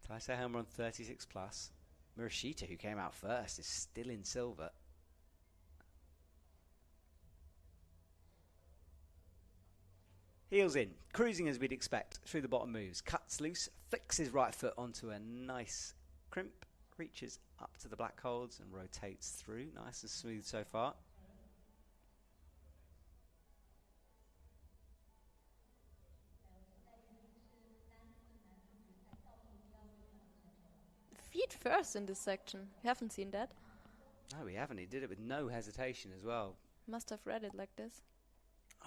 Taisei Hama on 36 plus. Murashita, who came out first, is still in silver. Heels in, cruising as we'd expect through the bottom moves. Cuts loose, flicks his right foot onto a nice crimp. Reaches up to the black holds and rotates through. Nice and smooth so far. Feet first in this section. We haven't seen that. No, we haven't. He did it with no hesitation as well. Must have read it like this.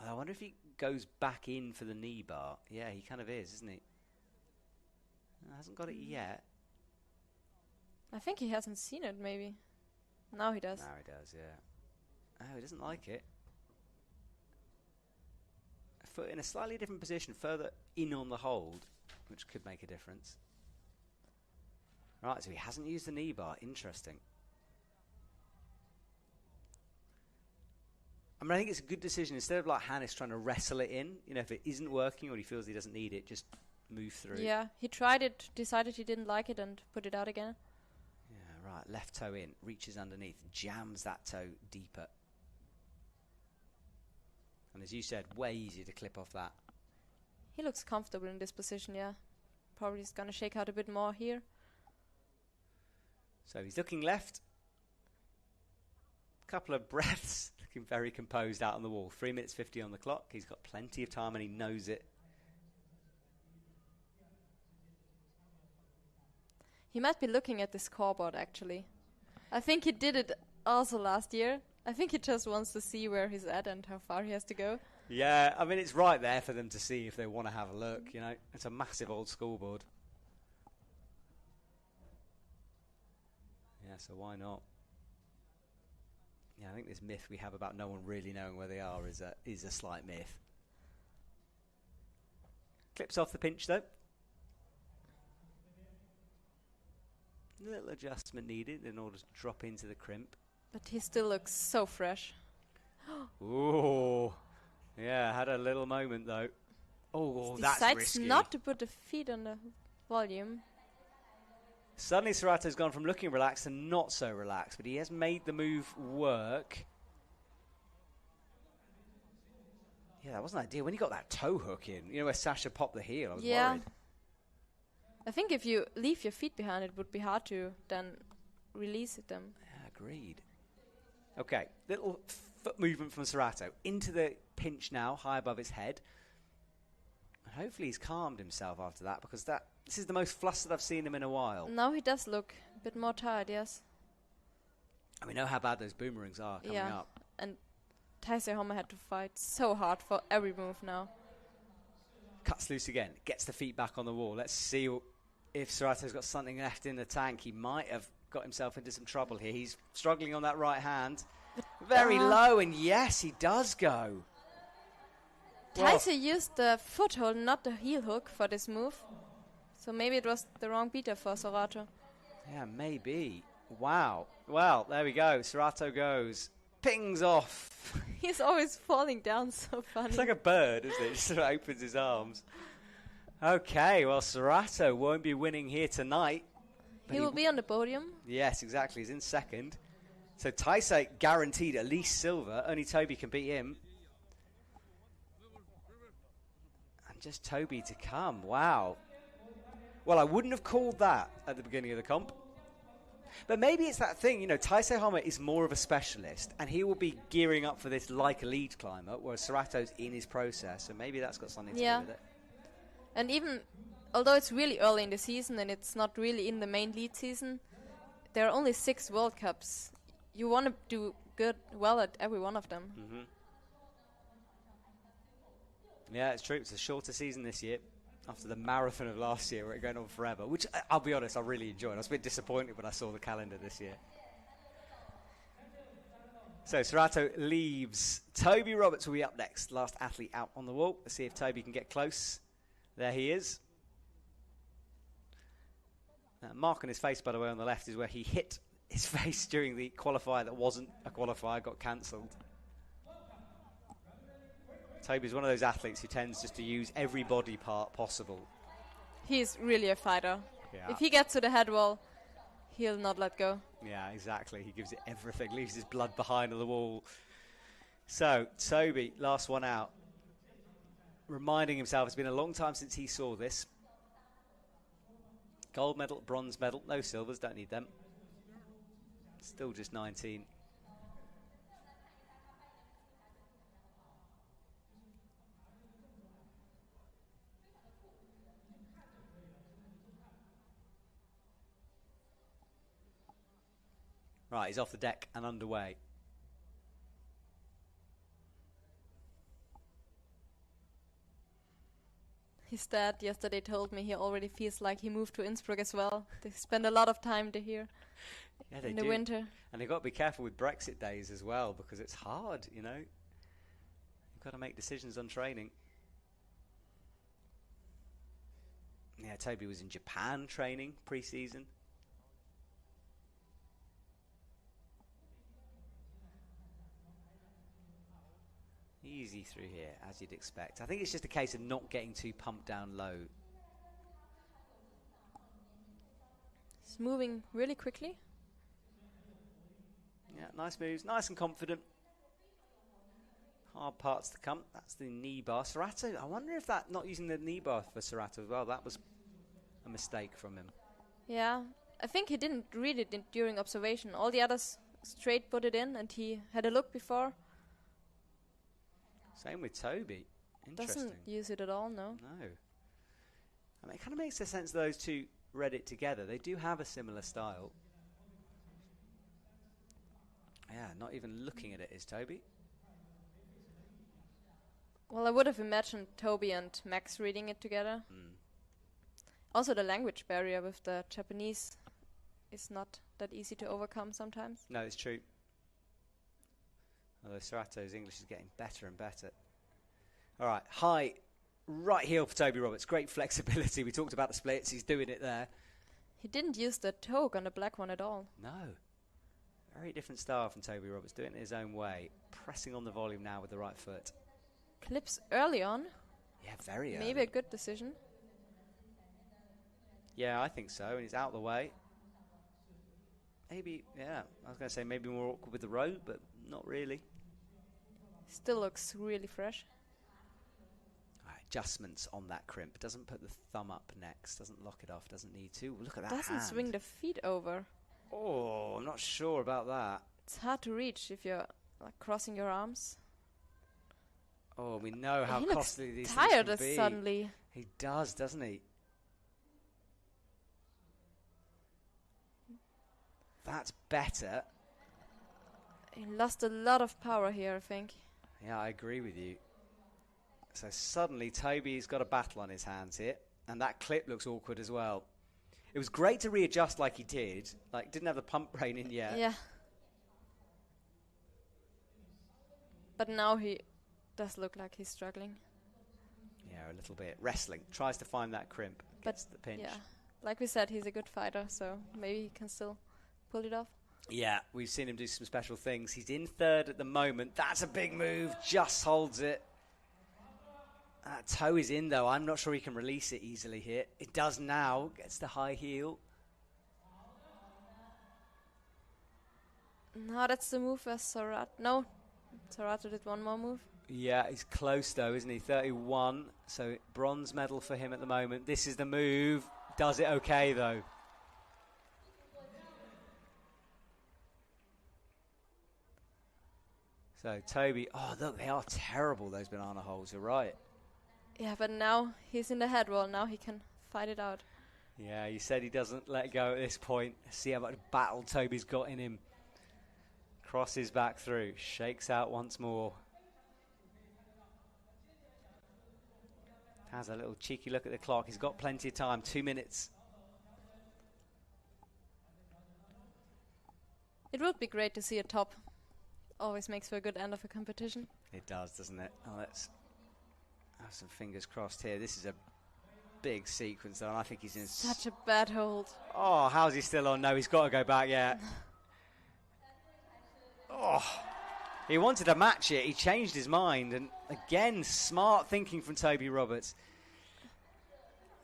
I wonder if he goes back in for the knee bar. Yeah, he kind of is, isn't he? Hasn't got it yet. I think he hasn't seen it, maybe. Now he does. Now he does, yeah. Oh, he doesn't like it. A foot in a slightly different position, further in on the hold, which could make a difference. Right, so he hasn't used the knee bar. Interesting. I think it's a good decision. Instead of like Hannes trying to wrestle it in, if it isn't working or he feels he doesn't need it, just move through. Yeah, he tried it, decided he didn't like it, and put it out again. Yeah, right. Left toe in, reaches underneath, jams that toe deeper. And as you said, way easier to clip off that. He looks comfortable in this position, yeah. Probably is going to shake out a bit more here. So he's looking left. Couple of breaths. Looking very composed out on the wall. 3 minutes 50 on the clock. He's got plenty of time and he knows it. He might be looking at the scoreboard, actually. I think he did it also last year. I think he just wants to see where he's at and how far he has to go. Yeah, I mean, it's right there for them to see if they want to have a look, you know. It's a massive old scoreboard. Yeah, so why not? Yeah, I think this myth we have about no one really knowing where they are is a slight myth. Clips off the pinch, though. A little adjustment needed in order to drop into the crimp. But he still looks so fresh. Ooh. Yeah, had a little moment, though. Oh, that's risky. Decides not to put the feet on the volume. Suddenly, Sarato's gone from looking relaxed to not so relaxed, but he has made the move work. Yeah, that wasn't ideal. When he got that toe hook in, you know, where Sasha popped the heel, I was worried. I think if you leave your feet behind, it would be hard to then release them. Yeah, agreed. Okay, little foot movement from Serato into the pinch now, high above his head. And hopefully he's calmed himself after that, because this is the most flustered I've seen him in a while. Now he does look a bit more tired, yes. And we know how bad those boomerangs are coming up. And Taisei Homer had to fight so hard for every move now. Cuts loose again, gets the feet back on the wall. Let's see if Serato's got something left in the tank. He might have got himself into some trouble here. He's struggling on that right hand. Very low, and yes, he does go. Taisei used the foothold, not the heel hook for this move. So maybe it was the wrong beater for Serato. Yeah, maybe. Wow. Well, there we go. Serato goes. Pings off. He's always falling down, so funny. It's like a bird, isn't it? Just sort of opens his arms. Okay, well, Serato won't be winning here tonight. He will be on the podium. Yes, exactly. He's in second. So Taisei guaranteed at least silver. Only Toby can beat him. And just Toby to come. Wow. Well, I wouldn't have called that at the beginning of the comp. But maybe it's that thing, you know, Taisei Homer is more of a specialist, and he will be gearing up for this like a lead climber, whereas Serato's in his process, so maybe that's got something to do with it. And even, although it's really early in the season and it's not really in the main lead season, there are only 6 World Cups. You want to do well at every one of them. Mm-hmm. Yeah, it's true. It's a shorter season this year. After the marathon of last year, where it going on forever, which I'll be honest, I really enjoyed. I was a bit disappointed when I saw the calendar this year. So Serato leaves. Toby Roberts will be up next. Last athlete out on the wall. Let's see if Toby can get close. There he is. Mark on his face, by the way, on the left is where he hit his face during the qualifier that wasn't a qualifier, got cancelled. Toby's one of those athletes who tends just to use every body part possible. He's really a fighter. Yeah. If he gets to the head wall, he'll not let go. Yeah, exactly. He gives it everything, leaves his blood behind on the wall. So, Toby, last one out. Reminding himself it's been a long time since he saw this. Gold medal, bronze medal, no silvers, don't need them. Still just 19. Right, he's off the deck and underway. His dad yesterday told me he already feels like he moved to Innsbruck as well. They spend a lot of time here in the winter. And they've got to be careful with Brexit days as well, because it's hard, you know. You've got to make decisions on training. Yeah, Toby was in Japan training pre-season. Easy through here, as you'd expect. I think it's just a case of not getting too pumped down low. It's moving really quickly. Yeah, nice moves, nice and confident. Hard parts to come. That's the knee bar. Serato, I wonder if that, not using the knee bar for Serato as well, that was a mistake from him. Yeah, I think he didn't read it during observation. All the others straight put it in, and he had a look before. Same with Toby. Interesting. Doesn't use it at all, no. No. I mean, it kind of makes sense those two read it together. They do have a similar style. Yeah, not even looking at it is Toby. Well, I would have imagined Toby and Max reading it together. Also, the language barrier with the Japanese is not that easy to overcome sometimes. No, it's true. Although Sarato's English is getting better and better. All right, high right heel for Toby Roberts. Great flexibility. We talked about the splits. He's doing it there. He didn't use the toe on the black one at all. No. Very different style from Toby Roberts, doing it his own way. Pressing on the volume now with the right foot. Clips early on. Yeah, very early. Maybe a good decision. Yeah, I think so. And he's out of the way. Maybe, yeah, I was going to say maybe more awkward with the rope, but not really. Still looks really fresh. All right, adjustments on that crimp. Doesn't put the thumb up next. Doesn't lock it off. Doesn't need to. Look at that Doesn't hand. swing the feet over. Oh, I'm not sure about that. It's hard to reach if you're like crossing your arms. Oh, we know how he costly these looks things tired can be. suddenly. He does, doesn't he? That's better. He lost a lot of power here, I think. Yeah, I agree with you. So suddenly Toby's got a battle on his hands here. And that clip looks awkward as well. It was great to readjust like he did. Like, didn't have the pump brain in yet. Yeah. But now he does look like he's struggling. Yeah, a little bit. Wrestling. Tries to find that crimp. Gets the pinch. Yeah. Like we said, he's a good fighter, so maybe he can still pull it off. Yeah, we've seen him do some special things. He's in third at the moment. That's a big move. Just holds it. That toe is in, though. I'm not sure he can release it easily here. It does now. Gets the high heel. No, that's the move as Sarat. No, Sarat did one more move. Yeah, he's close, though, isn't he? 31. So bronze medal for him at the moment. This is the move. Does it okay, though. So Toby, oh look, they are terrible, those banana holes, you're right. Yeah, but now he's in the head roll, now he can fight it out. Yeah, you said he doesn't let go at this point. See how much battle Toby's got in him. Crosses back through, shakes out once more. Has a little cheeky look at the clock, he's got plenty of time, 2 minutes. It would be great to see a top. Always makes for a good end of a competition. It does, doesn't it? Oh, let's have some fingers crossed here. This is a big sequence, though, and I think he's in such a bad hold. Oh, how's he still on? No, he's got to go back, yeah. Oh, he wanted to match it. He changed his mind, and again, smart thinking from Toby Roberts.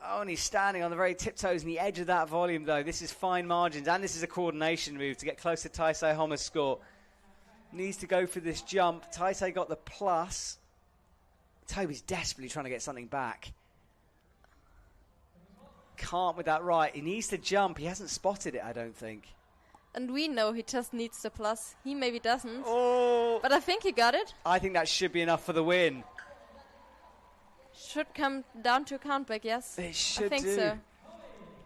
Oh, and he's standing on the very tiptoes in the edge of that volume, though. This is fine margins, and this is a coordination move to get close to Taisei Homa's score. Needs to go for this jump. Taisei got the plus. Toby's desperately trying to get something back. Can't with that right. He needs to jump. He hasn't spotted it, I don't think. And we know he just needs the plus. He maybe doesn't. Oh! But I think he got it. I think that should be enough for the win. Should come down to a countback, yes. It should I think do. so.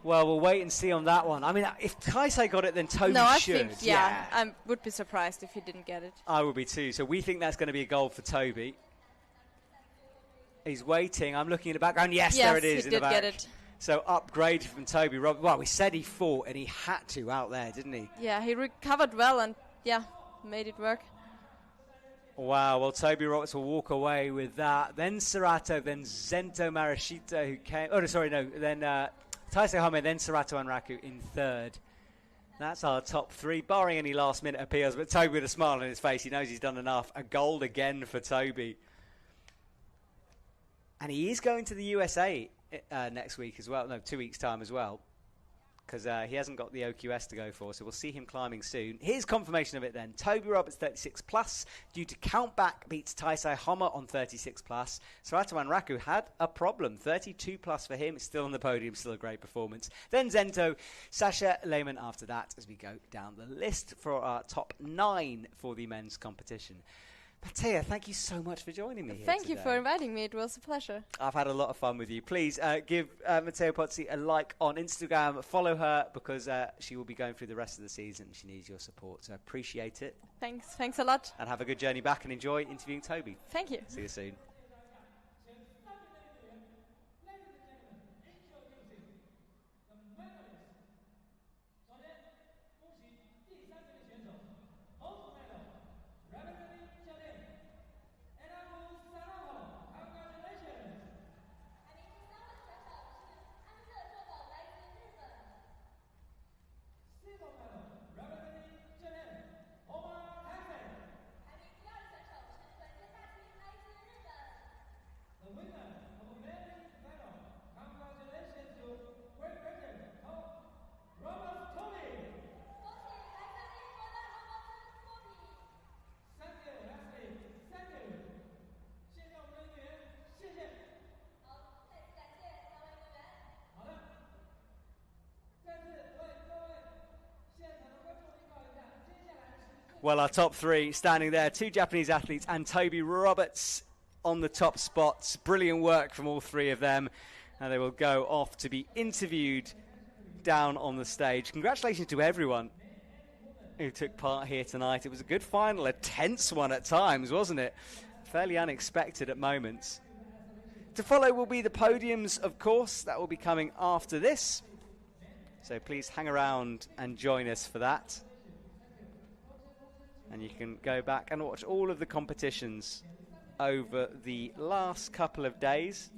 Well, we'll wait and see on that one. I mean, if Taisei got it, then Toby no, I should. think, yeah. I would be surprised if he didn't get it. I would be too. So we think that's going to be a goal for Toby. He's waiting. I'm looking in the background. Yes, there it is in the back. He did get it. So upgrade from Toby Roberts. Well, we said he fought, and he had to out there, didn't he? Yeah, he recovered well and, yeah, made it work. Wow, well, Toby Roberts will walk away with that. Then Serato, then Zento Marashita, who came... Oh, no, sorry, no. Then Taisei Home, then Sarato Anraku in third. That's our top three, barring any last-minute appeals. But Toby with a smile on his face. He knows he's done enough. A gold again for Toby. And he is going to the USA next week as well. No, 2 weeks' time as well. Because he hasn't got the OQS to go for, so we'll see him climbing soon. Here's confirmation of it then. Toby Roberts 36 plus, due to countback, beats Taisei Homa on 36 plus. Sarato Anraku had a problem, 32 plus for him. It's still on the podium, still a great performance. Then Zento, Sasha Lehmann after that, as we go down the list for our top 9 for the men's competition. Mattea, thank you so much for joining me here Thank today. you for inviting me. It was a pleasure. I've had a lot of fun with you. Please give Mattea Pozzi a like on Instagram. Follow her because she will be going through the rest of the season. She needs your support, so appreciate it. Thanks a lot. And have a good journey back and enjoy interviewing Toby. Thank you. See you soon. Well, our top three standing there, two Japanese athletes and Toby Roberts on the top spots. Brilliant work from all three of them. And they will go off to be interviewed down on the stage. Congratulations to everyone who took part here tonight. It was a good final, a tense one at times, wasn't it? Fairly unexpected at moments. To follow will be the podiums, of course. That will be coming after this. So please hang around and join us for that. And you can go back and watch all of the competitions over the last couple of days.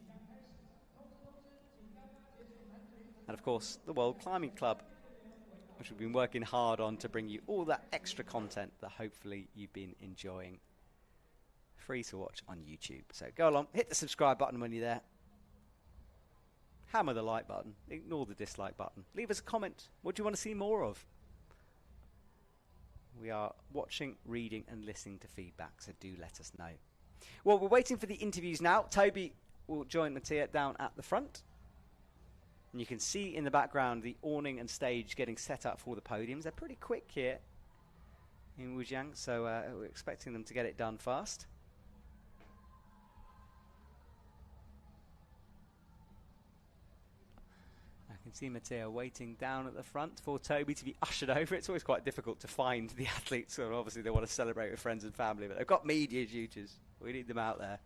And of course, the World Climbing Club, which we've been working hard on to bring you all that extra content that hopefully you've been enjoying. Free to watch on YouTube. So go along, hit the subscribe button when you're there. Hammer the like button, ignore the dislike button. Leave us a comment. What do you want to see more of? We are watching, reading and listening to feedback, so do let us know. Well, we're waiting for the interviews now. Toby will join Mattia down at the front. And you can see in the background the awning and stage getting set up for the podiums. They're pretty quick here in Wujiang, so we're expecting them to get it done fast. I can see Mattia waiting down at the front for Toby to be ushered over. It's always quite difficult to find the athletes, so obviously they want to celebrate with friends and family, but they've got media duties. We need them out there.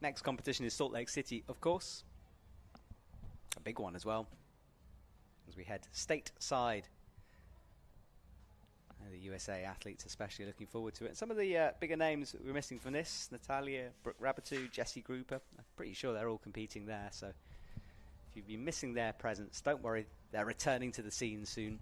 Next competition is Salt Lake City, of course. A big one as well, as we head stateside. The USA athletes especially looking forward to it. Some of the bigger names that we're missing from this, Natalia, Brooke Rabatou, Jessie Grouper, I'm pretty sure they're all competing there, so if you've been missing their presence, don't worry, they're returning to the scene soon.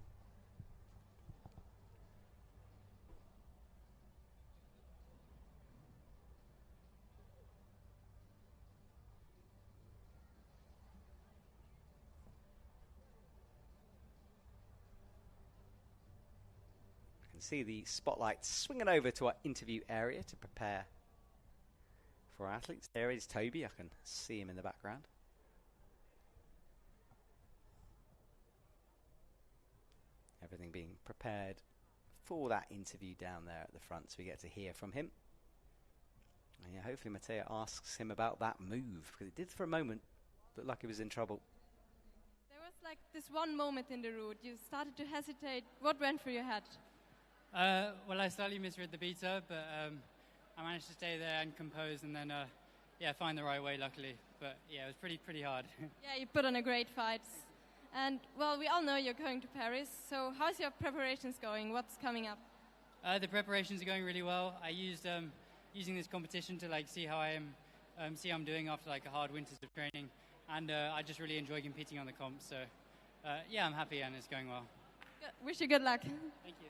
See the spotlight swinging over to our interview area to prepare for our athletes. There is Toby. I can see him in the background. Everything being prepared for that interview down there at the front, so we get to hear from him. And yeah, hopefully Mattia asks him about that move, because it did for a moment look like he was in trouble. There was like this one moment in the route. You started to hesitate. What went through your head? Well, I slightly misread the beta, but I managed to stay there and compose, and then find the right way, luckily. But yeah, it was pretty hard. Yeah, you put on a great fight. And well, we all know you're going to Paris. So how's your preparations going? What's coming up? The preparations are going really well. I used using this competition to see how I am, see how I'm doing after a hard winters of training, and I just really enjoy competing on the comp. So yeah, I'm happy and it's going well. Wish you good luck. Thank you.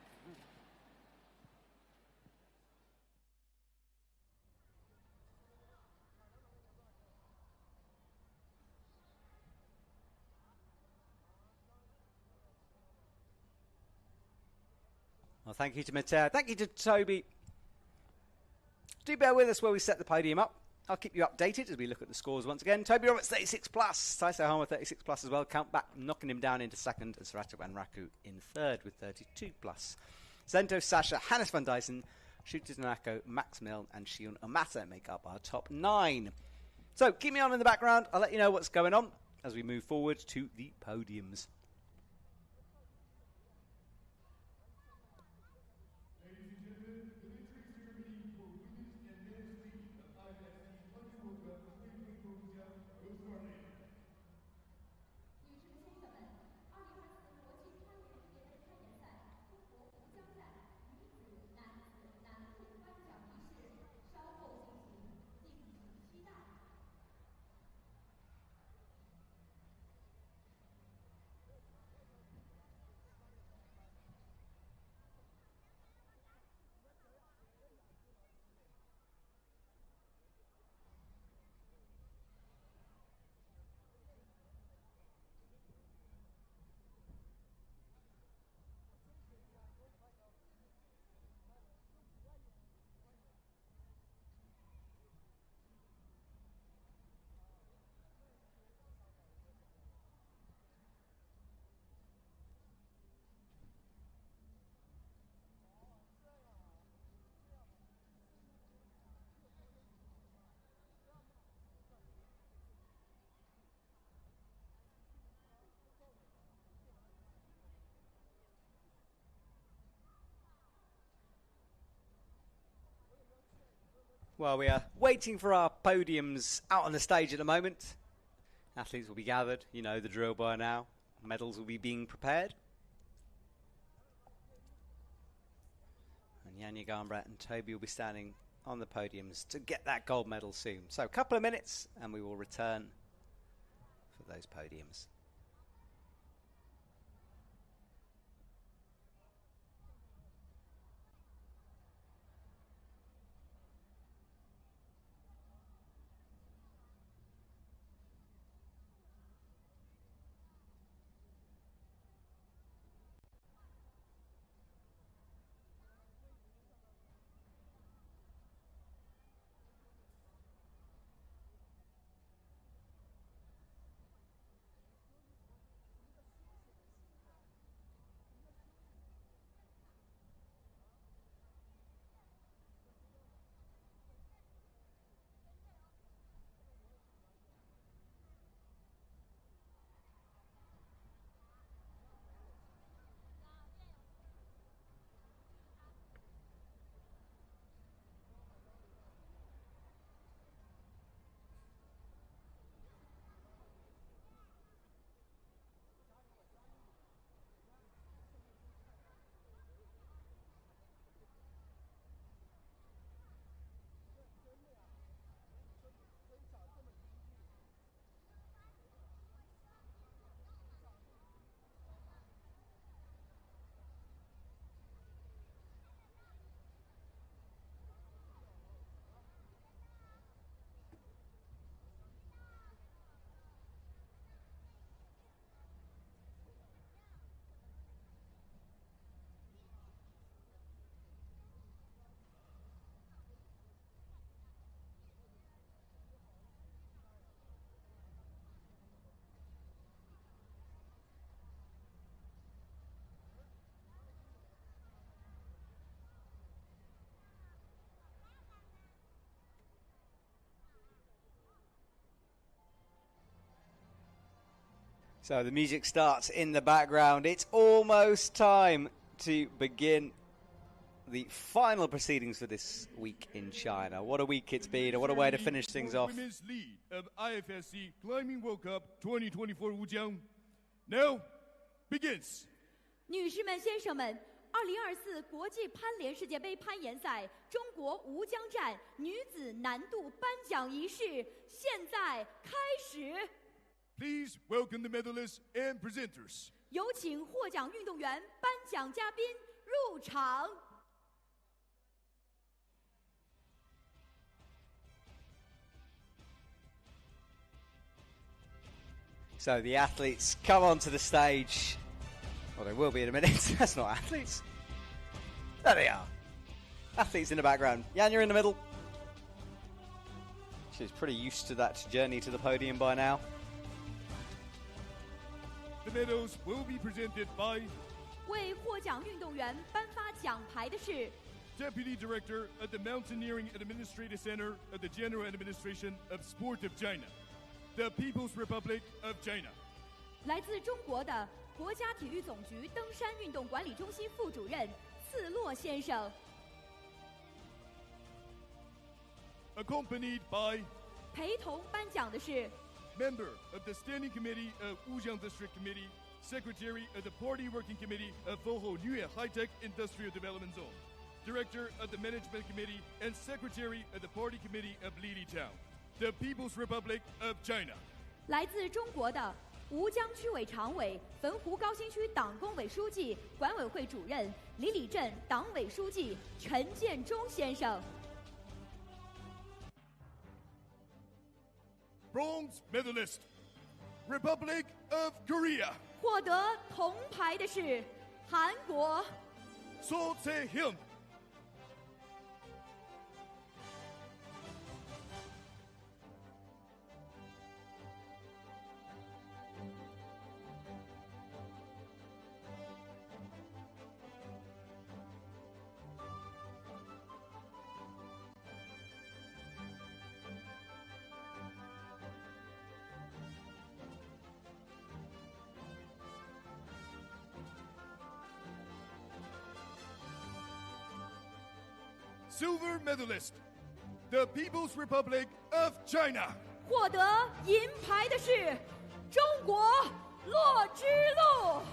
Well, thank you to Mattia. Thank you to Toby. Do bear with us while we set the podium up. I'll keep you updated as we look at the scores once again. Toby Roberts, 36 plus. Seo Chae-hyun, 36 plus as well. Count back, knocking him down into second. And Sarat Anraku in third with 32 plus. Zento, Sasha, Hannes van Dyson, Shuta Tanaka, Max Milne, and Shion Omata make up our top 9. So keep me on in the background. I'll let you know what's going on as we move forward to the podiums. Well, we are waiting for our podiums out on the stage at the moment. Athletes will be gathered. You know the drill by now. Medals will be being prepared. And Janja Garnbret and Toby will be standing on the podiums to get that gold medal soon. So a couple of minutes and we will return for those podiums. So the music starts in the background. It's almost time to begin the final proceedings for this week in China. What a week it's been, and what a way to finish things off. Women's lead of IFSC Climbing World Cup 2024 Wujiang now begins. 女士们、先生们，2024国际攀联世界杯攀岩赛中国吴江站女子难度颁奖仪式现在开始。 Please welcome the medalists and presenters. 有请获奖运动员、颁奖嘉宾入场。 So the athletes come onto the stage. Well, they will be in a minute. That's not athletes. There they are. Athletes in the background. Janja in the middle. She's pretty used to that journey to the podium by now. The medals will be presented by 为获奖运动员颁发奖牌的是 Deputy Director at the Mountaineering Administrative Center of the General Administration of Sport of China, the People's Republic of China. 来自中国的国家体育总局登山运动管理中心副主任次洛先生。 Accompanied by 陪同颁奖的是 Member of the Standing Committee of Wujiang District Committee, Secretary of the Party Working Committee of Boho Nuye High-Tech Industrial Development Zone, Director of the Management Committee, and Secretary of the Party Committee of Lili Town, the People's Republic of China. 来自中国的吴江区委常委、汾湖高新区党工委书记、管委会主任、李里镇党委书记陈建忠先生。 Bronze medalist, Republic of Korea. 获得铜牌的是韩国 Seo Chae-hyun. Silver medalist, the People's Republic of China. 获得银牌的是中国洛之路。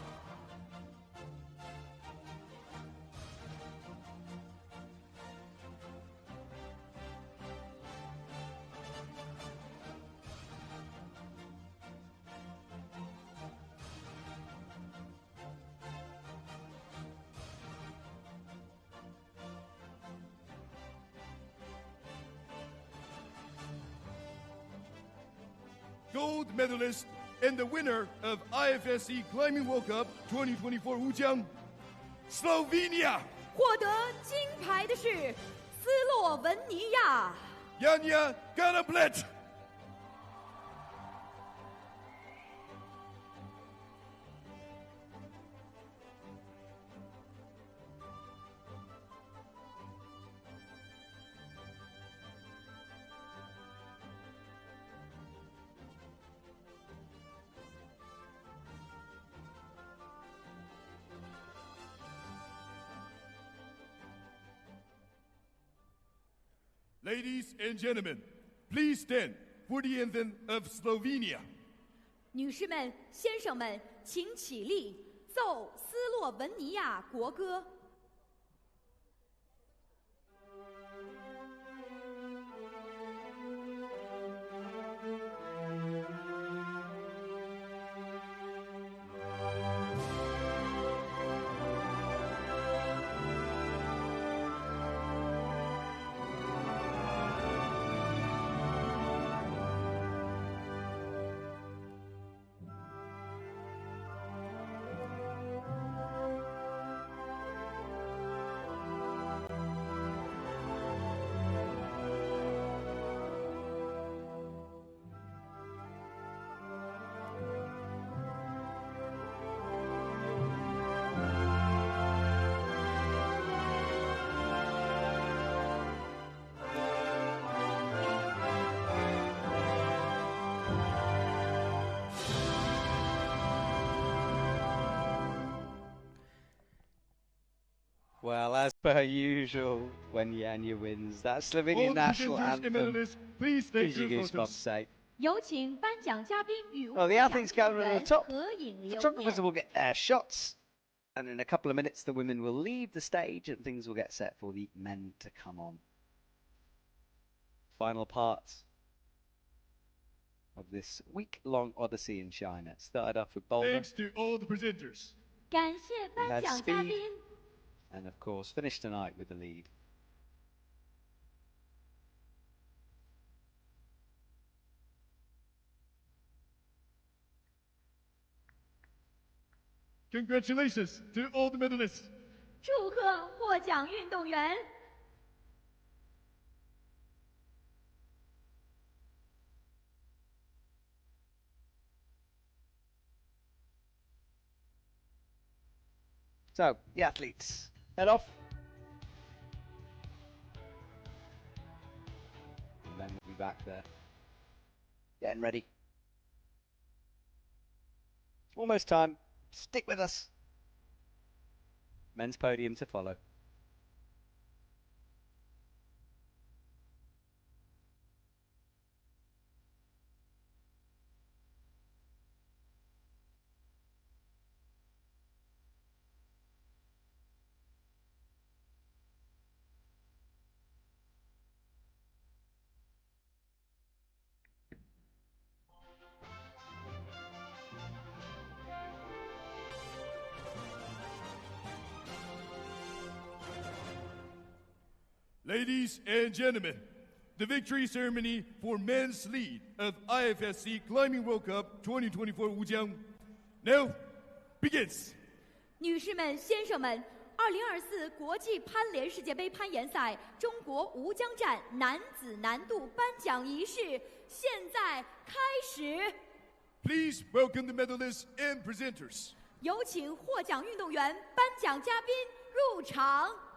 Gold medalist and the winner of IFSC Climbing World Cup 2024 Wujiang, Slovenia. 获得金牌的是斯洛文尼亚。 Janja Garnbret. Ladies and gentlemen, please stand for the anthem of Slovenia. 女士们、先生们，请起立，奏斯洛文尼亚国歌。Well, as per usual, when Janja wins, that Slovenian All national presenters and anthem medalists, please take gives you your goosebumps, photos. say. 有请颁奖嘉宾与 Well, the athletes gathered at the top. 合影留 Photographers 念。 will get their shots, and in a couple of minutes, the women will leave the stage and things will get set for the men to come on. Final parts of this week-long odyssey in China. It started off with Boulder, Thanks to all the presenters. 感谢颁奖嘉宾。 and of course, finished tonight with the lead. Congratulations to all the medalists. 祝贺获奖运动员。 So, the athletes head off. And then we'll be back there. Getting ready. Almost time. Stick with us. Men's podium to follow. Ladies and gentlemen, the victory ceremony for men's lead of IFSC Climbing World Cup 2024 Wujiang now begins. 女士们、先生们，2024国际攀联世界杯攀岩赛中国吴江站男子难度颁奖仪式现在开始。 Please welcome the medalists and presenters. 有请获奖运动员、颁奖嘉宾入场。 Ladies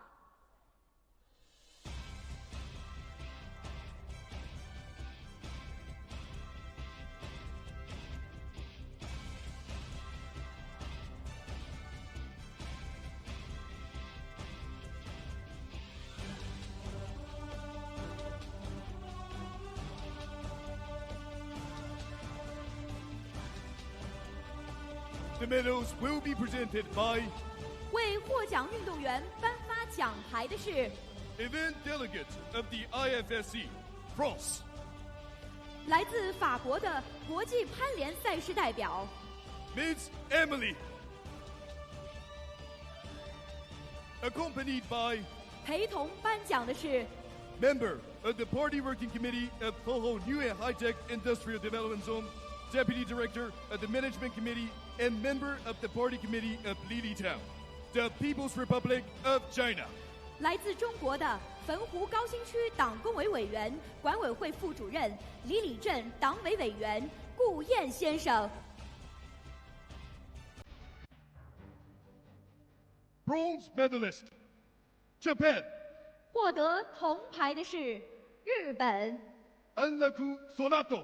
The medals will be presented by 为获奖运动员颁发奖牌的是 event delegate of the IFSC, France. 来自法国的国际攀联赛事代表 Miss Emily. Accompanied by 陪同颁奖的是 member of the Party Working Committee of Poho New and High-Tech Industrial Development Zone, Deputy Director of the Management Committee, and member of the Party Committee of Lilitown, the People's Republic of China. 来自中国的汾湖高新区党工委委员、管委会副主任、里里镇党委委员顾燕先生。Bronze medalist, Japan. 获得铜牌的是日本 Anraku Sonato.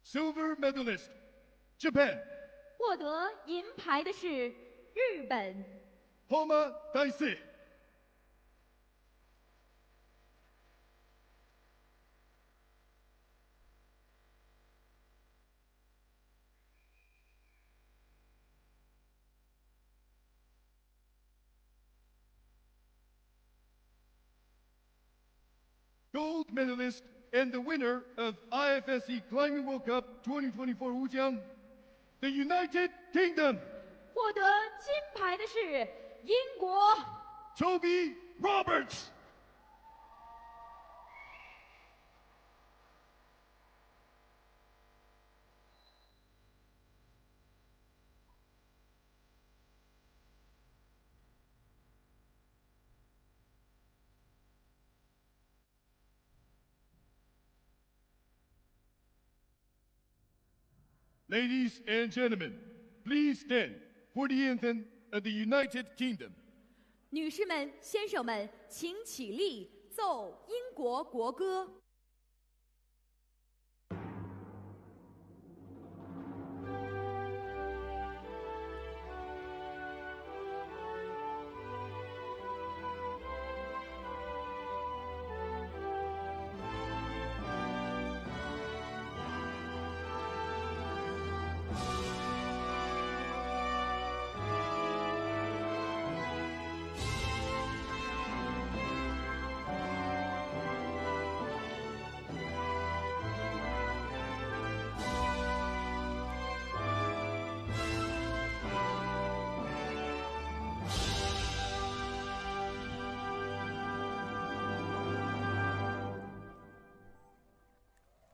Silver medalist, Japan. 获得银牌的是日本 Homa Daisei. Gold medalist and the winner of IFSC Climbing World Cup 2024 Wujiang, the United Kingdom. 获得金牌的是英国 Toby Roberts. Ladies and gentlemen, please stand for the anthem of the United Kingdom. 女士们、先生们，请起立，奏英国国歌。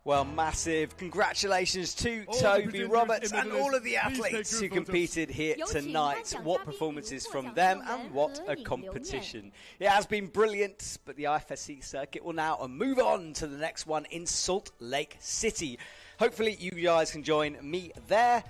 Well, massive congratulations to Toby Roberts and all of the athletes who competed here tonight. What performances from them and what a competition. It has been brilliant, but the IFSC circuit will now move on to the next one in Salt Lake City. Hopefully you guys can join me there,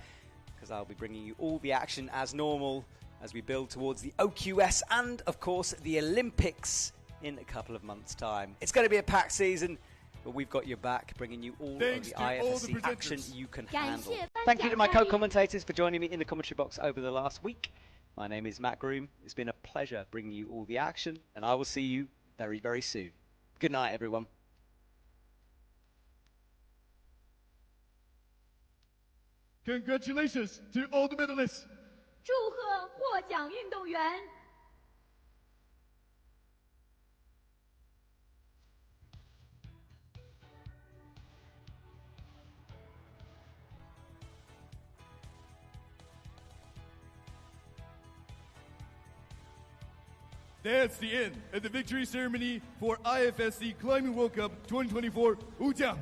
because I'll be bringing you all the action as normal as we build towards the OQS and, of course, the Olympics in a couple of months' time. It's going to be a packed season, but we've got your back, bringing you all of the IFSC action you can handle. Thank you to my co-commentators for joining me in the commentary box over the last week. My name is Matt Groom. It's been a pleasure bringing you all the action, and I will see you very, very soon. Good night, everyone. Congratulations to all the medalists. 祝贺获奖运动员。That's the end of the victory ceremony for IFSC Climbing World Cup 2024 Wujiang.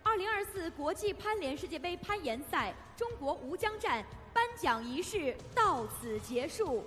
2024国际攀联世界杯攀岩赛中国吴江站颁奖仪式到此结束。